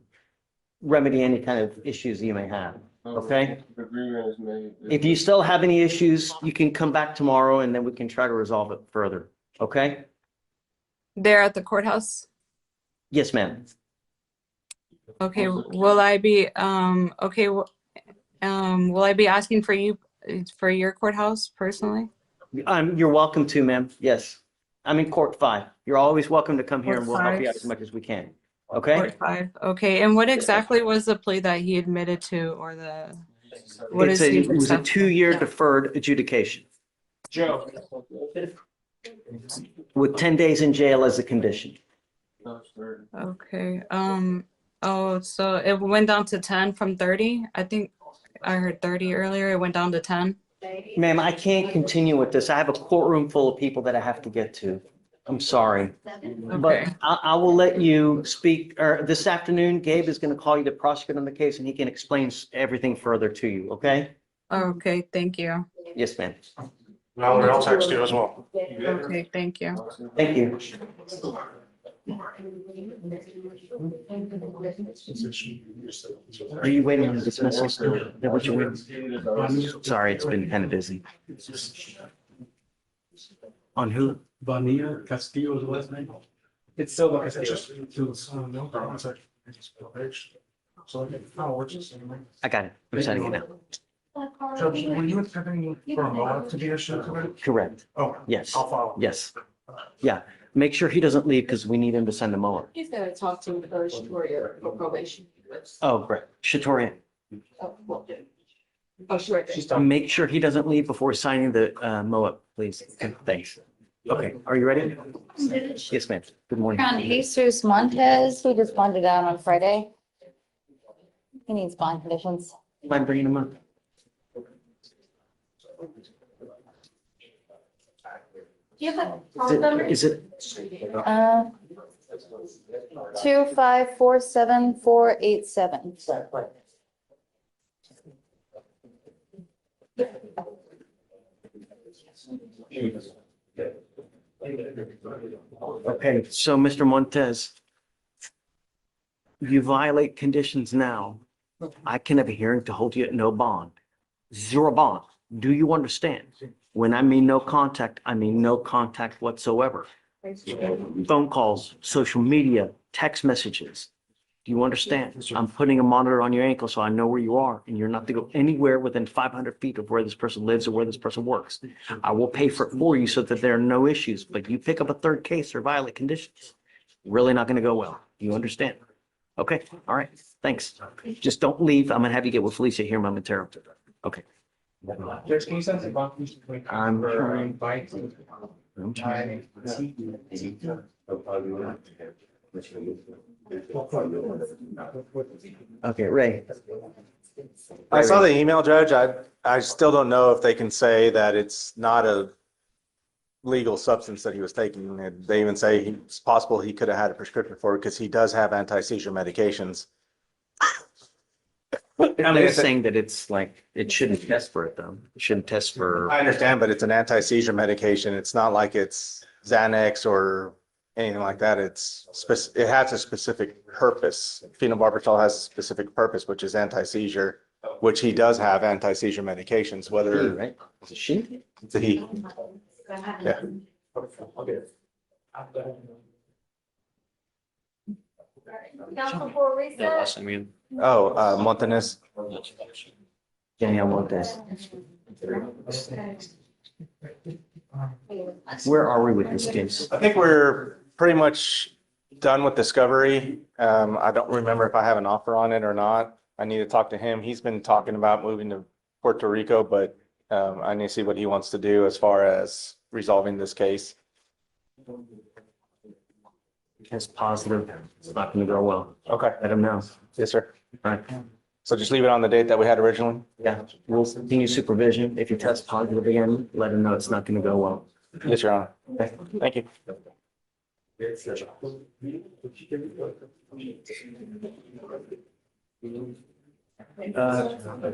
remedy any kind of issues you may have. Okay? If you still have any issues, you can come back tomorrow and then we can try to resolve it further. Okay? There at the courthouse? Yes, ma'am. Okay, will I be will I be asking for you for your courthouse personally? You're welcome to, ma'am. Yes. I'm in court 5. You're always welcome to come here and we'll help you out as much as we can. Okay? Court 5. Okay, and what exactly was the plea that he admitted to or the What is he It was a accepting? 2-year deferred adjudication Joe. with 10 days in jail as a condition. Okay, oh, so it went down to 10 from 30? I think I heard 30 earlier. It went down to 10. Ma'am, I can't continue with this. I have a courtroom full of people that I have to get to. I'm sorry. But Okay. I will let you speak, or this afternoon, Gabe is going to call you to prosecute on the case and he can explain everything further to you, okay? Okay, thank you. Yes, ma'am. Valerie, I'll text you as well. Okay, thank you. Thank you. Are you waiting on dismissal still? Is that what you're waiting? Sorry, it's been kind of busy. On who? Vanilla Castillo is the last name. It's Silva Castillo. I got it. I'm sending it now. Judge, were you intending for a moment to be issued today? Correct. Oh, Yes. I'll follow. Yes. Yeah. Make sure he doesn't leave because we need him to send them over. He's gonna talk to Shatoria for probation. Oh, great. Shatoria, Oh, sure. make sure he doesn't leave before signing the MOA, please. Okay, thanks. Okay, are you ready? Yes, ma'am. Good morning. On Jesus Montez, he just bonded out on Friday. He needs bond conditions. Mind bringing him up? Do you have a phone number? Is it? 2547487. Okay, so Mr. Montez, you violate conditions now. I can have a hearing to hold you at no bond. Zero bond. Do you understand? When I mean no contact, I mean no contact whatsoever. Phone calls, social media, text messages. Do you understand? I'm putting a monitor on your ankle so I know where you are and you're not to go anywhere within 500 feet of where this person lives or where this person works. I will pay for it for you so that there are no issues, but you pick up a third case or violate conditions. Really not going to go well. You understand? Okay, all right, thanks. Just don't leave. I'm gonna have you get with Felicia here momentarily. Okay. Judge, can you send some bond conditions? I'm trying. Bite. I'm trying. Okay, Ray. I saw the email, Judge. I still don't know if they can say that it's not a legal substance that he was taking. And they even say it's possible he could have had a prescription for it because he does have anti-seizure medications. They're saying that it's like, it shouldn't test for it though. It shouldn't test for. I understand, but it's an anti-seizure medication. It's not like it's Xanax or anything like that. It has a specific purpose. Phenobarbital has a specific purpose, which is anti-seizure, which he does have anti-seizure medications, whether. Right? Is it she? It's a he. Yeah. Council for recess. Oh, Montanez. Danielle Montes. Where are we with this case? I think we're pretty much done with discovery. I don't remember if I have an offer on it or not. I need to talk to him. He's been talking about moving to Puerto Rico, but I need to see what he wants to do as far as resolving this case. Test positive. It's not going to go well. Okay. Let him know. Yes, sir. All right. So just leave it on the date that we had originally? Yeah, we'll continue supervision. If you test positive again, let him know it's not going to go well. Yes, Your Honor. Okay. Thank you.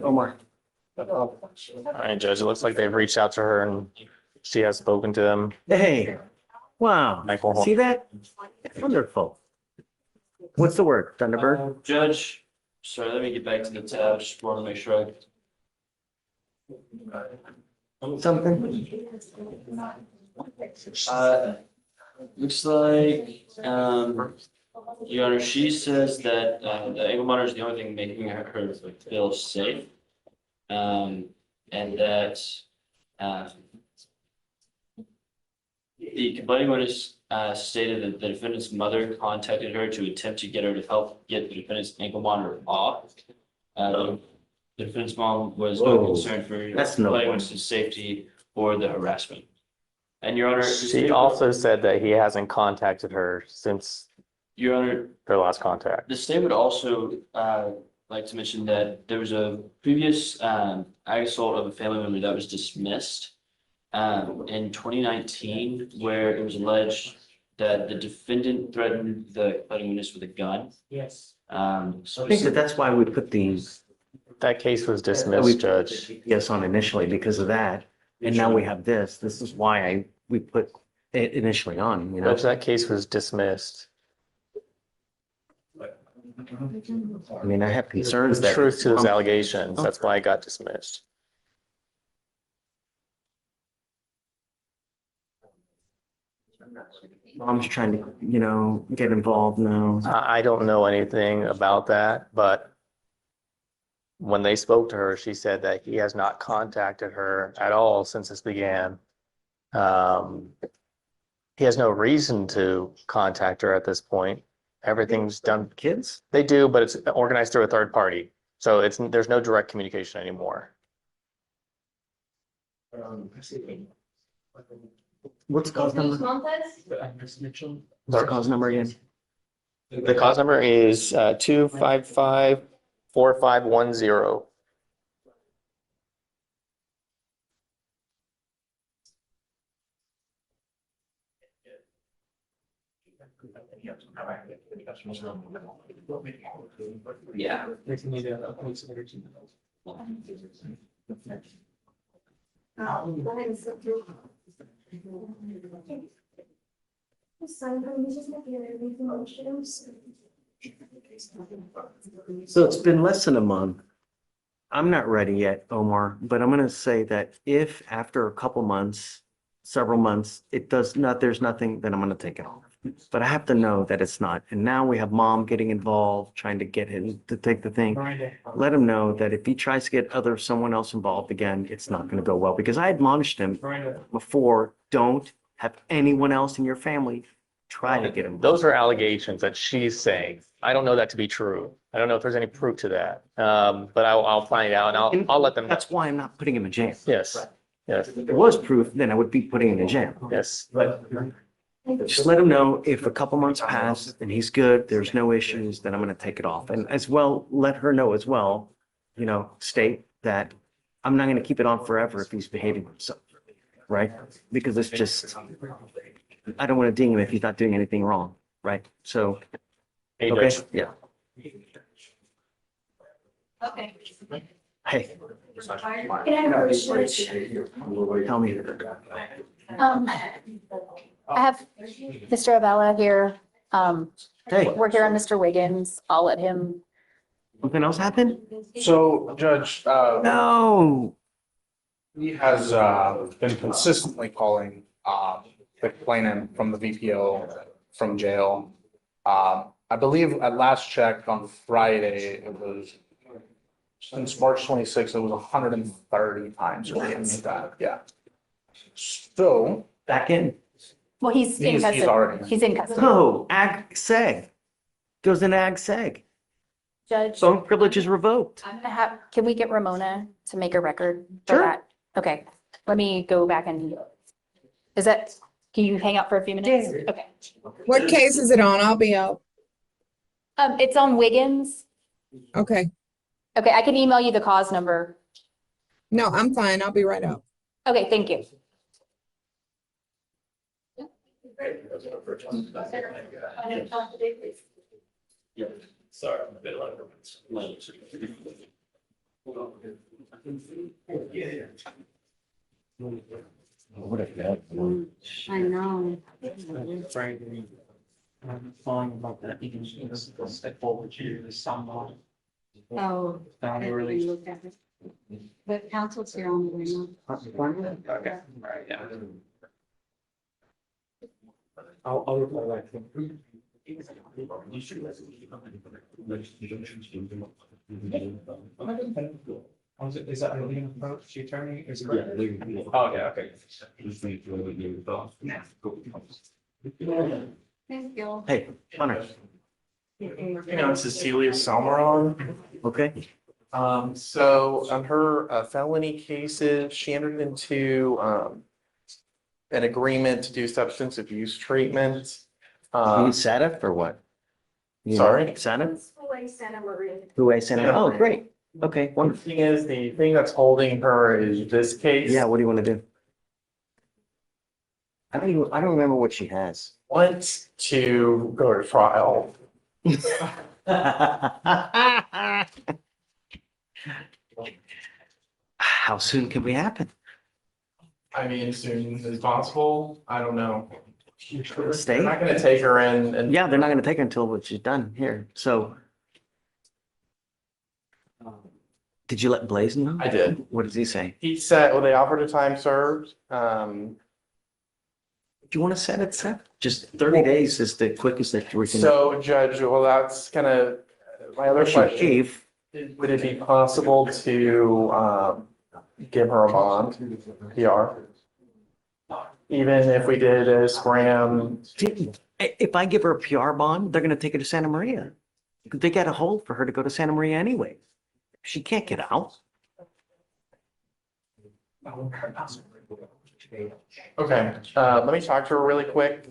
Omar. All right, Judge, it looks like they've reached out to her and she has spoken to them. Hey, wow. Michael. See that? Wonderful. What's the word? Thunderbird? Judge, sorry, let me get back to the tab. Just want to make sure Something? looks like, Your Honor, she says that, the ankle monitor is the only thing making her feel safe. And that, the complaining witness, stated that the defendant's mother contacted her to attempt to get her to help get the defendant's ankle monitor off. The defendant's mom was Whoa, not concerned for that's no complainant point. witness's safety or the harassment. And Your Honor. She also said that he hasn't contacted her since Your Honor, their last contact. the state would also like to mention that there was a previous assault of a family member that was dismissed in 2019, where it was alleged that the defendant threatened the complaining witness with a gun. Yes. I think that that's why we put these. That case was we dismissed, put Judge. Yes, on initially because of that. And now we have this. This is why we put it initially on, you know? Judge, that case was dismissed. I mean, I have concerns The that. truth to those allegations, that's why it got dismissed. Mom's trying to, you know, get involved now. I don't know anything about that, but when they spoke to her, she said that he has not contacted her at all since this began. He has no reason to contact her at this point. Everything's done. Kids? They do, but it's organized through a third party. So there's no direct communication anymore. What's the cause number? What's the cause number again? The cause number is 255-4510. Yeah. So it's been less than a month. I'm not ready yet, Omar, but I'm gonna say that if after a couple months, several months, there's nothing, then I'm gonna take it off. But I have to know that it's not. And now we have mom getting involved, trying to get him to take the thing. Let him know that if he tries to get someone else involved again, it's not gonna go well. Because I admonished him before, don't have anyone else in your family try to get involved. Those are allegations that she's saying. I don't know that to be true. I don't know if there's any proof to that. But I'll find out and I'll let them know. That's why I'm not putting him in jail. Yes, yes, If there was proof, then I would be putting him in jail. yes. But just let him know if a couple months pass and he's good, there's no issues, then I'm gonna take it off. And as well, let her know as well, you know, state that I'm not gonna keep it on forever if he's behaving himself, right? Because it's just, I don't wanna ding him if he's not doing anything wrong, right? So, Hey, okay, Judge. yeah. Okay. Hey, Can I approach Judge? tell me. I have Mr. Avella here. Hey, We're here on Mr. Wiggins. I'll let him. something else happened? So, Judge, No. he has been consistently calling the complainant from the VPO from jail. I believe at last check on Friday, it was since March 26th, it was 130 times or something like that. Yeah. So. Back in. Well, he's in He's custody. already. He's in custody. No, ag seg. Goes in ag seg. Judge, Phone privilege is revoked. I'm gonna have, can we get Ramona to make a record for Sure. that? Okay, let me go back and, can you hang out for a few minutes? Okay. What case is it on? I'll be out. It's on Wiggins. Okay. Okay, I can email you the cause number. No, I'm fine. I'll be right out. Okay, thank you. Yeah, sorry, I'm a bit like. What a bad. I know. Frankly, I'm calling about that because it's a step forward to someone. Oh. Found a release. But counsel's here on the way now. Okay, right, yeah. I'll reply back to him. Is that a legal approach, the attorney? Is it? Oh, yeah, okay. Thank you. Hey, Hunter. Cecilia Salmaron. Okay. So on her felony cases, she entered into an agreement to do substance abuse treatment. You SATF or what? Sorry? SATF? Santa Maria. Who I sent it? Oh, great. Okay, wonderful. The thing is, the thing that's holding her is this case. Yeah, what do you want to do? I don't remember what she has. Wants to go to trial. How soon can we happen? I mean, as soon as possible. I don't know. Stay? They're not gonna take her in and. Yeah, they're not gonna take her until what she's done here, so. Did you let Blaze know? I did. What does he say? He said, well, they offered a time served. Do you want to set it, Seth? Just 30 days is the quickest that we can. So Judge, well, that's kind of my other question. Would it be possible to give her a bond, PR? Even if we did a scram? If I give her a PR bond, they're gonna take her to Santa Maria. They got a hold for her to go to Santa Maria anyway. She can't get out. Okay, let me talk to her really quick.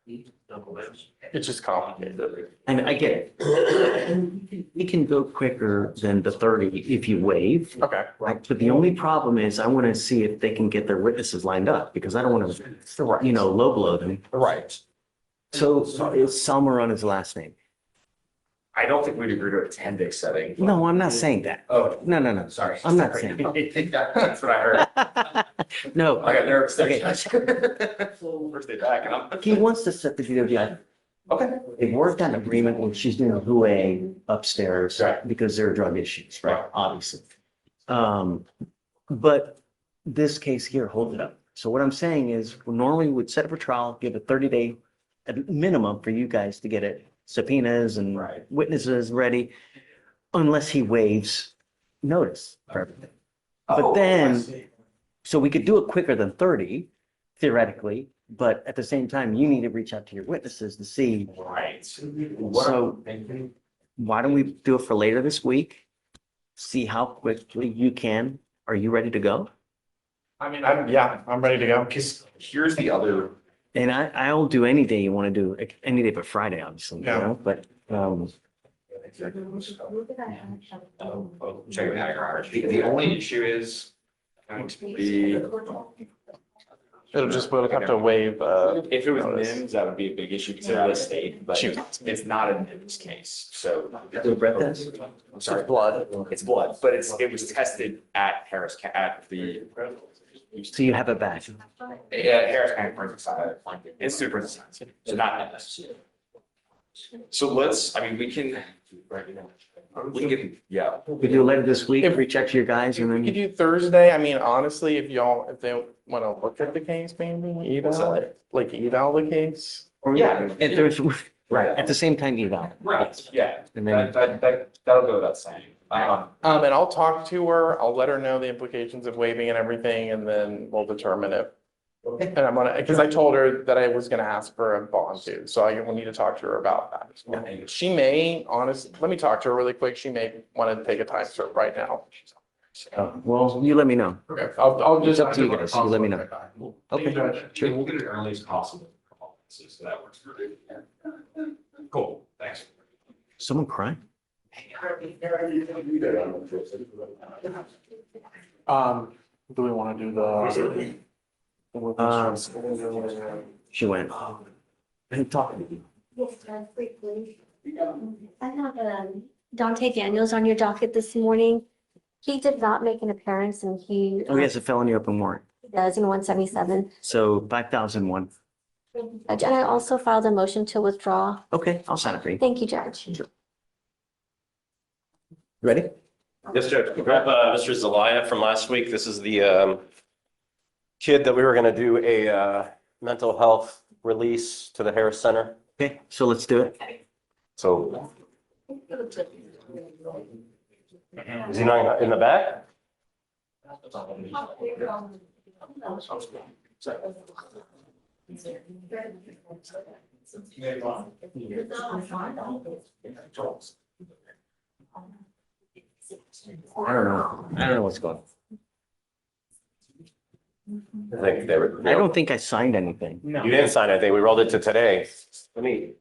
It's just complicated. And I get it. We can go quicker than the 30 if you waive. Okay. But the only problem is I want to see if they can get their witnesses lined up because I don't want to, low blow them. Right. So is Salmer on his last name? I don't think we'd agree to a 10-day setting. No, I'm not saying that. Oh. No. Sorry. I'm not saying. That's what I heard. No. I got nervous. Okay. First day back and I'm. He wants to set the DWI. Okay. They worked on an agreement when she's doing a HUA upstairs because there are drug issues, right? Obviously. But this case here holds it up. So what I'm saying is normally we would set up a trial, give a 30-day at minimum for you guys to get it subpoenas and witnesses ready, unless he waives notice for everything. But then, so we could do it quicker than 30 theoretically, but at the same time, you need to reach out to your witnesses to see. Right. So why don't we do it for later this week? See how quickly you can. Are you ready to go? I mean, I'm ready to go. Because here's the other. And I'll do any day you want to do, any day but Friday, obviously, you know, but, Check it out. The only issue is going to be. We'll have to waive. If it was NIMS, that would be a big issue because they're the state, but it's not a NIMS case, so. The breath test? I'm sorry. It's blood, but it was tested at Harris, at the. So you have it back. Yeah, Harris County Forensic Science, Institute of Forensic Science, so not NIMS. So we can, yeah. We do it later this week, reach out to your guys and We could then. do Thursday. I mean, honestly, if they want to look at the case, maybe eval the case. Yeah. And there's, right, at the same time eval. Right, yeah. And then. That'll go without saying. And I'll talk to her. I'll let her know the implications of waiving and everything, and then we'll determine if. And I'm because I told her that I was gonna ask for a bond too, so I will need to talk to her about that. She may, let me talk to her really quick. She may want to take a time serve right now. Well, you let me know. Okay, I'll just. It's up to you guys. You let me know. Okay. Sure. We'll get it early as possible. So that works for me. Cool, thanks. Someone crying? Do we want to do the? She went. I'm talking to you. Yes, quickly. I have Dante Daniels on your docket this morning. He did not make an appearance and he Oh, he has a felony open warrant. does in 177. So 5,001. And I also filed a motion to withdraw. Okay, I'll sign it for you. Thank you, Judge. Ready? Yes, Judge. Grab Mr. Zelaya from last week. This is the kid that we were going to do a mental health release to the Harris Center. Okay, so let's do it. So is he not in the back? I don't know. I don't know what's going on. I think they were. I don't think I signed anything. You didn't sign anything. We rolled it to today. Let me.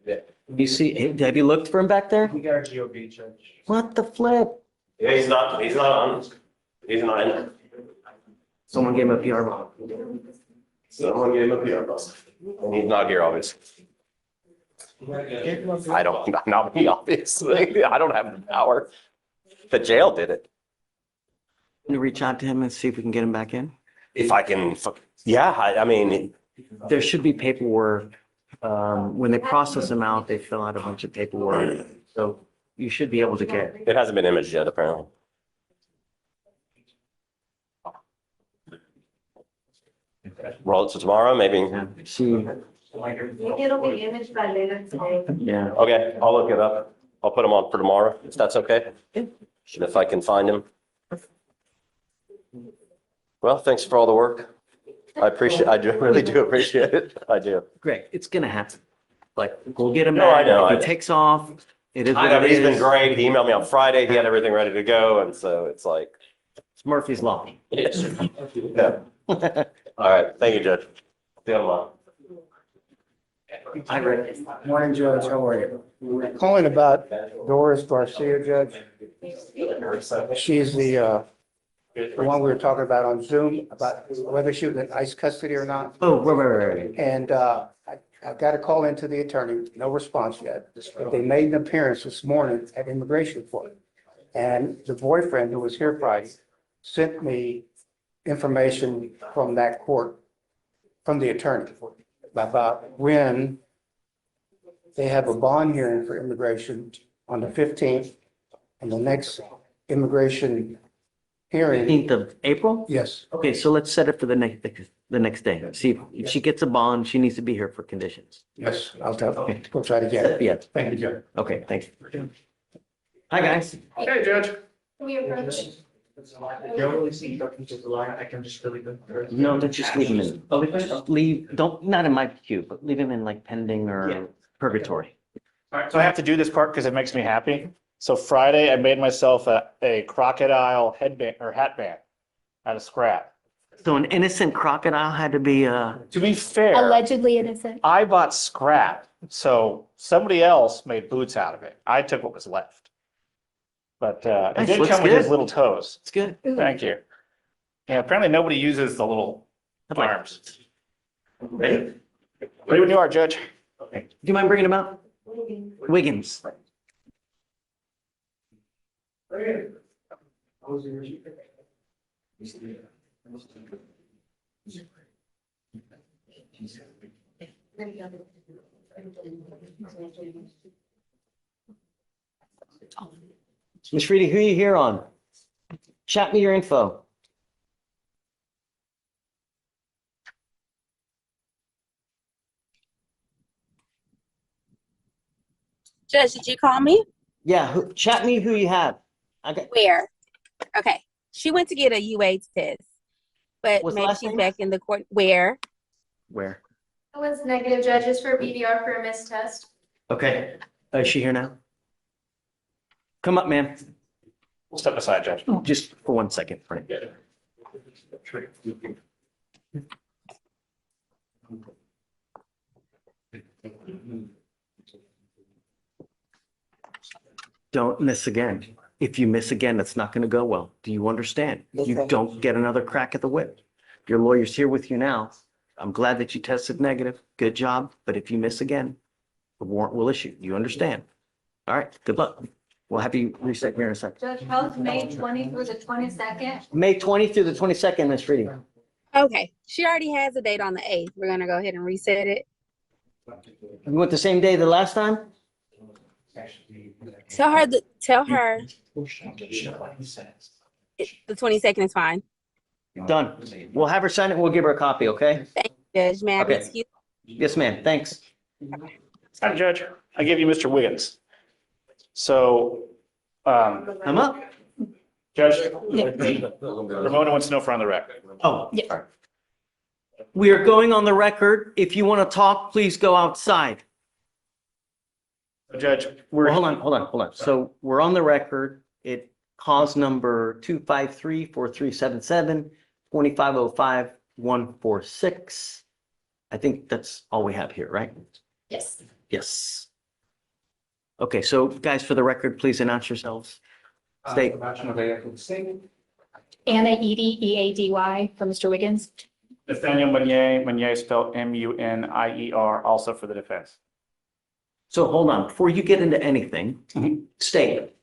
You see, have you looked for him back there? We got a GOB judge. What the flip? Yeah, he's not on. He's not in there. Someone gave him a PR bomb. Someone gave him a PR bus. And he's not here, obviously. Not me, obviously. I don't have the power. The jail did it. Can you reach out to him and see if we can get him back in? If I can, yeah, I mean, There should be paperwork. When they process them out, they fill out a bunch of paperwork. So you should be able to get. it hasn't been imaged yet, apparently. Roll it to tomorrow, maybe. See, Maybe it'll be imaged by later today. yeah. Okay, I'll look it up. I'll put him on for tomorrow, if that's okay. If I can find him. Well, thanks for all the work. I really do appreciate it. I do. Greg, it's gonna happen. Like, we'll get him No, I back. know. If he takes off, it is I what know, it he's been is. great. He emailed me on Friday. He had everything ready to go, and so it's like. It's Murphy's Law. Yes. Yeah. All right, thank you, Judge. See you tomorrow. I read it. Morning, Judge. How are you? Calling about Doris Garcia, Judge. She's the one we were talking about on Zoom, about whether she was in ICE custody or not. Oh, right. And I got a call into the attorney, no response yet. But they made an appearance this morning at immigration court. And the boyfriend who was here Friday sent me information from that court, from the attorney, about when they have a bond hearing for immigration on the 15th, and the next immigration hearing. 15th of April? Yes. Okay, so let's set it for the next day. See if she gets a bond, she needs to be here for conditions. Yes, we'll try to get it. Yeah. Thank you, Judge. Okay, thanks. Hi, guys. Hey, Judge. Can we approach? Generally see talking to the line, I can just really go. No, let's just leave him in. Leave, not in my queue, but leave him in like pending or purgatory. All right, so I have to do this part because it makes me happy. So Friday, I made myself a crocodile headband or hat band out of scrap. So an innocent crocodile had to be, To be fair, Allegedly innocent. I bought scrap, so somebody else made boots out of it. I took what was left. But it Nice, did looks come with his good. little toes. It's good. Thank you. Yeah, apparently nobody uses the little arms. Ready when you are, Judge. Do you mind bringing him out? Wiggins. Ms. Reedy, who are you here on? Chat me your info. Judge, did you call me? Yeah, chat me who you have. Where? Okay. She went to get a UA test, but What's the maybe last she's name? back in the court. Where? Where? It was negative judges for BDR for a missed test. Okay. Is she here now? Come up, ma'am. We'll step aside, Judge. Just for 1 second, Frank. Don't miss again. If you miss again, that's not going to go well. Do you understand? You Okay. don't get another crack at the whip. Your lawyer's here with you now. I'm glad that you tested negative. Good job. But if you miss again, the warrant will issue. You understand? All right. Good luck. We'll have you reset here in a second. Judge, how's May 20 through the 22nd? May 20th through the 22nd, Ms. Reedy. Okay. She already has a date on the 8th. We're going to go ahead and reset it. You went the same day the last time? Tell her the 22nd is fine. Done. We'll have her sign it. We'll give her a copy, okay? Thank you, Judge. May I Okay. excuse? Yes, ma'am. Thanks. Hi, Judge. I give you Mr. Wiggins. So, I'm up. Judge, Ramona wants to know if we're on the record. Oh, yeah. We are going on the record. If you want to talk, please go outside. Judge, Hold on. So we're on the record. It cause number 253-4377, 2505-146. I think that's all we have here, right? Yes. Yes. Okay, so guys, for the record, please announce yourselves. State. Anna Edie, EADY for Mr. Wiggins. Nathaniel Meunier spelled Munier, also for the defense. So hold on, before you get into anything, state,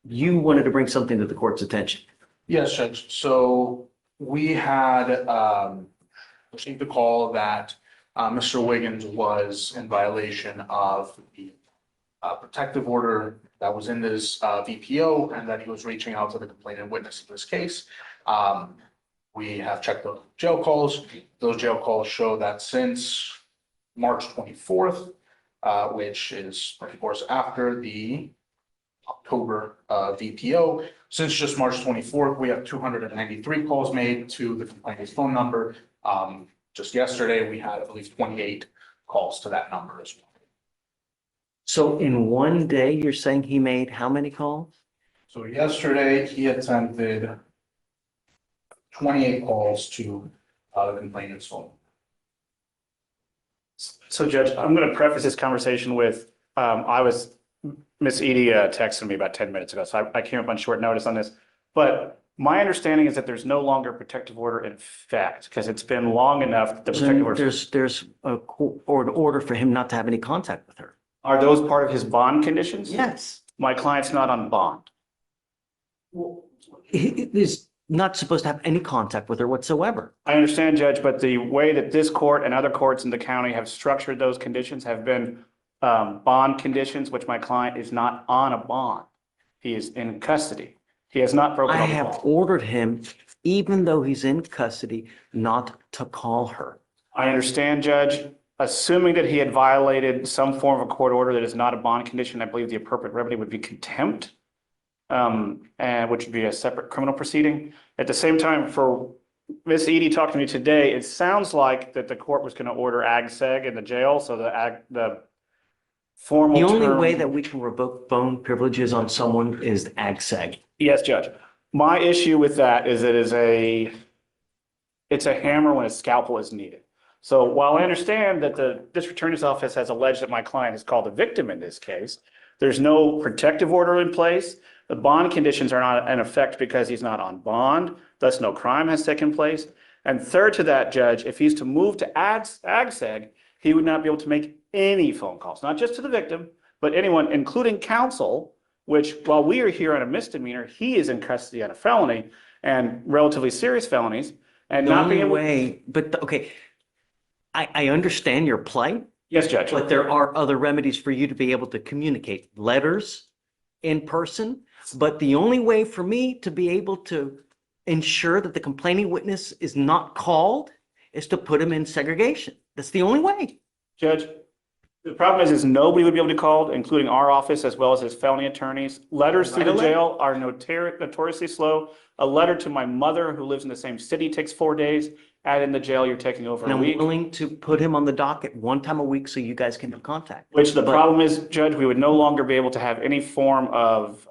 you wanted to bring something to the court's attention. Yes, Judge. So we had received the call that Mr. Wiggins was in violation of the protective order that was in this VPO and that he was reaching out to the complainant witness in this case. We have checked the jail calls. Those jail calls show that since March 24th, which is of course after the October VPO, since just March 24th, we have 293 calls made to the complainant's phone number. Just yesterday, we had, I believe, 28 calls to that number as well. So in one day, you're saying he made how many calls? So yesterday, he attempted 28 calls to the complainant's phone. So Judge, I'm going to preface this conversation with, Miss Edie texted me about 10 minutes ago, so I came up on short notice on this. But my understanding is that there's no longer a protective order in effect because it's been long enough. That the protective order. There's a order for him not to have any contact with her. Are those part of his bond conditions? Yes. My client's not on bond. He is not supposed to have any contact with her whatsoever. I understand, Judge, but the way that this court and other courts in the county have structured those conditions have been bond conditions, which my client is not on a bond. He is in custody. He has not broken. I have ordered him, even though he's in custody, not to call her. I understand, Judge. Assuming that he had violated some form of a court order that is not a bond condition, I believe the appropriate remedy would be contempt, and which would be a separate criminal proceeding. At the same time, for Miss Edie talking to me today, it sounds like that the court was going to order ag-seg in the jail, so the formal The only term. way that we can revoke phone privileges on someone is ag-seg. Yes, Judge. My issue with that is it's a hammer when a scalpel is needed. So while I understand that the district attorney's office has alleged that my client is called a victim in this case, there's no protective order in place. The bond conditions are not in effect because he's not on bond, thus no crime has taken place. And third to that, Judge, if he's to move to ag-seg, he would not be able to make any phone calls, not just to the victim, but anyone, including counsel, which while we are here on a misdemeanor, he is in custody on a felony and relatively serious felonies. And not being able. Okay, I understand your plight. Yes, Judge. But there are other remedies for you to be able to communicate, letters, in person. But the only way for me to be able to ensure that the complaining witness is not called is to put him in segregation. That's the only way. Judge, the problem is nobody would be able to call, including our office as well as his felony attorneys. Letters through the jail are notoriously slow. A letter to my mother who lives in the same city takes 4 days. Add in the jail, you're taking over And a I'm week. willing to put him on the docket one time a week so you guys can have contact. Which the problem is, Judge, we would no longer be able to have any form of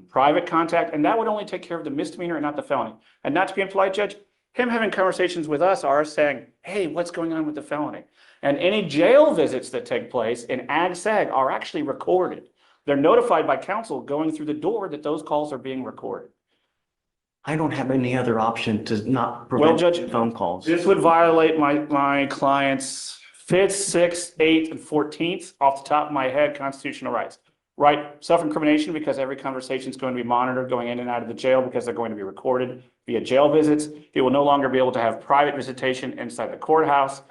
private contact, and that would only take care of the misdemeanor and not the felony. And not to be impolite, Judge, him having conversations with us are saying, hey, what's going on with the felony? And any jail visits that take place in ag-seg are actually recorded. They're notified by counsel going through the door that those calls are being recorded. I don't have any other option to not Well, prevent Judge, phone calls. this would violate my client's 5th, 6th, 8th, and 14th off the top of my head constitutional rights. Right, self-incrimination because every conversation is going to be monitored going in and out of the jail because they're going to be recorded via jail visits. He will no longer be able to have private visitation inside the courthouse.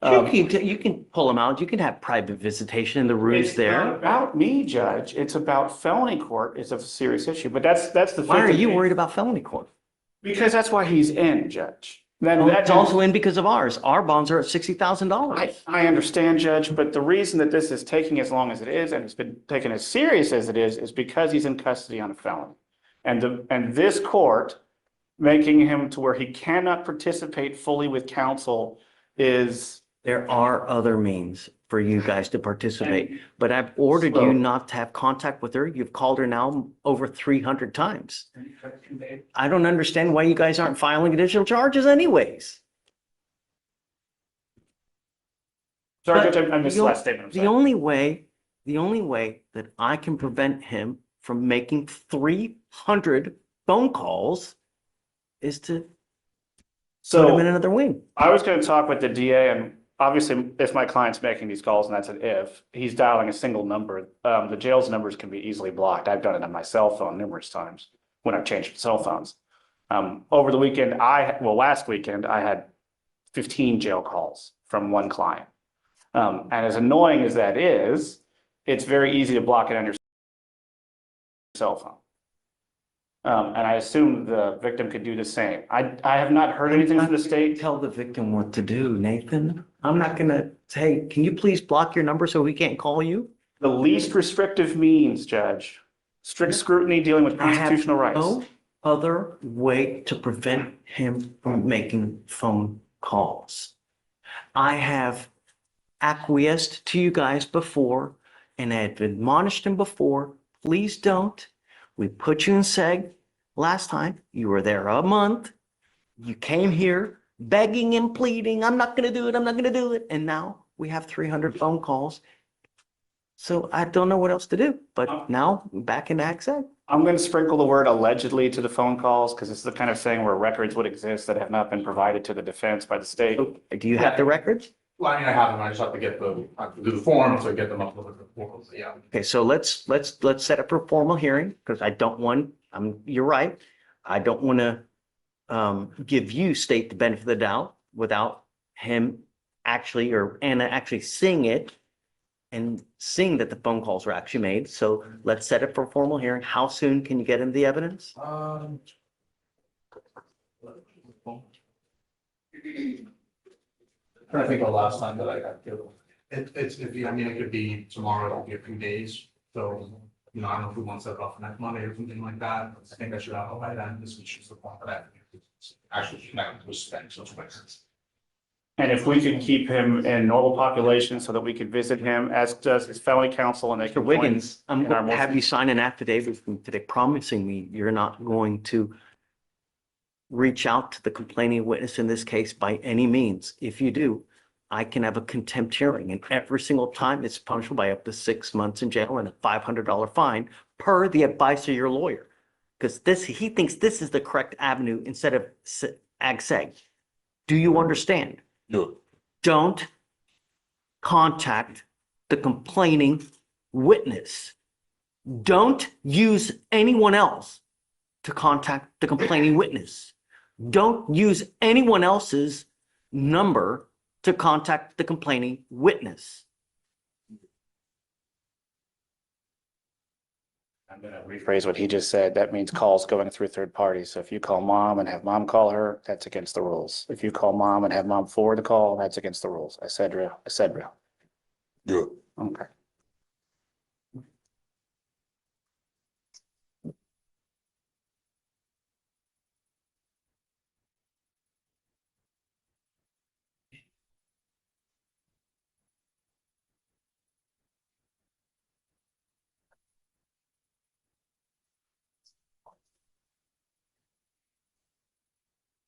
You can pull him out. You can have private visitation in the rooms there. It's not about me, Judge. It's about felony court. It's a serious issue, but that's the. Why are you worried about felony court? Because that's why he's in, Judge. It's also in because of ours. Our bonds are at $60,000. I understand, Judge, but the reason that this is taking as long as it is and it's been taken as serious as it is because he's in custody on a felony. And this court making him to where he cannot participate fully with counsel is. There are other means. for you guys to participate. But I've ordered you not to have contact with her. You've called her now over 300 times. I don't understand why you guys aren't filing additional charges anyways. Sorry, But Judge, I missed the last statement. I'm The sorry. only way that I can prevent him from making 300 phone calls is to put him in another wing. I was going to talk with the DA, and obviously, if my client's making these calls, and that's an if, he's dialing a single number, the jail's numbers can be easily blocked. I've done it on my cell phone numerous times when I've changed cell phones. Over the weekend, last weekend, I had 15 jail calls from one client. And as annoying as that is, it's very easy to block it on your cell phone. And I assume the victim could do the same. I have not heard anything from the state. Tell the victim what to do, Nathan. I'm not gonna say, can you please block your number so we can't call you? The least restrictive means, Judge, strict scrutiny dealing with constitutional rights. No other way to prevent him from making phone calls. I have acquiesced to you guys before, and I have admonished him before, please don't. We put you in seg last time. You were there a month. You came here begging and pleading, I'm not gonna do it, I'm not gonna do it. And now we have 300 phone calls. So I don't know what else to do, but now back in ACSEG. I'm going to sprinkle the word allegedly to the phone calls because it's the kind of thing where records would exist that have not been provided to the defense by the state. Do you have the records? Well, I mean, I have them, I just have to get I have to do the form, so I get them up with the forms, yeah. Okay, so let's set up a formal hearing because I don't want, you're right. I don't want to give you state the benefit of the doubt without him actually, or Anna actually seeing it and seeing that the phone calls were actually made. So let's set up for a formal hearing. How soon can you get him the evidence? I think the last time that I got killed. I mean, it could be tomorrow, it'll be a few days, so, you know, I don't know if we want to set it off next Monday or something like that. I think I should have it by then, this is just the point that actually connected with spend, so it's quick. And if we could keep him in normal population so that we could visit him, as does his family counsel, and they Mr. can Wiggins, I'm in our going to have motion. you sign an affidavit from me today promising me you're not going to reach out to the complaining witness in this case by any means. If you do, I can have a contempt hearing, and every single time it's punishable by up to 6 months in jail and a $500 fine per the advice of your lawyer. Because he thinks this is the correct avenue instead of AGSEG. Do you understand? No. Don't contact the complaining witness. Don't use anyone else to contact the complaining witness. Don't use anyone else's number to contact the complaining witness. I'm going to rephrase what he just said. That means calls going through third parties. So if you call mom and have mom call her, that's against the rules. If you call mom and have mom forward the call, that's against the rules. I said real. Yeah. Okay.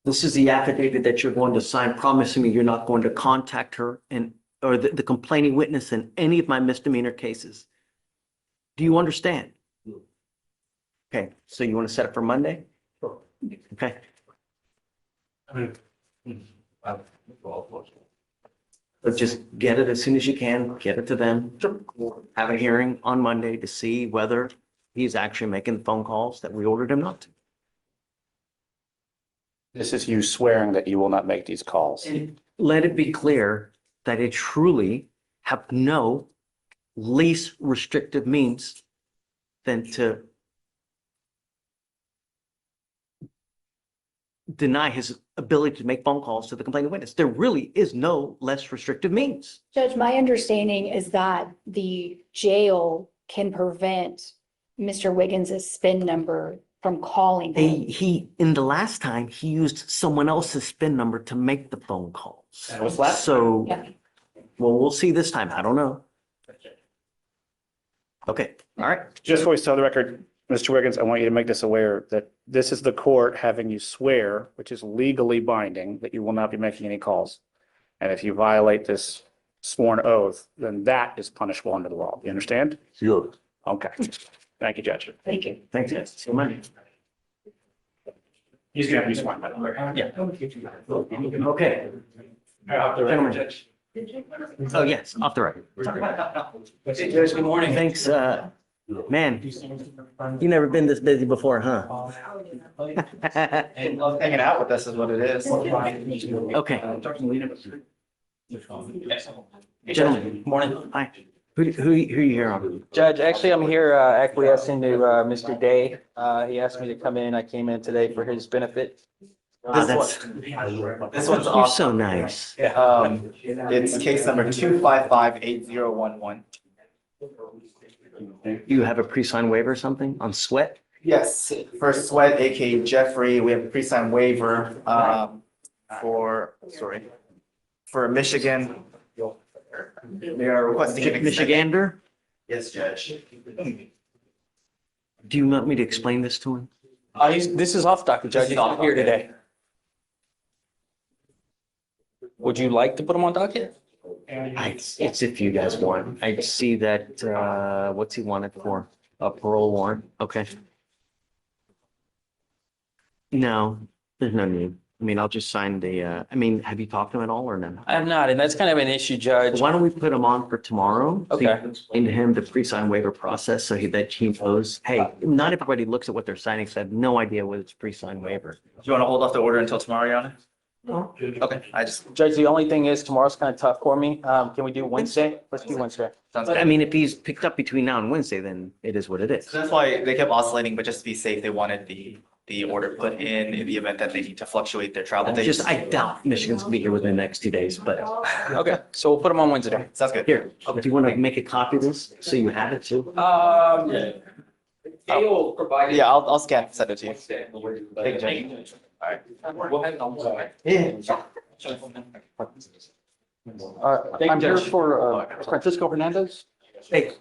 This is the affidavit that you're going to sign, promising me you're not going to contact her or the complaining witness in any of my misdemeanor cases. Do you understand? Okay, so you want to set it for Monday? Okay. But just get it as soon as you can, get it to them. Have a hearing on Monday to see whether he's actually making the phone calls that we ordered him not to. This is you swearing that you will not make these calls. And let it be clear that it truly have no least restrictive means than to deny his ability to make phone calls to the complaining witness. There really is no less restrictive means. Judge, my understanding is that the jail can prevent Mr. Wiggins' SPIN number from calling him. In the last time, he used someone else's SPIN number to make the phone calls. That was last So, Yeah. Well, we'll see this time. I don't know. Okay, all right. Just always tell the record, Mr. Wiggins, I want you to make this aware that this is the court having you swear, which is legally binding, that you will not be making any calls. And if you violate this sworn oath, then that is punishable under the law. You understand? Sure. Okay. Thank you, Judge. Thank you. Thanks, guys. See you Monday. He's gonna have you sworn, by the way. Yeah. Okay. Gentlemen. Oh, yes, off the record. Hey, Judge, good morning. Thanks, man. You never been this busy before, huh? And love hanging out with us is what it is. Okay. Gentlemen, Morning. hi. Who you here on? Judge, actually, I'm here acquiescing to Mr. Day. He asked me to come in. I came in today for his benefit. This one's You're so nice. It's case number 2558011. You have a pre-signed waiver or something on sweat? Yes, for Sweat, aka Jeffrey, we have a pre-signed waiver for Michigan. They are requesting an extension. Michigander? Yes, Judge. Do you want me to explain this to him? This is off docket, Judge. He's not here today. Would you like to put him on docket? It's if you guys want. I see that, what's he wanted for? A parole warrant? Okay. No, there's no need. I mean, I'll just sign the, have you talked to him at all or no? I have not, and that's kind of an issue, Judge. Why don't we put him on for tomorrow? So you Okay. can explain to him the pre-signed waiver process so that he knows, hey, not everybody looks at what they're signing, so I have no idea what it's pre-signed waiver. Do you want to hold off the order until tomorrow, Your Honor? Okay, Judge, the only thing is tomorrow's kind of tough for me. Can we do Wednesday? Let's do Wednesday. Sounds But I good. mean, if he's picked up between now and Wednesday, then it is what it is. So that's why they kept oscillating, but just to be safe, they wanted the order put in the event that they need to fluctuate their travel dates. I doubt Michigan's gonna be here within the next 2 days, but Okay, so we'll put him on Wednesday. Sounds good. here, do you want to make a copy of this so you have it too? Gail provided. Yeah, I'll scan and send it to you. Thank you, Judge. I'm here for Francisco Hernandez. Hey.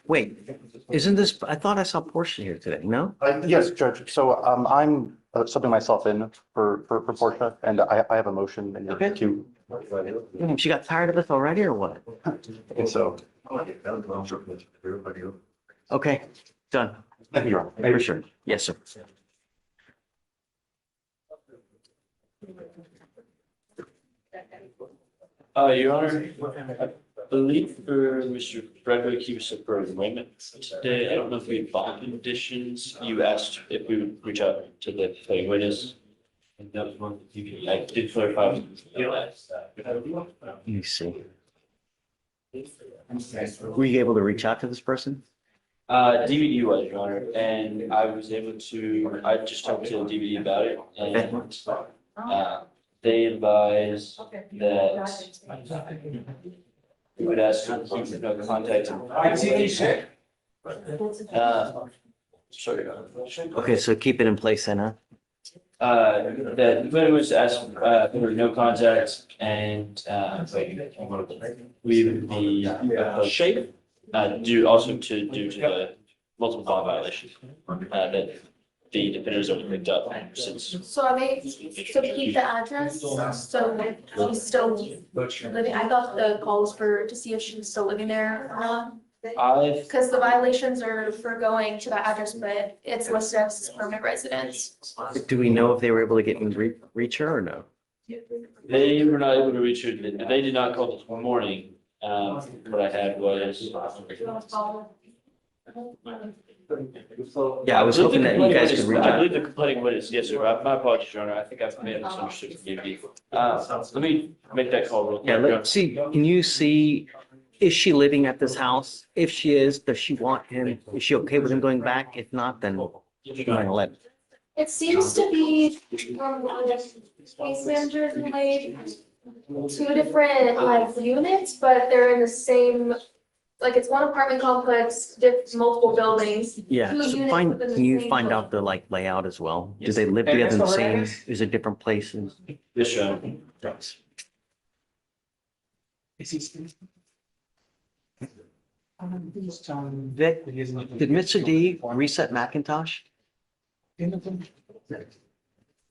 Wait, isn't this, I thought I saw Portia here today, no? Yes, Judge. So I'm subbing myself in for Portia, and I have a motion in Okay. your queue. She got tired of us already or what? And so, Okay, done. thank you, Your Honor. For sure. Yes, sir. Your Honor, I believe for Mr. Frederick, he was up for arraignment today. I don't know if we have bond conditions. You asked if we would reach out to the play witness. And that was one that I did clarify. Let me see. Were you able to reach out to this person? DVD was, Your Honor, and I was able to, I just talked to DVD about it and, they advised that we would ask to keep no contact. Sorry. Your Honor. Okay, so keep it in place then, huh? That when it was asked, for no contact and, we would be, due to the multiple bond violations, that the defenders have picked up since. So are they, so keep the address, so she's still living, I thought the call was to see if she was still living there or not. Because the violations are for going to that address, but it's listed as permanent residence. Do we know if they were able to get and reach her or no? They were not able to reach her. They did not call this morning. What I had was. Yeah, I was hoping that you guys could reach I out. believe the complaining witness, yes, sir. My apologies, Your Honor. I think I may have misunderstood. Let me make that call real quick. Yeah, let's see, can you see, is she living at this house? If she is, does she want him, is she okay with him going back? If not, then she's gonna let. It seems to be, case managers in like two different like units, but they're in the same like it's one apartment complex, multiple buildings. Yeah, two so units find, within the can you same find building. out the like layout as well? Do Yes. they live And together in the that's all same, right. is it different places? Yes, sir. Thanks. Vic, did Mr. D reset Macintosh?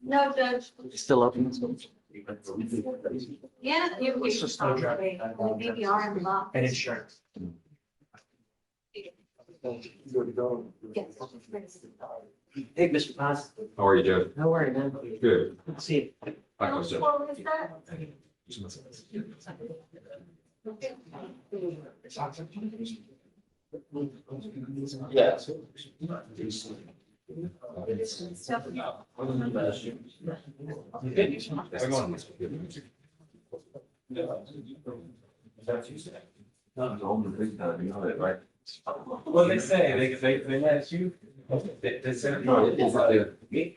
No, Judge. Still open? Yeah, you. What's the contract? BBR and law. And insurance. Yes. Hey, Mr. Paz. How are you, Joe? How are you, man? Good. Good to see you. How long is that? Yeah. Well, they say, they let you. They said. No, it's me.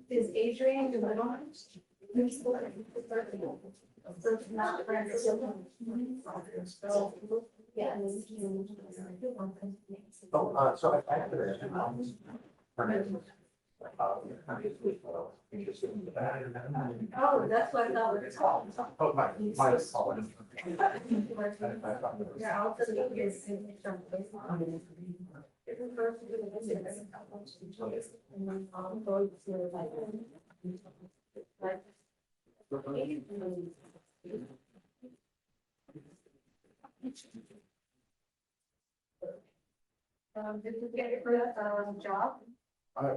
Is Adrian the little one? So it's not Francis. Yeah. So I have Oh, that's what I thought it was called. Oh, my fault. Yeah, I'll put it here. Did you get it for that, job?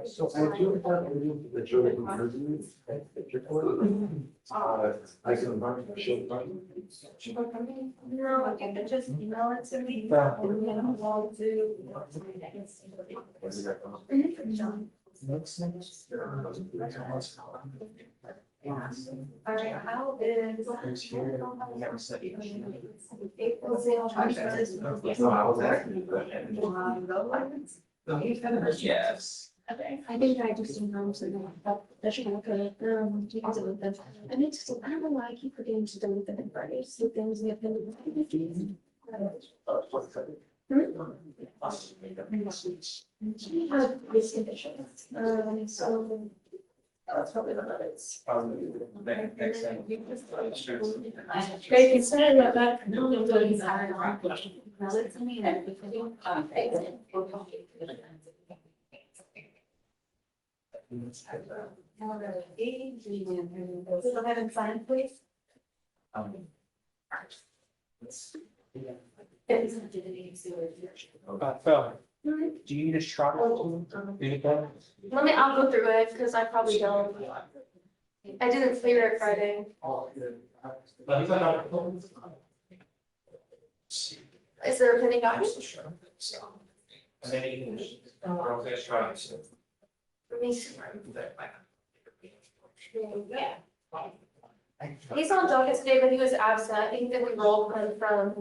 So I do have the jury imprisonment. I can No, you can just email it to me. Yeah. And then I'll do. All right, how is? April sale. Yes. Okay, I think I just emailed them that should look at, you can delete them. And it's just, I don't know why I keep forgetting to delete them in Fridays, so things we have been. These conditions, so. That's probably the notes. Great, you sorry about that. No, no, no, he's hired on. Now it's me and everything. Go ahead and sign, please. Phil, do you need a straw? I'll go through it, because I probably don't. I didn't clear it Friday. Is there a pending document? Let me see. Yeah. He's on docket today, but he was absent. I think that we rolled him from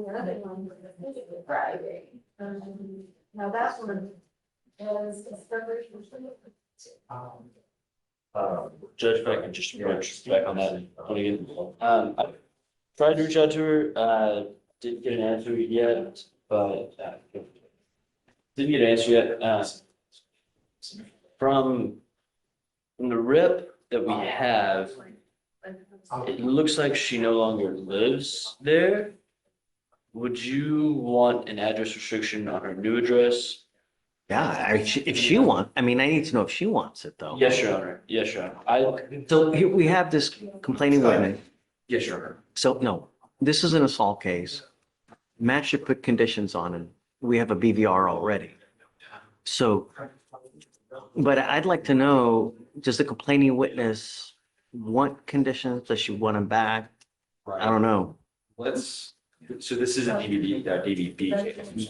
Friday. Now that one is. Judge, if I can just approach back on that one again. I tried to reach out to her, didn't get an answer yet, but didn't get an answer yet. From the rip that we have, it looks like she no longer lives there. Would you want an address restriction on her new address? Yeah, if she wants, I mean, I need to know if she wants it though. Yes, Your Honor. Yes, Your Honor. So here we have this complaining witness. Yes, Your Honor. So no, this is an assault case. Matt should put conditions on it. We have a BVR already. So, but I'd like to know, does the complaining witness want conditions? Does she want them back? I don't know. So this is a DVB case.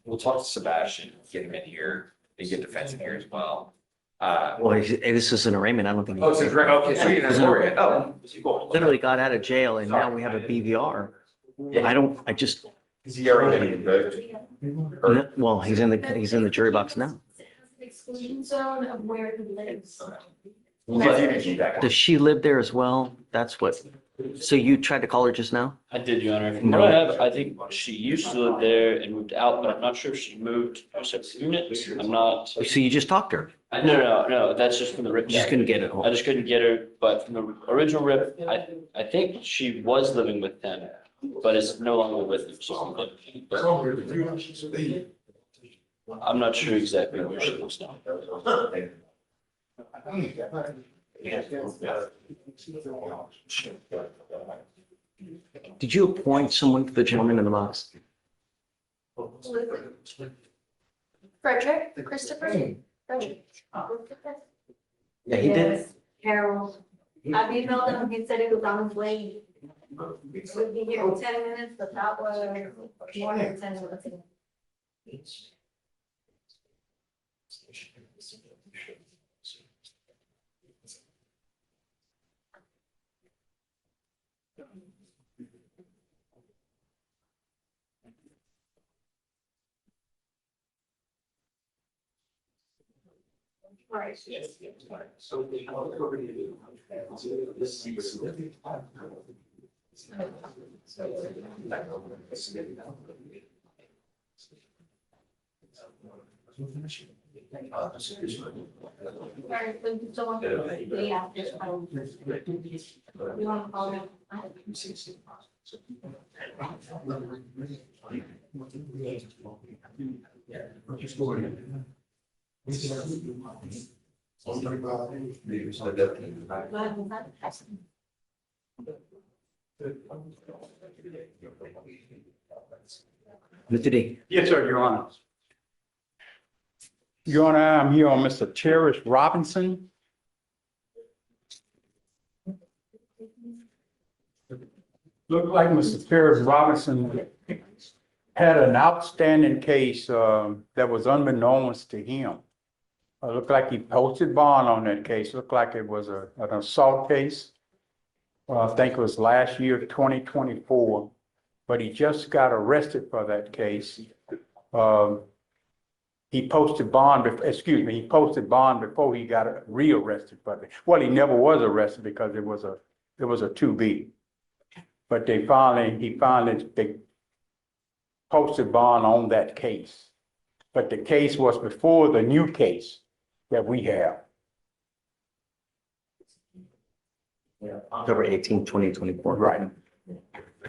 We'll talk to Sebastian, get him in here, and get defense in here as well. Well, this is an arraignment. I don't think. Oh, so okay, so you're not worried. Oh, cool. Literally got out of jail and now we have a BVR. I just. Is he already convicted? Well, he's in the jury box now. Exclusion zone of where he lives. Does she live there as well? That's what, so you tried to call her just now? I did, Your Honor. From what I have, I think she used to live there and moved out, but I'm not sure if she moved to a separate unit. I'm not. So you just talked to her? No, that's just from the rip. You just couldn't get it. I just couldn't get her, but from the original rip, I think she was living with them, but it's no longer with them. So I'm not sure exactly where she lives now. Did you appoint someone for the gentleman in the box? Frederick, Christopher. Frederick. Yeah, he did. Yes, Harold. I emailed him, he said he was on his way. Would be here in 10 minutes, but that was more than 10 minutes. Right. So Alright, thank you so much. Yeah. You want to call him? Mr. D. Yes, sir, Your Honor. Your Honor, I'm here on Mr. Terrence Robinson. Looked like Mr. Terrence Robinson had an outstanding case that was unbeknownst to him. It looked like he posted bond on that case. Looked like it was an assault case. I think it was last year, 2024, but he just got arrested for that case. He posted bond, he posted bond before he got rearrested for it. Well, he never was arrested because it was a 2B. But they posted bond on that case. But the case was before the new case that we have. October 18, 2024. Right.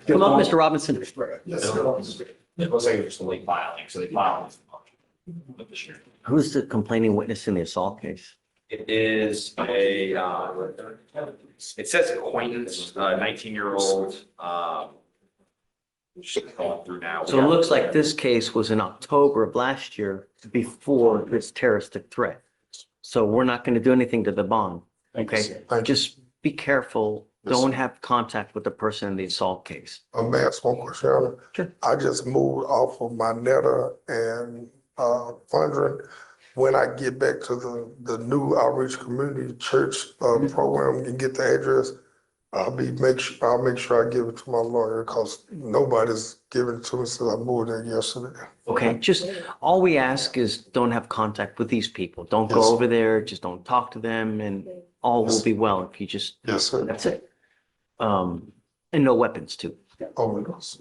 Come up, Mr. Robinson. It looks like it was a late filing, so they filed. Who's the complaining witness in the assault case? It is it says acquaintance, 19-year-old. Just going through now. So it looks like this case was in October of last year before this terroristic threat. So we're not going to do anything to the bond. Okay, just be careful Don't have contact with the person in the assault case. May I ask one question, Your Honor? Sure. I just moved off of my netta and wondering when I get back to the new outreach community church program and get the address, I'll make sure I give it to my lawyer because nobody's given it to me since I moved there yesterday. Okay, just all we ask is don't have contact with these people. Don't go Yes. over there, just don't talk to them and all will be well if you just, Yes, sir. that's it. And no weapons too. Oh, yes.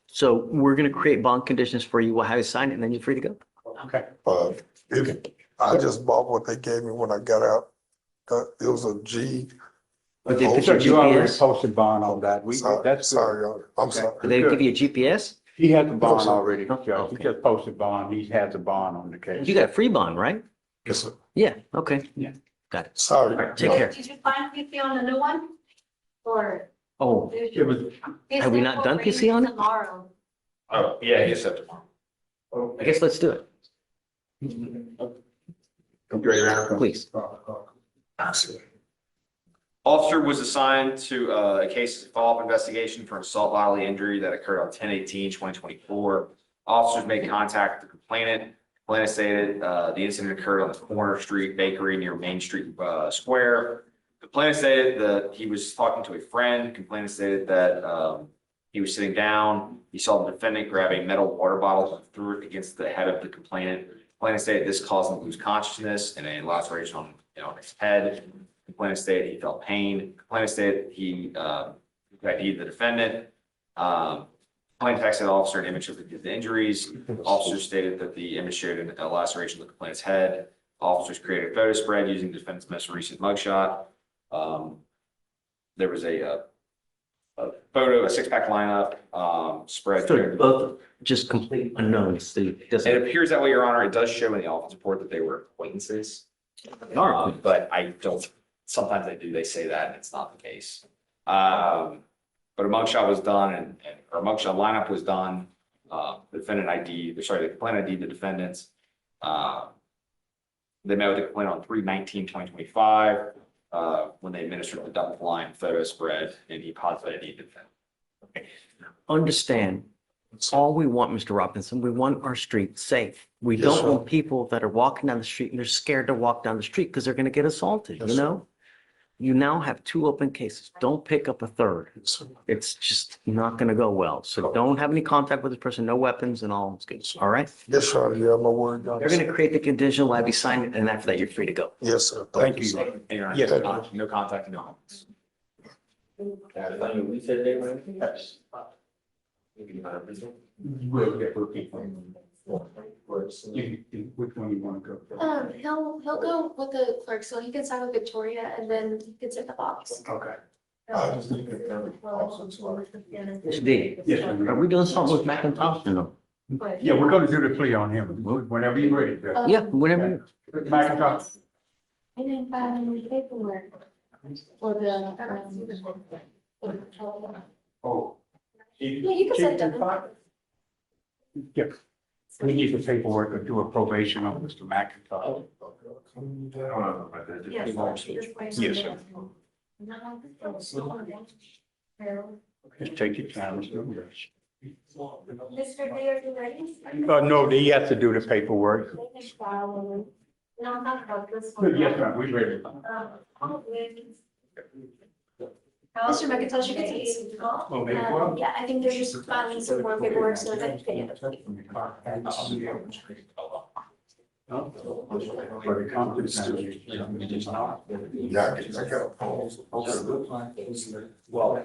So we're gonna create bond conditions for you. We'll have you sign it and then you're free to go. Okay. I just bought what they gave me when I got out. It was a G. But they put So your you already GPS, posted bond on that. That's Sorry, Your Honor. I'm Okay. sorry. did they give you a GPS? He has the bond sir. already, Judge. He Okay. just posted bond. He has a bond on the case. You got a free bond, right? Yes, sir. Yeah, okay. Yeah. Got it. Sorry. All right, take care. Did you find PC on the new one? Or? Oh, It was, have we not done PC on it? Tomorrow. Oh, yeah, he said tomorrow. I guess let's do it, please. Officer was assigned to a case follow-up investigation for an assault bodily injury that occurred on 10/18/2024. Officers made contact with the complainant. Complainant stated the incident occurred on the corner street bakery near Main Street Square. Complainant stated that he was talking to a friend. Complainant stated that he was sitting down. He saw the defendant grab a metal water bottle and threw it against the head of the complainant. Complainant stated this caused him to lose consciousness and a laceration on his head. Complainant stated he felt pain. Complainant stated he ID'd the defendant. Complainant texted the officer an image of the injuries. Officers stated that the image showed a laceration of the complainant's head. Officers created a photo spread using the defendant's most recent mugshot. There was a photo, a six-pack lineup spread. So both just complete unknowns. So it doesn't. It appears that way, Your Honor. It does show in the office report that they were acquaintances. But I don't, sometimes they say that and it's not the case. But a mugshot was done and or mugshot lineup was done. The defendant the complainant ID'd the defendants. They met with the complainant on 3/19/2025 when they administered the double blind photo spread and he positively ID'd the defendant. Understand, all we want, Mr. Robinson, we want our streets safe. We Yes, don't sir. want people that are walking down the street and they're scared to walk down the street because they're gonna get assaulted, Yes, you sir. know? You now have 2 open cases. Don't pick up a third. Yes, sir. It's just not gonna go well. So don't have any contact with this person, no weapons and all is good, all right? Yes, sir. Yeah, my word. They're gonna create the condition, we'll have you sign it, and after that, you're free to go. Yes, sir. thank you. And Your Honor, Yes, no contact, no harms. Which one you want to go? He'll go with the clerk, so he can sign with Victoria and then he can sit the box. Okay. I just need to. Mr. D, Yes, sir. are we doing something with McIntosh or no? Yeah, we're gonna do the plea on him, whenever you're ready, Judge. Yeah, whatever. McIntosh. I didn't find any paperwork for the. Oh. Yeah, you can send it. Yeah, we need the paperwork to do a probation on Mr. McIntosh. Yes, sir. Just take your time, there's no rush. Mr. Day, are you ready? No, he has to do the paperwork. No, I'm not about this one. Yes, ma'am, we ready. Mr. McIntosh, you can take. Oh, maybe well. Yeah, I think there's just filing some more paperwork so that you can. I got a pause. Well.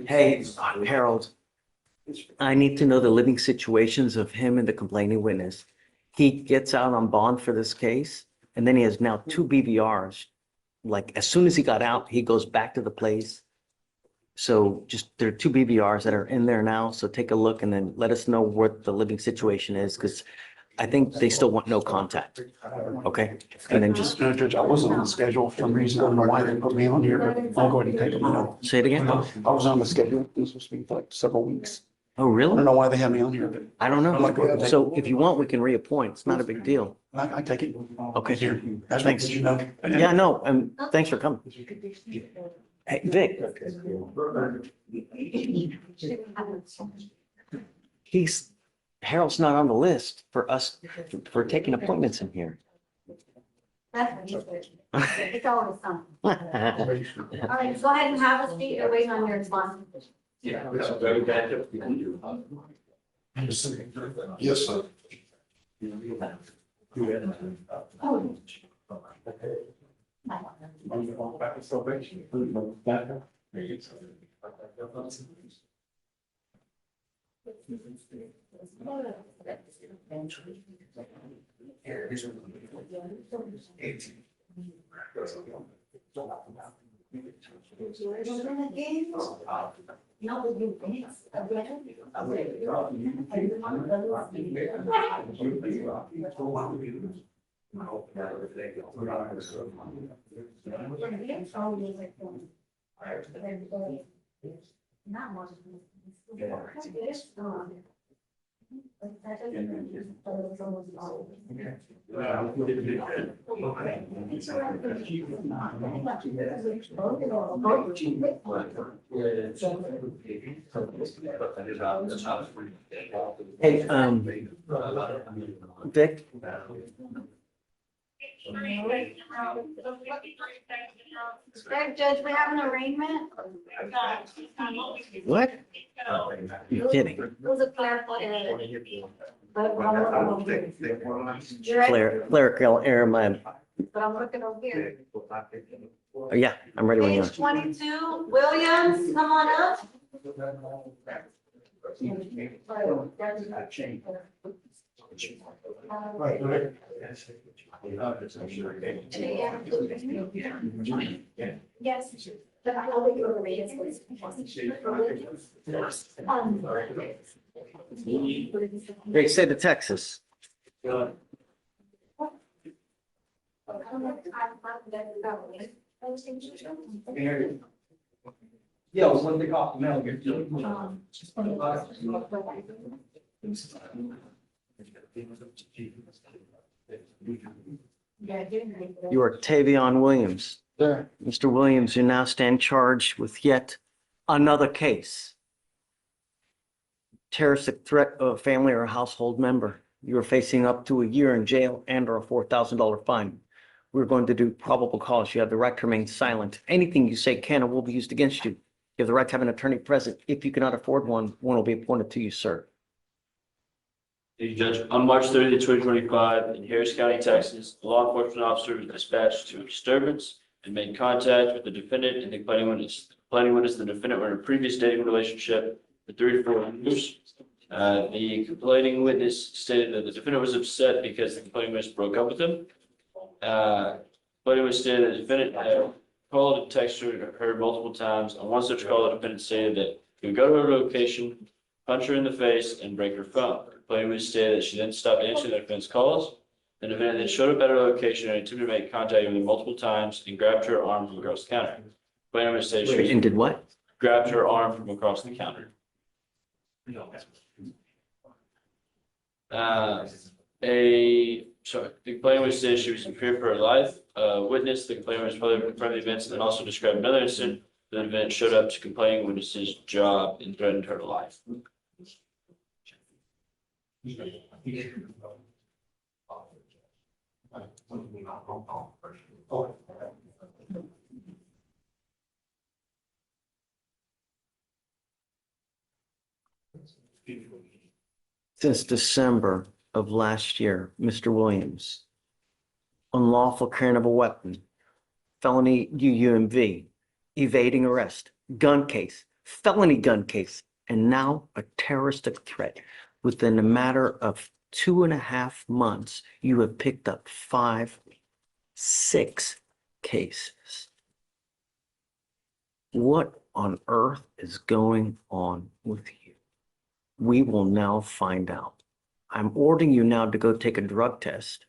Hey, Harold, I need to know the living situations of him and the complaining witness. He gets out on bond for this case, and then he has now 2 BVRs. Like, as soon as he got out, he goes back to the place. So just, there are 2 BVRs that are in there now, so take a look and then let us know what the living situation is, because I think they still want no contact. Okay? And then just No, Judge, I wasn't on the schedule for some reason. I don't know why they put me on here, but I'll go ahead and take them. say it again. I was on the schedule. This was supposed to be for like several weeks. Oh, I really? don't know why they have me on here, but I don't I'm gonna go ahead and know. take So if you want, we can reappoint. It's not a big deal. I take it. Okay. Here. That's Thanks. what you know. Yeah, no, and thanks for coming. Hey, Vic. Harold's not on the list for us, for taking appointments in here. It's always something. All right, go ahead and have a seat. You're waiting on your response. Yes, sir. Hey, Vic, Judge, we have an arraignment. what? You're kidding. It was a clerical error. Clerical error, man. But I'm looking over here. Oh, yeah, I'm ready when you are. Page 22, Williams, come on up. Yes. But I will go read it. Great state of Texas. Yeah, it was when they got the mail. You are Tavion Williams. Sir. Mr. Williams, you now stand charged with yet another case. Terroristic threat of a family or household member. You are facing up to a year in jail and or a $4,000 fine. We're going to do probable cause. You have the right to remain silent. Anything you say can or will be used against you. You have the right to have an attorney present. If you cannot afford one, one will be appointed to you, sir. Thank you, Judge. On March 30th, 2025, in Harris County, Texas, a law enforcement officer was dispatched to a disturbance and made contact with the defendant and the complaining witness. The complaining witness and the defendant were in a previous dating relationship for 3 to 4 years. The complaining witness stated that the defendant was upset because the complaining witness broke up with him. Complaining witness stated that the defendant had called and texted her multiple times. On one such call, the defendant stated that he would go to her location, punch her in the face, and break her phone. The complaining witness stated that she then stopped answering the defendant's calls. The defendant then showed up at her location and attempted to make contact with her multiple times and grabbed her arm from across the counter. The complaining witness stated she And did what? grabbed her arm from across the counter. The complainant witness said she was in fear for her life. Witness, the complainant was probably confirmed the events and then also described another incident. The event showed up to complaining witness's job and threatened her life. Since December of last year, Mr. Williams, unlawful carrying of a weapon, felony UUMV, evading arrest, gun case, felony gun case, and now a terroristic threat. Within a matter of 2.5 months, you have picked up 6 cases. What on earth is going on with you? We will now find out. I'm ordering you now to go take a drug test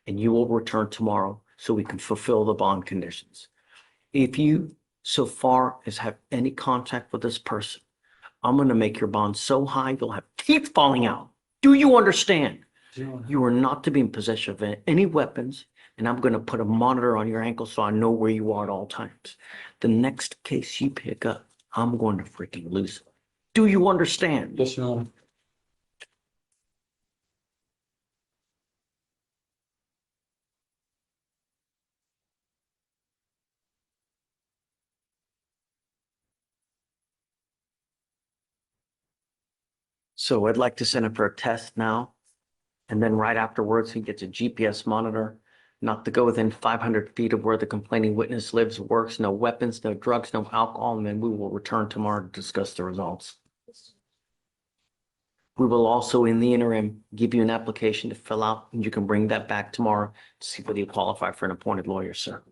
and you will return tomorrow so we can fulfill the bond conditions. If you so far as have any contact with this person, I'm going to make your bond so high you'll have teeth falling out. Do you understand? You are not to be in possession of any weapons, and I'm going to put a monitor on your ankle so I know where you are at all times. The next case you pick up, I'm going to freaking lose it. Do you understand? Yes, Your Honor. So I'd like to send him for a test now. And then right afterwards, he gets a GPS monitor, not to go within 500 feet of where the complaining witness lives, works, no weapons, no drugs, no alcohol, and then we will return tomorrow to discuss the results. We will also, in the interim, give you an application to fill out, and you can bring that back tomorrow to see whether you qualify for an appointed lawyer, sir.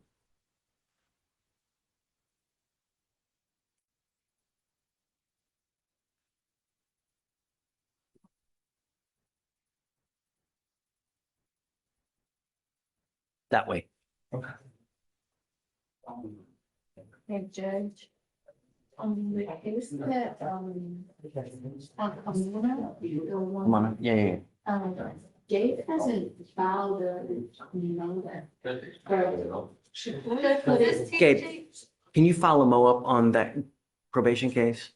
That way. Hey, Judge. The case that, on Pomona, the one. Come on, yeah. Gabe hasn't filed that. Gabe, can you file a MOUP on that probation case?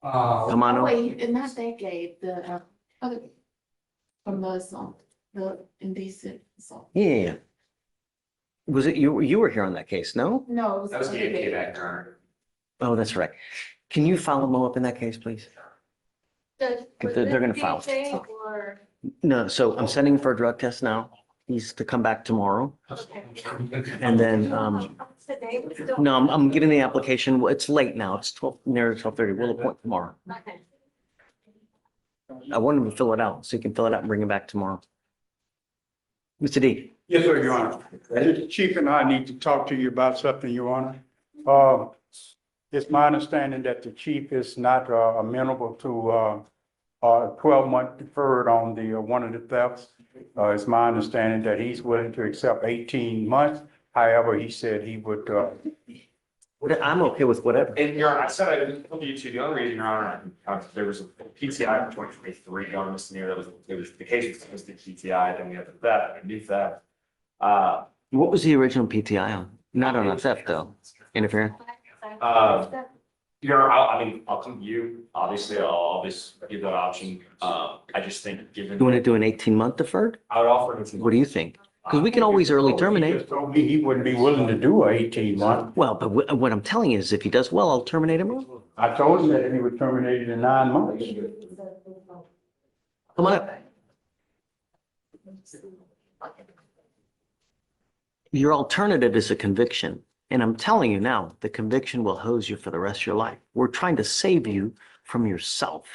Come on. Oh, wait, and not that Gabe, the other, from the assault, the indecent assault. Yeah. Was it, you were here on that case, no? No, it was. That was the the other Gabe. payback, Your Honor. Oh, that's right. Can you file a MOUP in that case, please? Judge, was They're gonna this file. DJ or? No, so I'm sending him for a drug test now. He's to come back tomorrow. And then, Today was still. no, I'm getting the application. Well, it's late now. It's 12, near 12:30. We'll appoint tomorrow. Okay. I want him to fill it out so he can fill it out and bring it back tomorrow. Mr. D. Yes, sir, Your Honor. The chief and I need to talk to you about something, Your Honor. It's my understanding that the chief is not amenable to 12-month deferred on the one of the thefts. It's my understanding that he's willing to accept 18 months. However, he said he would. I'm okay with whatever. And Your Honor, I said I didn't tell you to. The only reason, Your Honor, there was a PTI for 2023 on this year. It was the case was the PTI, then we had the theft, a new theft. What was the original PTI on? Not on a theft, though. Interference? Your Honor, I'll come to you. Obviously, I'll always give that option. I just think given. You want to do an 18-month deferred? I would offer it. What do you think? Because we can always early He terminate. just told me he wouldn't be willing to do a 18-month. Well, but what I'm telling you is if he does well, I'll terminate him. early. I told him that he would terminate it in 9 months. Come on up. Your alternative is a conviction. And I'm telling you now, the conviction will hose you for the rest of your life. We're trying to save you from yourself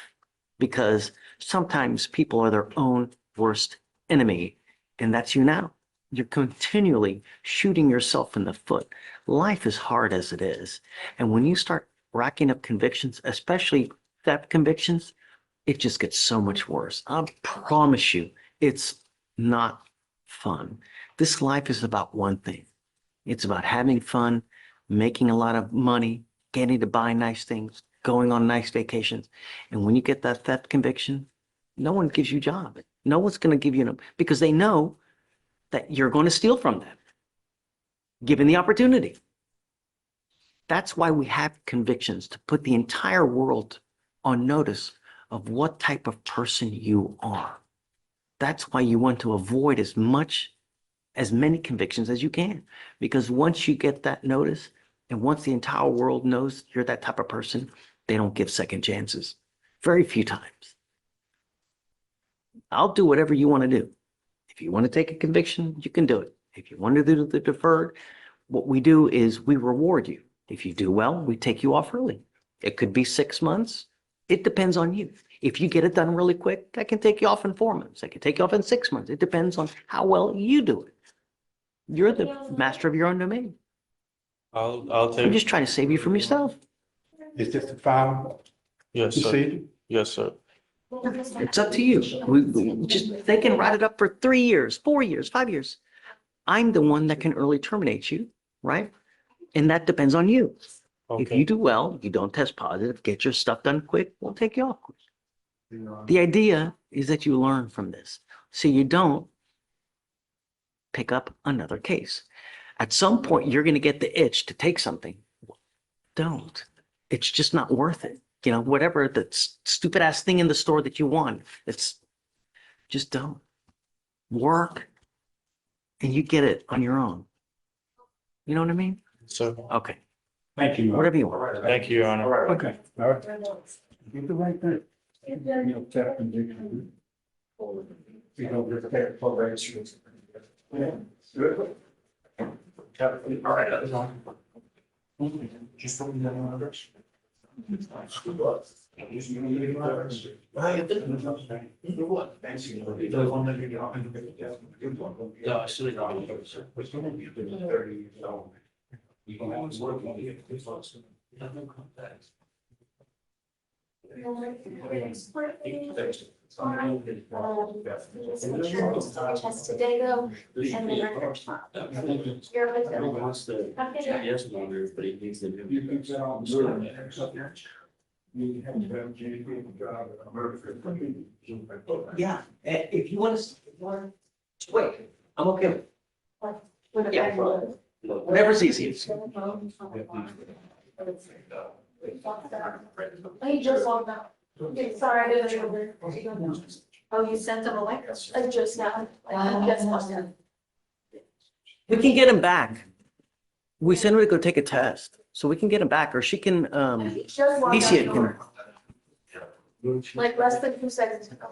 because sometimes people are their own worst enemy. And that's you now. You're continually shooting yourself in the foot. Life is hard as it is. And when you start racking up convictions, especially theft convictions, it just gets so much worse. I promise you, it's not fun. This life is about one thing. It's about having fun, making a lot of money, getting to buy nice things, going on nice vacations. And when you get that theft conviction, no one gives you a job. No one's going to give you because they know that you're going to steal from them, given the opportunity. That's why we have convictions, to put the entire world on notice of what type of person you are. That's why you want to avoid as many convictions as you can, because once you get that notice and once the entire world knows you're that type of person, they don't give second chances. Very few times. I'll do whatever you want to do. If you want to take a conviction, you can do it. If you want to do the deferred, what we do is we reward you. If you do well, we take you off early. It could be 6 months. It depends on you. If you get it done really quick, I can take you off in 4 months. I can take you off in 6 months. It depends on how well you do it. You're the master of your own domain. I'll take. I'm just trying to save you from yourself. Is this the final? Yes, sir. procedure? Yes, sir. It's up to you. We just, they can write it up for 3 years, 4 years, 5 years. I'm the one that can early terminate you, right? And that depends on you. If you do well, you don't test positive, get your stuff done quick, we'll take you off. The idea is that you learn from this. So you don't pick up another case. At some point, you're going to get the itch to take something. Don't. It's just not worth it. You know, whatever the stupid ass thing in the store that you want, it's just don't. Work and you get it on your own. You know what I mean? So, Okay. Thank you. Whatever you want. thank you, Your Honor. Okay, all right. You do the right thing. You'll check and do. You don't get that probation. Yeah. Good. All right. Just from the others. Test today though, and then records tomorrow. You're with them. Okay. but he needs to Yeah, if you want to, wait, I'm okay. Yeah. Whatever's easiest. He just walked out. Okay, sorry, I didn't know. Oh, you sent him away? Just now. I just walked out. We can get him back. We send her to go take a test, so we can get him back, or she can, He just walked Alicia out. can. Like less than 2 seconds ago.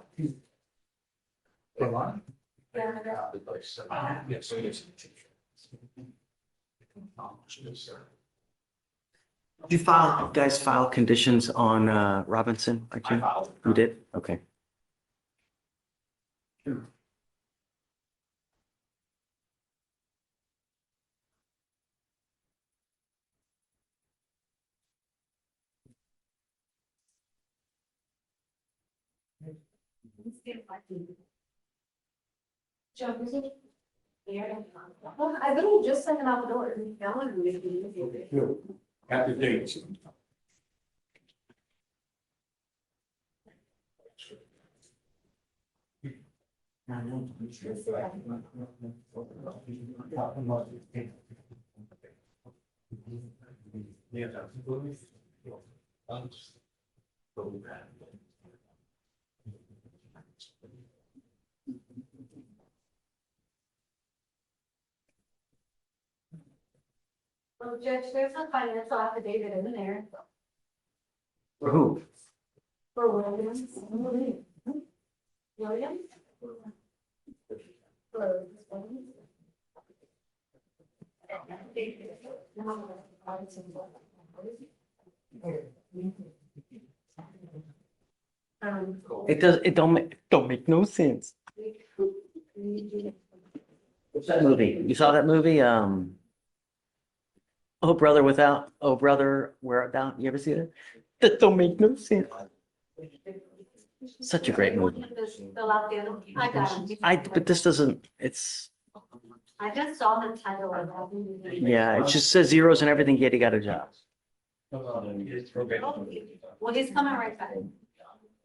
Did you guys file conditions on Robinson? You did? Okay. I literally just sent him out the door. Happy dates. Well, Judge, there's a financial affidavit in there For who? for Williams. Williams? For It don't make no sense. What's that movie? You saw that movie? Oh Brother Where Art Thou? You ever see that? That don't make no sense. Such a great movie. I got him. But this doesn't, it's, I just saw the title of that. yeah, it just says zeros and everything, yet he got a job. Well, he's coming right back.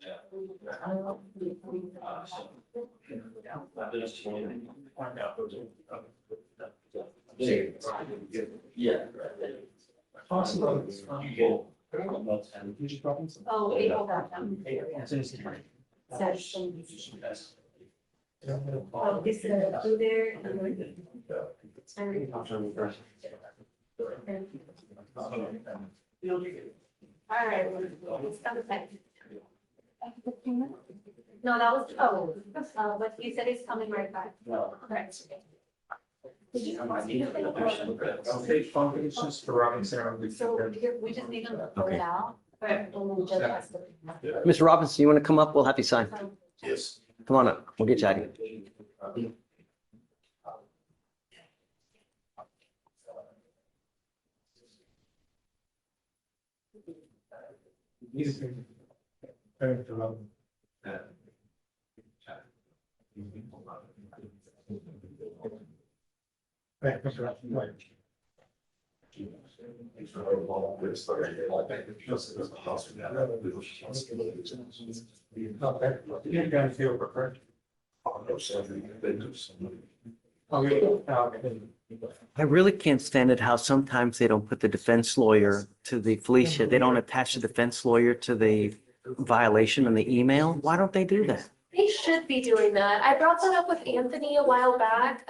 Yeah. Oh, he hold that down. Oh, this is through there. All right. It's coming back. No, that was, but he said he's coming right back. Correct. Functions for Robinson. So we just need to fill it out. And then just has to. Mr. Robinson, you want to come up? We'll have you sign. Yes. Come on up. We'll get you out of here. I really can't stand it how sometimes they don't put the defense lawyer to the Fleischer. They don't attach the defense lawyer to the violation in the email. Why don't they do that? They should be doing that. I brought that up with Anthony a while back,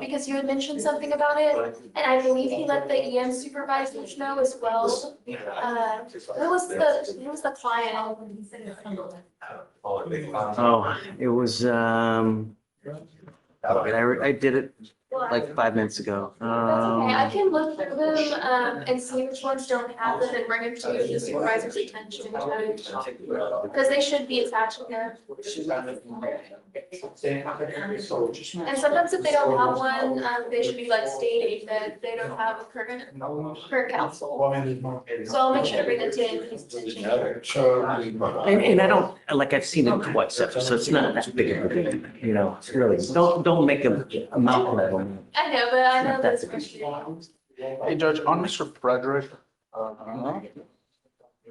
because you had mentioned something about it. And I believe he let the EM supervisors know as well. Who was the client? Oh, it was, I did it like 5 minutes ago. That's okay. I can look through them, and see which ones don't have them and bring them to the supervisor's attention. Because they should be attached there. And sometimes if they don't have one, they should be like stating that they don't have a current counsel. So I'll make sure to bring that to his attention. And I don't, like, I've seen it twice, so it's not that big of a deal, you know, really. Don't make a mountain of them. I know, but I know that's frustrating. Hey, Judge, on Mr. Frederick,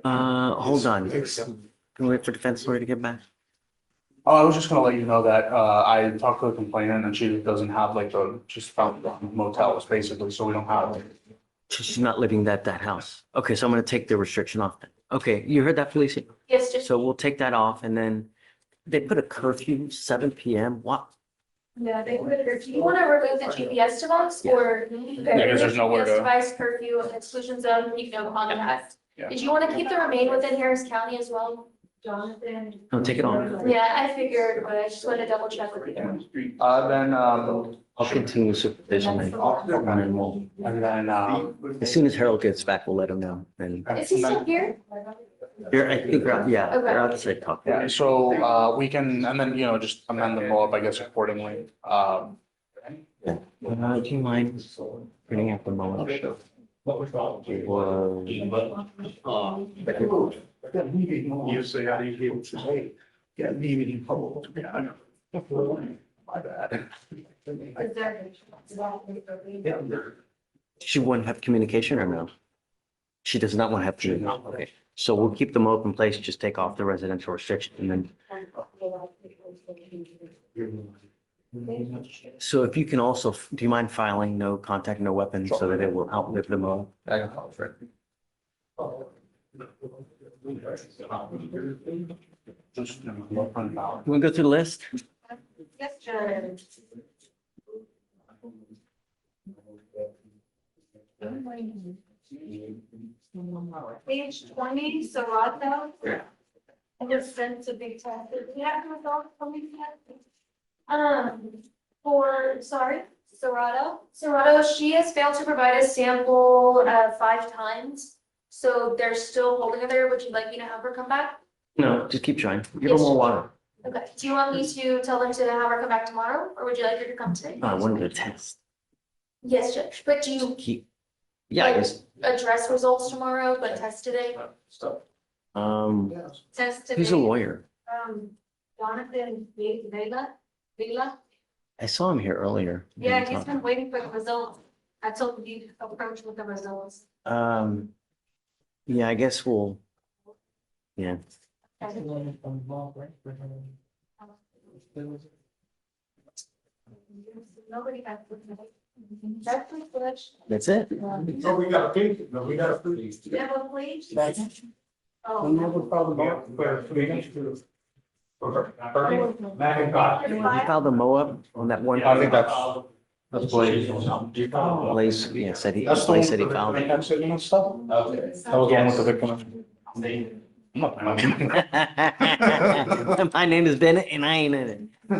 Hold on. Can we wait for defense lawyer to get back? oh, I was just gonna let you know that, I talked to the complainant and she doesn't have like she's found motels basically, so we don't have. She's not living at that house. Okay, so I'm gonna take the restriction off then. Okay, you heard that, Felicia? Yes, just. So we'll take that off and then they put a curfew, 7 PM. What? Yeah, they put it, do you want to remove the GPS device or? because there's nowhere to- GPS device, curfew, exclusion zone, you know, contact. Yeah. Did you want to keep the remain within Harris County as well, Jonathan? No, take it off. Yeah, I figured, but I just want to double check with you. Then, I'll continue supervision and then we'll, and then, as soon as Harold gets back, we'll let him know. And Is he still here? here, I think, yeah, they're outside talking. yeah, so, we can, and then, just amend the MOAB, I guess, accordingly. Do you mind bringing up the moment? You say, I didn't hear what you say. Yeah, leave it in public. Yeah, my bad. She wouldn't have communication or no? She does not want to have communication. Okay, so we'll keep them open place, just take off the residential restriction and then. So if you can also, do you mind filing no contact, no weapons so that it will outlive the mode? I can call for it. You want to go through the list? Yes, Judge. Page 20, Serato. And it's sent to be tested. We have the results from these tests. Serato, she has failed to provide a sample 5 times. So they're still holding her there. Would you like me to have her come back? No, just keep trying. Give her Yes. more water. Okay, do you want me to tell them to have her come back tomorrow, or would you like her to come today? I wanted to test. Yes, Judge, but do you Yeah, I guess. address results tomorrow, but test today? Test today. Who's a lawyer? Jonathan Vila. I saw him here earlier. Yeah, he's been waiting for the results. I told him to approach with the results. Yeah, I guess we'll, yeah. Nobody has. That's pretty much. That's it. No, we got a page, no, we got a page. You have a please? Oh. No problem. Did you file the MOA on that one? I think that's Blaze. Blaze, yeah, said he, That's the Blaze one said he with the filed it. maintenance and stuff? That was the one with the victim. My name is Bennett and I ain't in it. I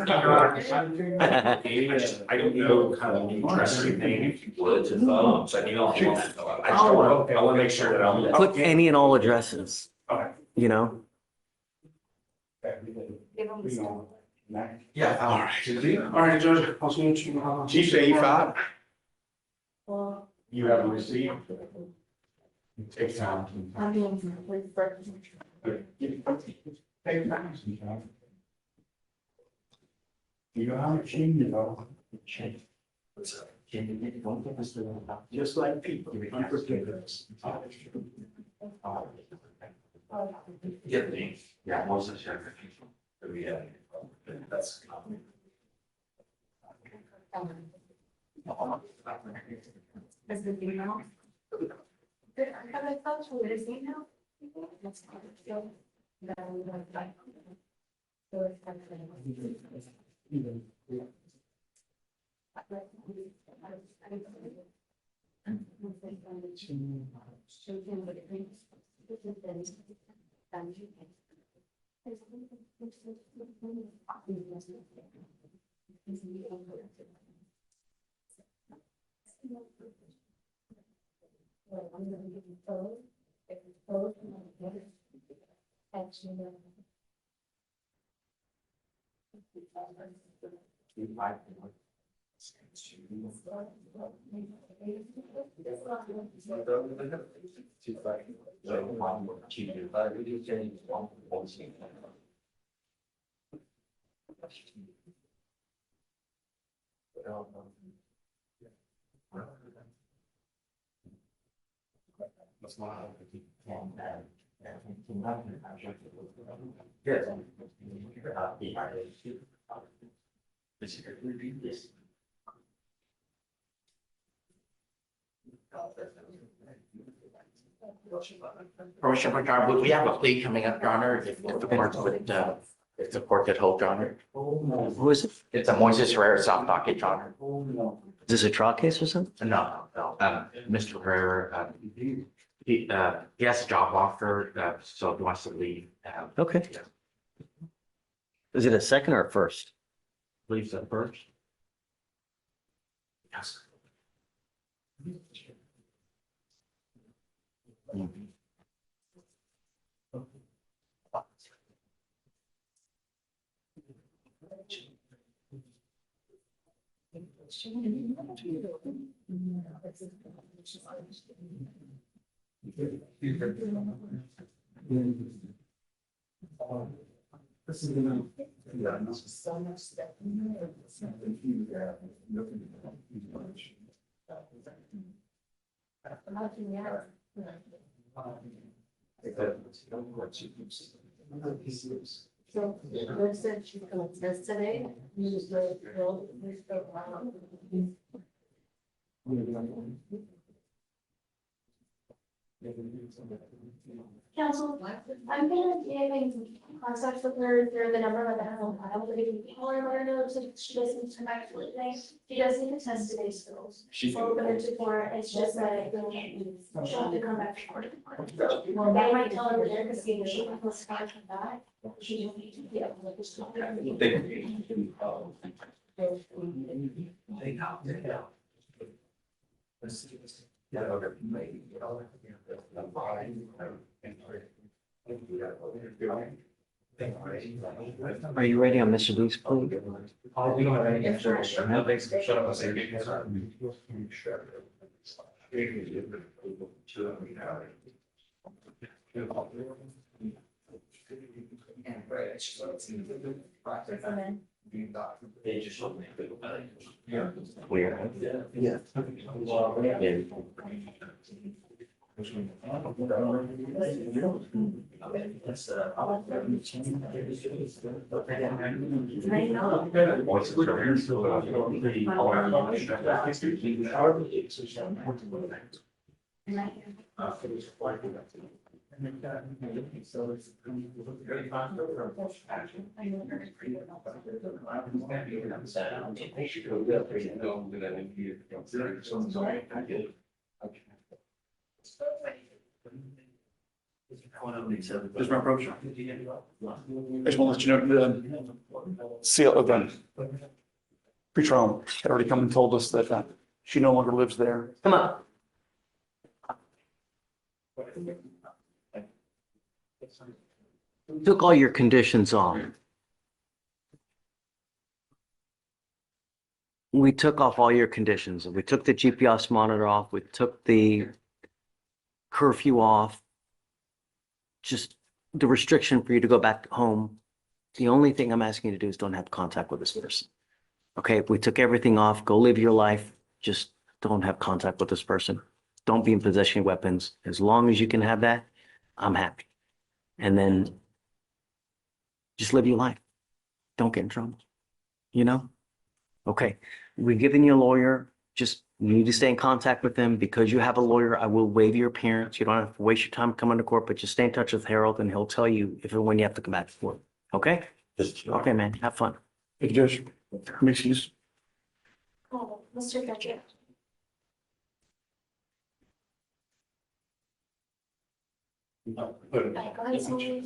don't know how to address everything, if you would, so I need all that. I want to make sure that I'm. Put any and all addresses, you know? Yeah, all right. All right, Judge, I'll see you. Chief say 5. You haven't received. Take time. You know how much you know. Just like people, unforgiving. Yeah, most of the that's. Is the email? Have I thought to this email? That's still. Commissioner McGarvey, we have a plea coming up, Your Honor, if the court would, if the court could hold, Your Honor. Who is it? It's a Moises Herrera soft docket, Your Honor. Is this a trial case or something? No, Mr. Herrera, he has a job offer, so he wants to leave. Okay. Is it a second or a first? Leaves at first. Yes. So, they said she's gonna test today, use the drill, use the Council, I'm gonna be in contact with her through the number that I have on file, but if you call her, let her know that she doesn't need to come back to it today. She does need to test today's skills. She'll open her to court, it's just that she'll have to come back to court. Well, they might tell her there because she was fine from that. She don't need to be able to just. Are you ready on Mr. Lee's plea? Clear. Yeah. Just my approach. I just want to let you know, the seal of the pretrial had already come and told us that she no longer lives there. Come on. Took all your conditions off. We took off all your conditions. We took the GPS monitor off. We took the curfew off. Just the restriction for you to go back home, the only thing I'm asking you to do is don't have contact with this person. Okay, if we took everything off, go live your life, just don't have contact with this person. Don't be in possession of weapons. As long as you can have that, I'm happy. And then just live your life. Don't get in trouble, you know? Okay, we're giving you a lawyer, just you need to stay in contact with them. Because you have a lawyer, I will waive your appearance. You don't have to waste your time coming to court, but just stay in touch with Harold and he'll tell you if and when you have to come back to court. Okay? Okay, man, have fun. Hey, Judge, Commissioners. Mr. Frederick. Go ahead, Sonia.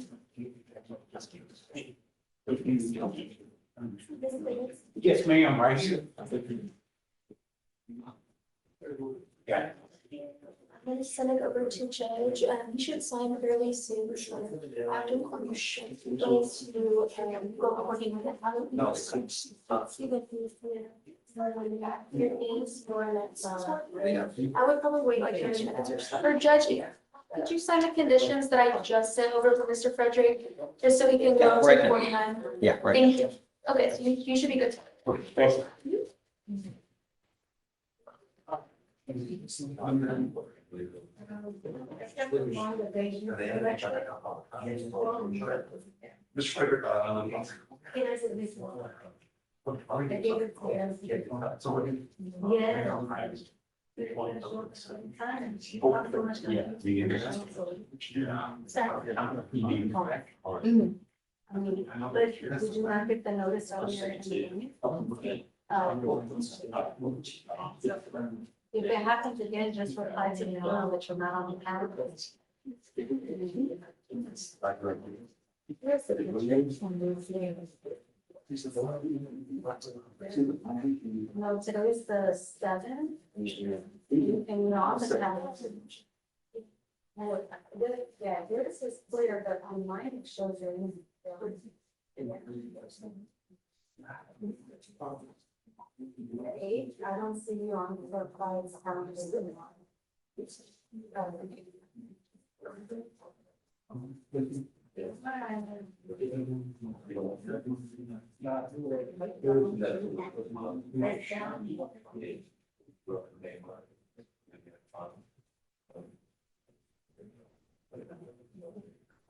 Yes, ma'am, right here. Yeah. I'm gonna send it over to Judge, he should sign fairly soon, after court should go to, go working with it. No. See what he's here. Here is for next, I would probably wait like 30 minutes or so, or Judge, could you sign the conditions that I just sent over for Mr. Frederick, just so he can go right to now. 49? Yeah, right. Thank you. Okay, so you should be good. Thanks. Mr. Frederick, But did you not get the notice earlier in the meeting? If it happens again, just reply to the email that you're not on the calendar. No, today is the 7th. And you're on the calendar. Yeah, this is clear, but online it shows your. Eight, I don't see you on the client's calendar.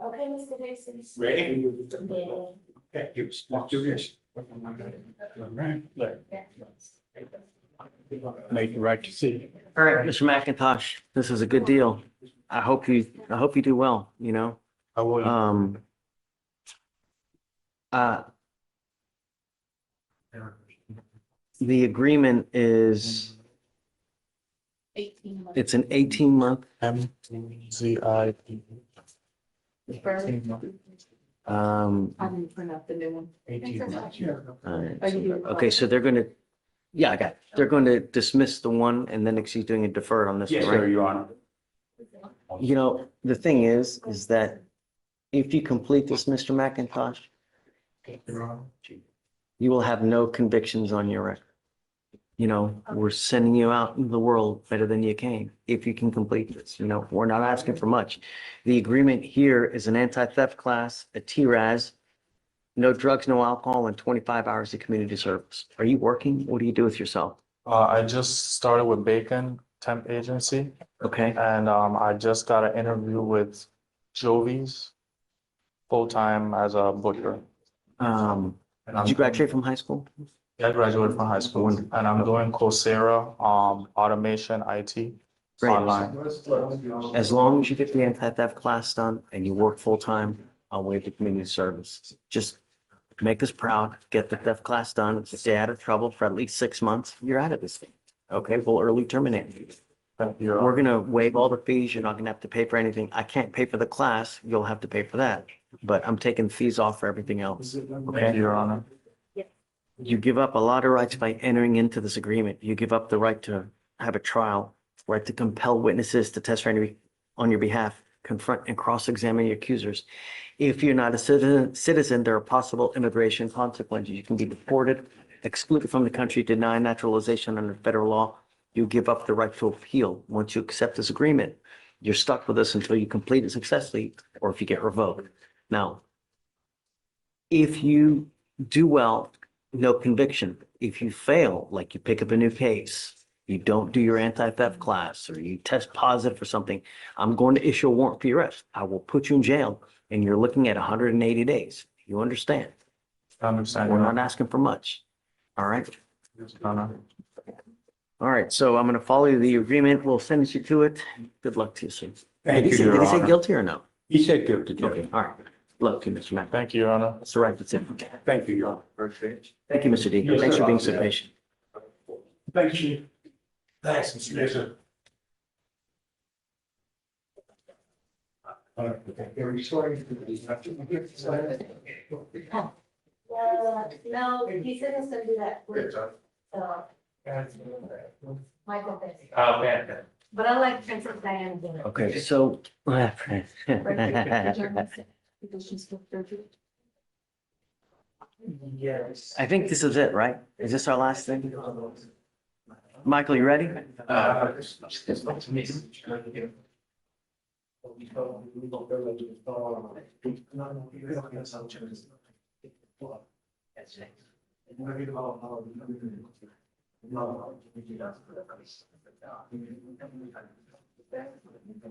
Okay, Mr. Mason. Ready? Yeah. Okay, you walk your wrist. Right, there. Make the right decision. All right, Mr. McIntosh, this is a good deal. I hope you do well, you know? I will. The agreement is, 18 months. it's an 18-month, MZI. I didn't print out the new one. 18 months. all right. Oh, you do? Okay, so they're gonna, yeah, I got it. They're going to dismiss the one and then he's doing a deferred on this Yes, one, sir, right? Your Honor. You know, the thing is that if you complete this, Mr. McIntosh, you will have no convictions on your record. You know, we're sending you out into the world better than you came if you can complete this. You know, we're not asking for much. The agreement here is an anti-theft class, a TRAS, no drugs, no alcohol, and 25 hours of community service. Are you working? What do you do with yourself? I just started with Bacon Temp Agency, Okay. and I just got an interview with Jovi's full-time as a butcher. Did you graduate from high school? I graduated from high school, and I'm doing Coursera, automation, IT, Great. online. As long as you get the anti-theft class done and you work full-time, I'll waive the community service. Just make us proud, get the theft class done, stay out of trouble for at least 6 months. You're out of this thing. Okay, we'll early terminate you. We're gonna waive all the fees. You're not gonna have to pay for anything. I can't pay for the class. You'll have to pay for that. But I'm taking fees off for everything else. Thank Okay? you, Your Honor. You give up a lot of rights by entering into this agreement. You give up the right to have a trial, right to compel witnesses to testify on your behalf, confront and cross-examine your accusers. If you're not a citizen, there are possible immigration consequences. You can be deported, excluded from the country, denied naturalization under federal law. You give up the right to appeal. Once you accept this agreement, you're stuck with us until you complete it successfully or if you get revoked. Now, if you do well, no conviction. If you fail, like you pick up a new case, you don't do your anti-theft class, or you test positive for something, I'm going to issue a warrant for your arrest. I will put you in jail, and you're looking at 180 days. You understand? I understand. We're not asking for much. All right? All right, so I'm going to follow the agreement. We'll send you to it. Good luck to you, sir. Thank you, Did Your he say Honor. guilty or no? He said guilty, Judge. Okay, all right. Luck to you, Mr. Mack. Thank you, Your Honor. That's all right. That's it. Thank you, Your Honor. Thank you, Mr. D. Yes, Thanks sir. for being so patient. Thank you. Thanks, Mr. Mayor. No, he said he's gonna do that. Michael Pence. Oh, man. But I like Princess Diana better. Okay, so. Yes. I think this is it, right? Is this our last thing? Michael, you ready?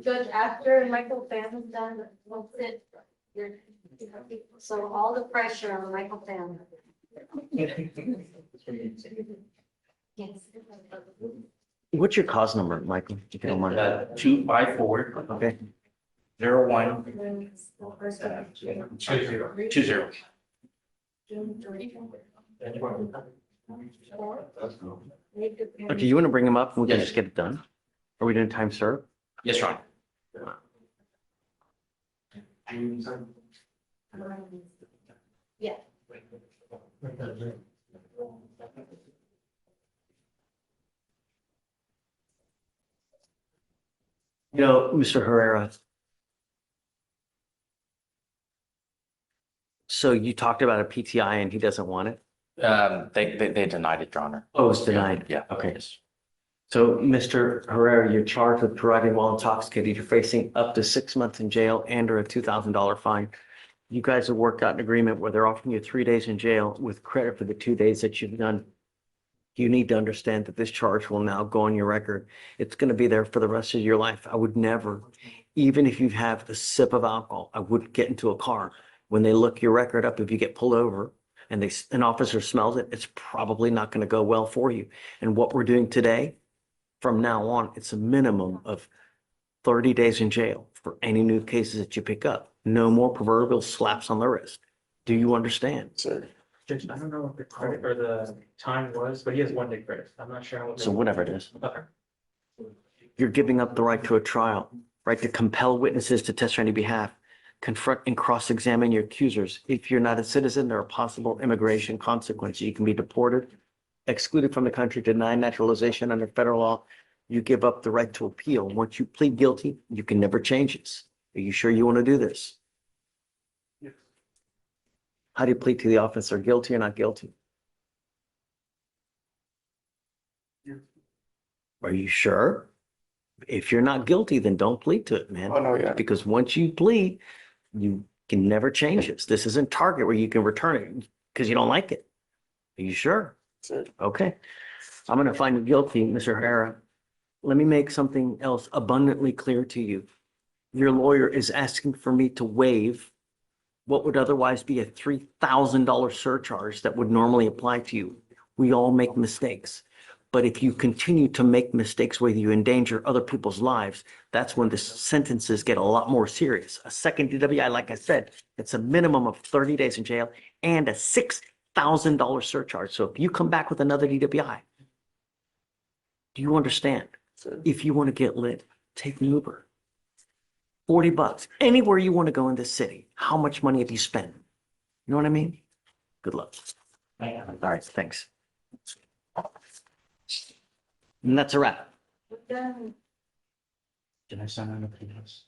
Judge, after Michael Pence is done, what's it? So all the pressure on Michael Pence. Yes. What's your cause number, Michael? If you don't mind. 254 Okay. 01 20. Okay, you want to bring him up and we can just get it done? Are we doing time served? Yes, Your Honor. Yeah. You know, Mr. Herrera. So you talked about a PTI and he doesn't want it? They denied it, Your Honor. Oh, it's denied? Yeah. Okay. Yes. So, Mr. Herrera, you're charged with driving while intoxicated. You're facing up to 6 months in jail and or a $2,000 fine. You guys have worked out an agreement where they're offering you 3 days in jail with credit for the 2 days that you've done. You need to understand that this charge will now go on your record. It's going to be there for the rest of your life. I would never, even if you have a sip of alcohol, I wouldn't get into a car. When they look your record up, if you get pulled over and an officer smells it, it's probably not going to go well for you. And what we're doing today, from now on, it's a minimum of 30 days in jail for any new cases that you pick up. No more proverbial slaps on the wrist. Do you understand? Sir. Judge, I don't know what the credit or the time was, but he has 1 day credit. I'm not sure. So whatever it is. Okay. You're giving up the right to a trial, right to compel witnesses to testify on your behalf, confront and cross-examine your accusers. If you're not a citizen, there are possible immigration consequences. You can be deported, excluded from the country, denied naturalization under federal law. You give up the right to appeal. Once you plead guilty, you can never change this. Are you sure you want to do this? Yes. How do you plead to the officer, guilty or not guilty? Yes. Are you sure? If you're not guilty, then don't plead to it, man. Oh, no, yeah. Because once you plead, you can never change this. This isn't Target where you can return it because you don't like it. Are you sure? Sir. Okay. I'm going to find you guilty, Mr. Herrera. Let me make something else abundantly clear to you. Your lawyer is asking for me to waive what would otherwise be a $3,000 surcharge that would normally apply to you. We all make mistakes. But if you continue to make mistakes where you endanger other people's lives, that's when the sentences get a lot more serious. A second DWI, like I said, it's a minimum of 30 days in jail and a $6,000 surcharge. So if you come back with another DWI, do you understand? Sir. If you want to get lit, take an Uber. $40, anywhere you want to go in this city. How much money have you spent? You know what I mean? Good luck. All right, thanks. And that's a wrap. Done. Did I sign anything else?